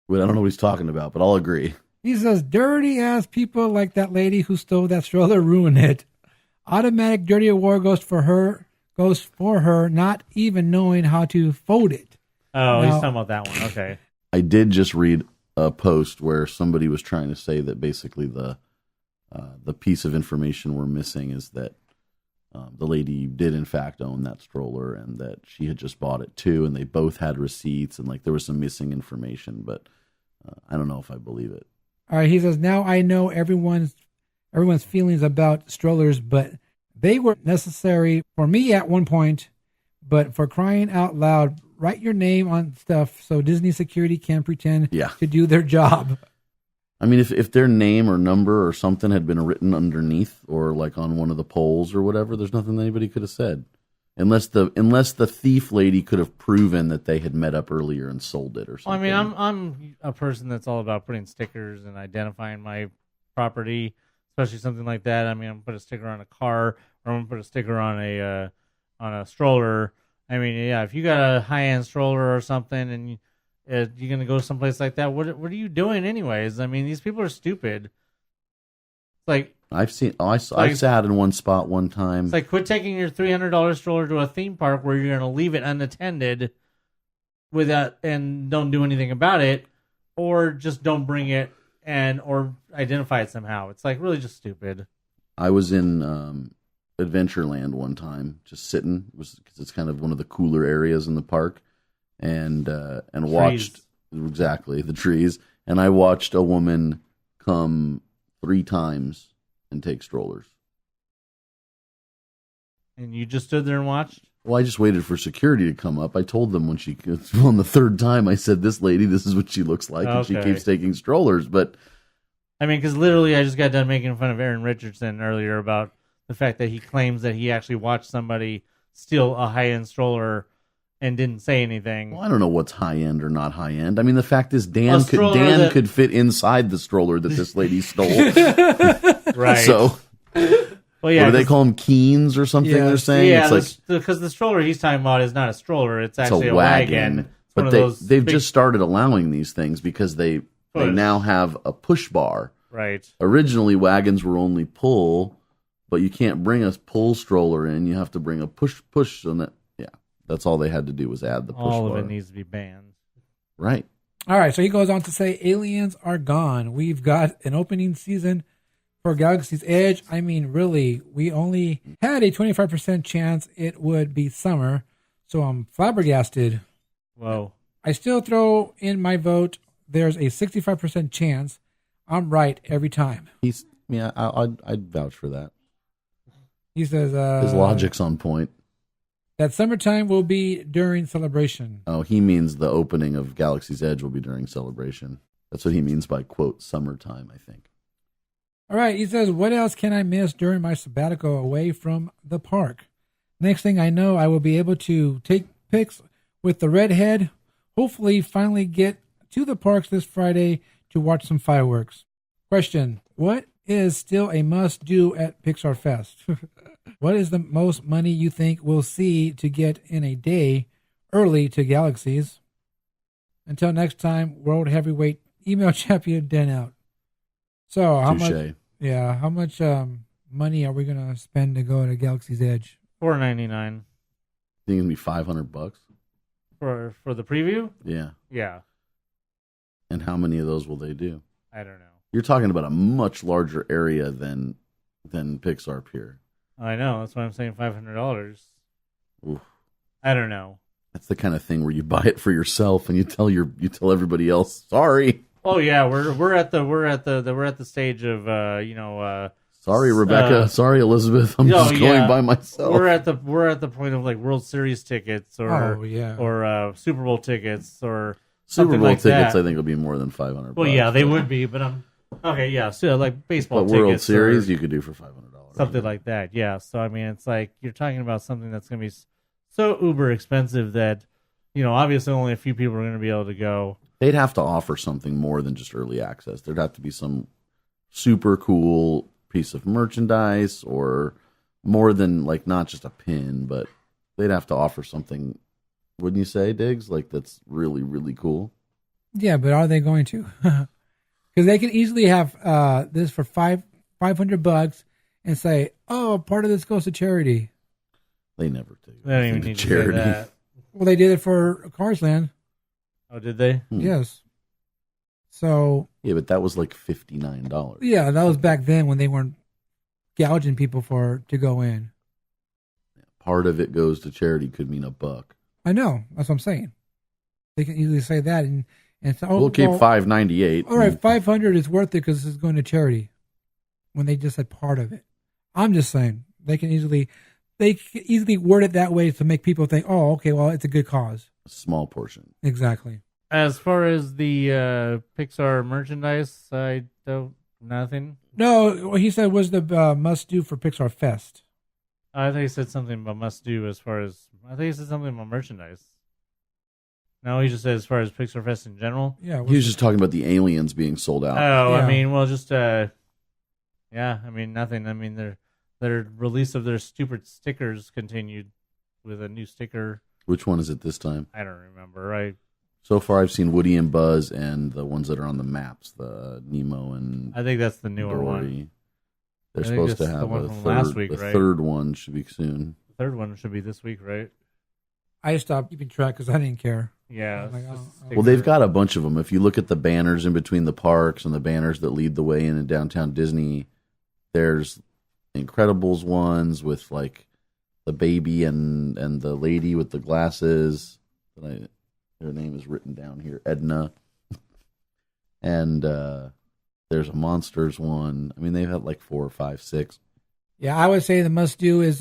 Well, I don't know what he's talking about, but I'll agree. He says, "Dirty-ass people like that lady who stole that stroller ruin it. Automatic dirty award goes for her, not even knowing how to fold it." Oh, he's talking about that one. Okay. I did just read a post where somebody was trying to say that basically the piece of information we're missing is that the lady did in fact own that stroller and that she had just bought it too, and they both had receipts, and like there was some missing information, but I don't know if I believe it. All right, he says, "Now I know everyone's feelings about strollers, but they were necessary for me at one point. But for crying out loud, write your name on stuff so Disney security can pretend to do their job." I mean, if their name or number or something had been written underneath or like on one of the poles or whatever, there's nothing anybody could have said. Unless the thief lady could have proven that they had met up earlier and sold it or something. Well, I mean, I'm a person that's all about putting stickers and identifying my property, especially something like that. I mean, I'm gonna put a sticker on a car, or I'm gonna put a sticker on a stroller. I mean, yeah, if you got a high-end stroller or something and you're gonna go someplace like that, what are you doing anyways? I mean, these people are stupid. like I've sat in one spot one time. it's like quit taking your $300 stroller to a theme park where you're going to leave it unattended without and don't do anything about it, or just don't bring it or identify it somehow. It's like really just stupid. I was in Adventureland one time, just sitting, because it's kind of one of the cooler areas in the park, and watched exactly the trees, and I watched a woman come 3 times and take strollers. And you just stood there and watched? Well, I just waited for security to come up. I told them on the 3rd time, I said, "This lady, this is what she looks like," and she keeps taking strollers. But I mean, because literally, I just got done making fun of Aaron Richardson earlier about the fact that he claims that he actually watched somebody steal a high-end stroller and didn't say anything. Well, I don't know what's high end or not high end. I mean, the fact is, Dan could fit inside the stroller that this lady stole. Right. So, well, yeah, what do they call them? Keens or something? Yeah. They're saying. Yeah, it's because the stroller he's talking about is not a stroller; it's actually a a wagon. It's one But of those they've big just started allowing these things because they now have a push bar. right. Originally, wagons were only pull, but you can't bring a pull stroller in. You have to bring a push. And that's all they had to do was add the push bar. All of it needs to be banned. Right. All right, so he goes on to say, aliens are gone. We've got an opening season for Galaxy's Edge. I mean, really, we only had a 25% chance it would be summer, so I'm flabbergasted. Whoa. I still throw in my vote. There's a 65% chance I'm right every time. I'd vouch for that. He says His logic's on point. that summertime will be during Celebration. Oh, he means the opening of Galaxy's Edge will be during Celebration. That's what he means by, quote, summertime, I think. All right, he says, what else can I miss during my sabbatical away from the park? Next thing I know, I will be able to take pics with the redhead. Hopefully, finally get to the parks this Friday to watch some fireworks. Question, what is still a must-do at Pixar Fest? What is the most money you think we'll see to get in a day early to Galaxies? Until next time, World Heavyweight Email Champion Dan out. So how much? Yeah, how much money are we gonna spend to go to Galaxy's Edge? $4.99 Think it's gonna be $500 for the preview. Yeah. Yeah, And how many of those will they do? I don't know. You're talking about a much larger area than Pixar Pier. I know. That's why I'm saying $500. Oof. I don't know. That's the kind of thing where you buy it for yourself and you tell everybody else, sorry. Oh yeah, we're at the stage of Sorry, Rebecca. Sorry, Elizabeth. I'm just going by myself. We're at the point of like World Series tickets or Super Bowl tickets or Super Bowl like tickets. that. I think will be more than $500. Well, yeah, they would be, but I'm okay. Yeah, so like baseball but tickets. World Series you could do for $500. Something like that. Yeah. So I mean, it's like you're talking about something that's going to be so uber expensive that obviously only a few people are going to be able to go. They'd have to offer something more than just early access. There'd have to be some super cool piece of merchandise or more than like not just a pin, but they'd have to offer something, wouldn't you say, Diggs? Like that's really, really cool. Yeah, but are they going to? Because they can easily have this for $500 and say, "Oh, part of this goes to charity." They never take They don't even need charity. to say that. Well, they did it for Cars Land. Oh, did they? Yes. So Yeah, but that was like $59. yeah, that was back then when they weren't gouging people to go in. Part of it goes to charity could mean $1. I know. That's what I'm saying. They can easily say that and say, "Oh, We'll keep $5.98. All right, $500 is worth it because it's going to charity." When they just said part of it, I'm just saying they can easily word it that way to make people think, "Oh, okay, well, it's a good cause." A small portion. Exactly. As far as the Pixar merchandise, I don't nothing. No, what he said was the must do for Pixar Fest. I think he said something about must do as far as I think he said something about merchandise. No, he just said as far as Pixar Fest in general. Yeah, He was just talking about the aliens being sold out. Oh, Yeah. I mean, well, just yeah, I mean nothing. I mean their release of their stupid stickers continued with a new sticker. Which one is it this time? I don't remember. So far, I've seen Woody and Buzz and the ones that are on the maps, the Nemo and I think that's the newer Dory. one. They're I think supposed to it's the have one a from third. last week, the right? third one should be soon. The third one should be this week, right? I stopped keeping track because I didn't care. Yeah. I'm like, it's oh, just oh. stick Well, they've with got a bunch of them. If you look at the banners in between the parks and the banners that lead the way in downtown Disney, there's Incredibles ones with like the baby and the lady with the glasses. Their name is written down here, Edna. And there's a Monsters one. I mean, they've had like 4 or 5, 6. Yeah, I would say the must do is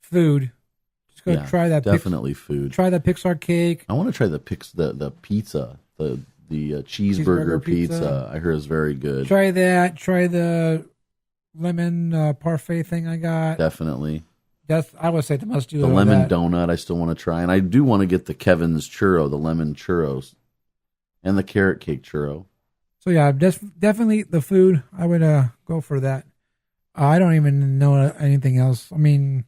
food. Just go try that. Definitely food. Try that Pixar cake. I want to try the pizza, the cheeseburger pizza. I hear is very good. Try that. Try the lemon parfait thing I got. Definitely. That's I would say the must do. The lemon donut I still want to try, and I do want to get the Kevin's churro, the lemon churros, and the carrot cake churro. So yeah, definitely the food. I would go for that. I don't even know anything else. I mean,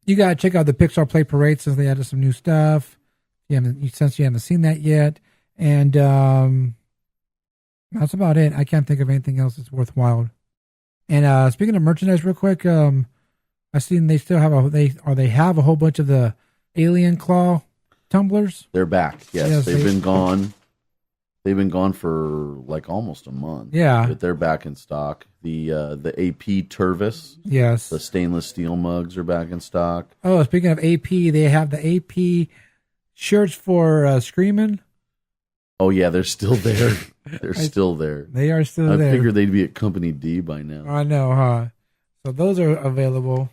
you gotta check out the Pixar Play Parade since they added some new stuff. Since you haven't seen that yet, and that's about it. I can't think of anything else that's worthwhile. And speaking of merchandise, real quick, I've seen they still have they have a whole bunch of the Alien Claw tumblers. They're back. Yes, they've they- been gone. They've been gone for like almost a month. Yeah. But they're back in stock. The AP Tervis, Yes. the stainless steel mugs are back in stock. Oh, speaking of AP, they have the AP shirts for Screamin'. Oh yeah, they're still there. They're still there. They are still I there. figured they'd be at Company D by now. I know, huh? So those are available.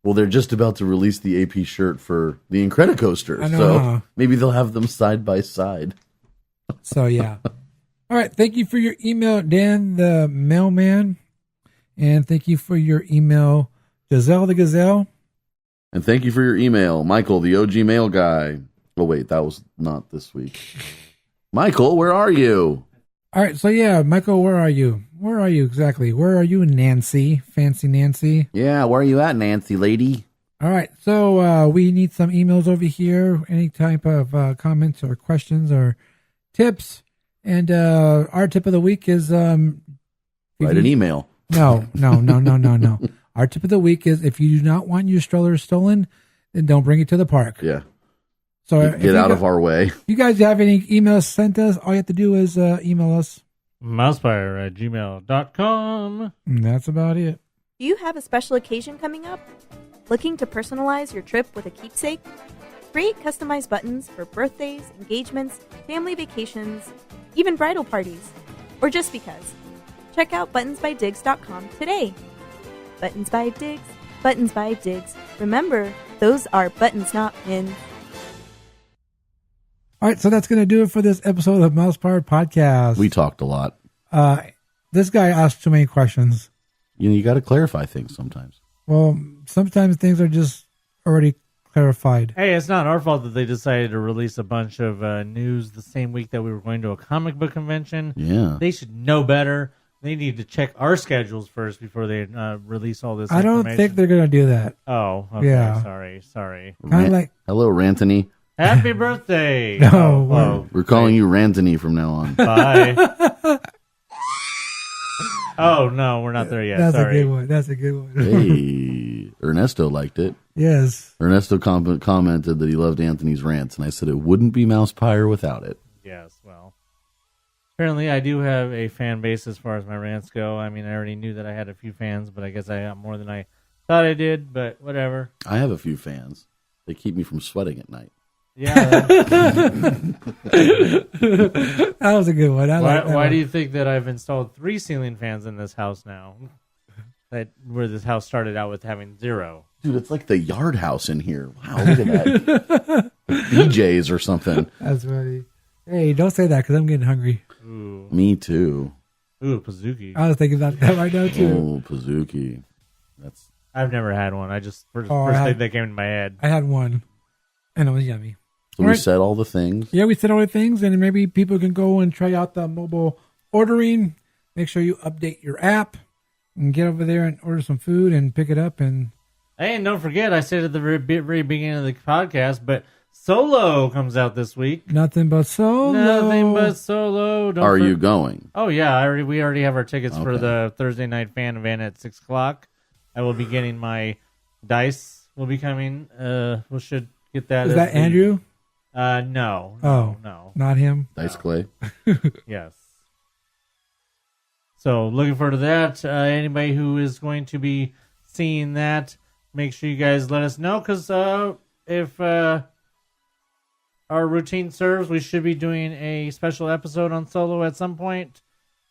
Well, they're just about to release the AP shirt for the Incredicoaster. I know, So huh? maybe they'll have them side by side. So yeah. All right. Thank you for your email, Dan the mailman, and thank you for your email, Giselle the Gazelle. And thank you for your email, Michael, the OG mail guy. Oh, wait, that was not this week. Michael, where are you? All right. So yeah, Michael, where are you? Where are you exactly? Where are you, Nancy? Fancy Nancy. Yeah, where are you at, Nancy lady? All right. So we need some emails over here. Any type of comments or questions or tips. And our tip of the week is Write an email. No. Our tip of the week is if you do not want your stroller stolen, then don't bring it to the park. Yeah. So Get out of our way. If you guys have any emails sent us, all you have to do is email us. MousePIRE@gmail.com. And that's about it. Do you have a special occasion coming up? Looking to personalize your trip with a keepsake? Create customized buttons for birthdays, engagements, family vacations, even bridal parties, or just because. Check out buttonsbydigs.com today. Buttons by Digs, Buttons by Digs. Remember, those are buttons, not pins. All right, so that's going to do it for this episode of MousePIRE Podcast. We talked a lot. This guy asked too many questions. You got to clarify things sometimes. Well, sometimes things are just already clarified. Hey, it's not our fault that they decided to release a bunch of news the same week that we were going to a comic book convention. Yeah. They should know better. They need to check our schedules first before they release all this I don't information. think they're going to do that. Oh, okay. Yeah. Sorry. Kind of like, Hello, Rantony. Happy birthday. No, Oh, We're calling you Rantony from now on. bye. Oh, no, we're not there yet. that's Sorry. a good one. That's a good one. Hey, Ernesto liked it. Yes. Ernesto commented that he loved Anthony's rants, and I said it wouldn't be MousePIRE without it. Yes, well. Apparently, I do have a fan base as far as my rants go. I mean, I already knew that I had a few fans, but I guess I got more than I thought I did, but whatever. I have a few fans. They keep me from sweating at night. Yeah. That was a good one. I like that Why one. do you think that I've installed 3 ceiling fans in this house now? Where this house started out with having 0. Dude, it's like the yard house in here. Wow, look at that. BJ's or something. That's funny. Hey, don't say that because I'm getting hungry. Ooh, Me too. Pizookie. I was thinking about that right now, too. Oh, Pizookie. That's I've never had one. I just first I thing had- that came to my head. I had one, and it was yummy. so All we right. said all the things. Yeah, we said all the things, and maybe people can go and try out the mobile ordering. Make sure you update your app and get over there and order some food and pick it up. And Hey, and don't forget, I said at the very beginning of the podcast, but Solo comes out this week. Nothing but Solo. Nothing but Solo. Are you going? Oh yeah, we already have our tickets for Okay. the Thursday night fan event at 6:00. I will be getting my dice. Will be coming. We should get that. Is as that the- Andrew? No. Oh. No. Not him. Dice Clay? Yes. So looking forward to that. Anybody who is going to be seeing that, make sure you guys let us know, because if our routine serves, we should be doing a special episode on Solo at some point.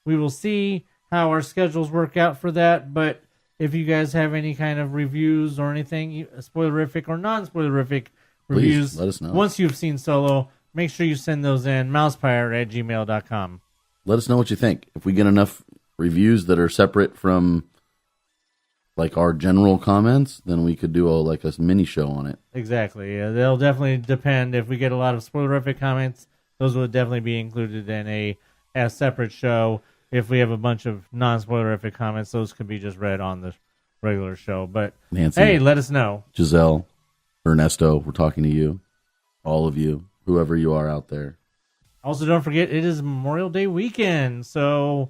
We will see how our schedules work out for that, but if you guys have any kind of reviews or anything, spoilerific or non-spoilerific reviews, let us know. once you've seen Solo, make sure you send those in, mousepire@gmail.com. Let us know what you think. If we get enough reviews that are separate from like our general comments, then we could do a mini show on it. Exactly. They'll definitely depend. If we get a lot of spoilerific comments, those would definitely be included in a separate show. If we have a bunch of non-spoilerific comments, those could be just read on the regular show. But Nancy, hey, let us know. Giselle, Ernesto, we're talking to you. All of you, whoever you are out there. Also, don't forget, it is Memorial Day weekend, so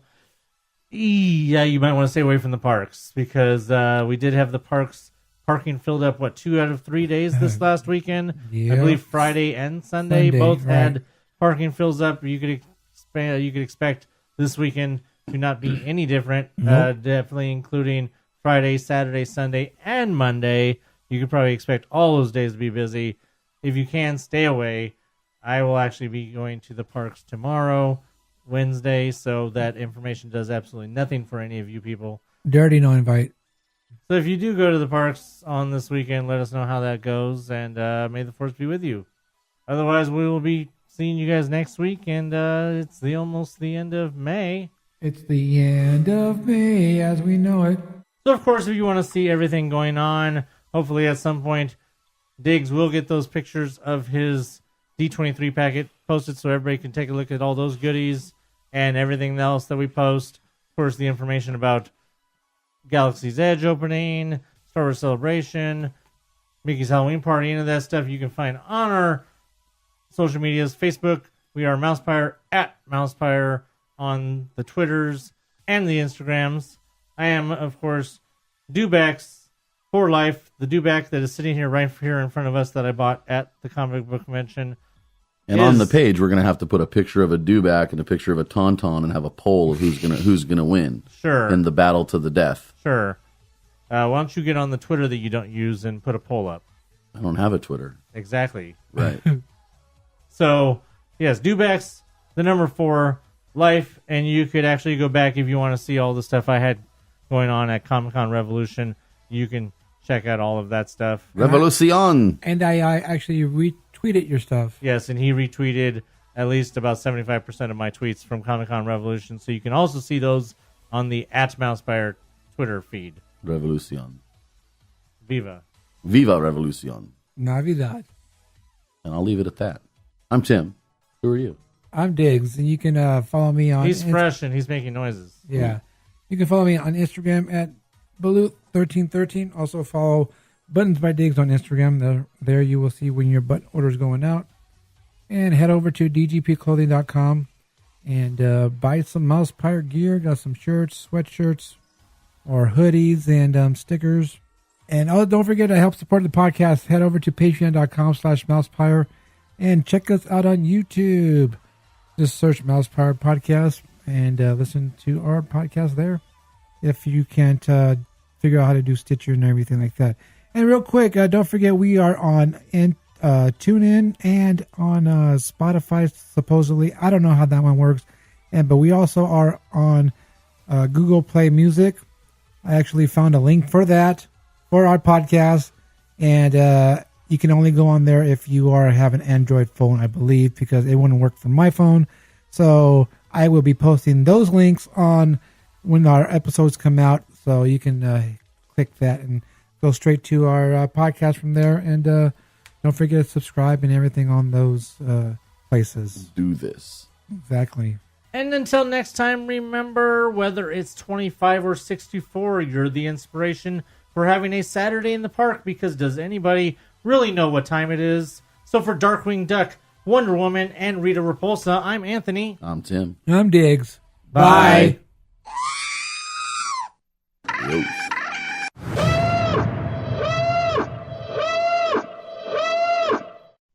yeah, you might want to stay away from the parks, because we did have the parking filled up, 2 out of 3 days this last weekend? Yeah. I believe Friday and Sunday both had parking fills up. You could expect this weekend to not be any different. Definitely including Friday, Saturday, Sunday, and Monday. You could probably expect all those days to be busy. If you can, stay away. I will actually be going to the parks tomorrow, Wednesday, so that information does absolutely nothing for any of you people. Dirty no invite. So if you do go to the parks on this weekend, let us know how that goes, and may the force be with you. Otherwise, we will be seeing you guys next week, and it's almost the end of May. It's the end of May as we know it. So, of course, if you want to see everything going on, hopefully at some point, Diggs will get those pictures of his D23 packet posted so everybody can take a look at all those goodies and everything else that we post. Of course, the information about Galaxy's Edge opening, Star Wars Celebration, Mickey's Halloween Party, any of that stuff you can find on our social medias. Facebook, we are MousePIRE, at MousePIRE on the Twitters and the Instagrams. I am, of course, Dewbacks for life, the Dewback that is sitting here right here in front of us that I bought at the comic book convention. And on the page, we're going to have to put a picture of a Dewback and a picture of a Tauntaun and have a poll of who's gonna win. Sure. In the battle to the death. Sure. Why don't you get on the Twitter that you don't use and put a poll up? I don't have a Twitter. Exactly. Right. So, yes, Dewbacks, the number 4, life, and you could actually go back if you want to see all the stuff I had going on at Comic-Con Revolution. You can check out all of that stuff. Revolucion. And I actually retweeted your stuff. Yes, and he retweeted at least about 75% of my tweets from Comic-Con Revolution, so you can also see those on the @MousePIRE Twitter feed. Revolucion. Viva. Viva Revolucion. Navidad. And I'll leave it at that. I'm Tim. Who are you? I'm Diggs, and you can follow me on... He's fresh and he's making noises. Yeah. You can follow me on Instagram at Balut1313. Also follow Buttons by Diggs on Instagram. There you will see when your button order is going out. And head over to dgpclothing.com and buy some MousePIRE gear. Got some shirts, sweatshirts, or hoodies and stickers. And don't forget to help support the podcast. Head over to patreon.com/MousePIRE and check us out on YouTube. Just search MousePIRE Podcast and listen to our podcast there if you can't figure out how to do Stitcher and everything like that. And real quick, don't forget we are on TuneIn and on Spotify, supposedly. I don't know how that one works. But we also are on Google Play Music. I actually found a link for that for our podcast. And you can only go on there if you have an Android phone, I believe, because it wouldn't work for my phone. So I will be posting those links on when our episodes come out. So you can click that and go straight to our podcast from there. And don't forget to subscribe and everything on those places. Do this. Exactly. And until next time, remember, whether it's 25 or 64, you're the inspiration for having a Saturday in the park, because does anybody really know what time it is? So for Darkwing Duck, Wonder Woman, and Rita Repulsa, I'm Anthony. I'm Tim. I'm Diggs. Bye. Yo.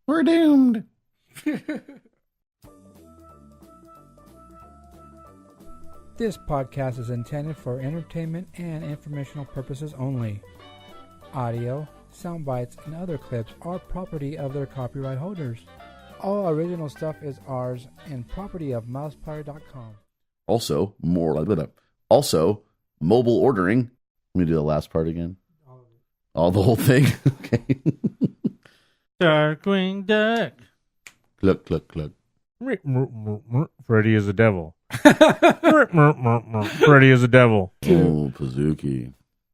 We're doomed. This podcast is intended for entertainment and informational purposes only. Audio, sound bites, and other clips are property of their copyright holders. All original stuff is ours and property of MousePIRE.com. Also, mobile ordering. Let me do the last part again. All the whole thing. Okay. Darkwing Duck. Cluck, cluck, cluck. Freddy is a devil. Freddy is a devil. Oh, Pazuki.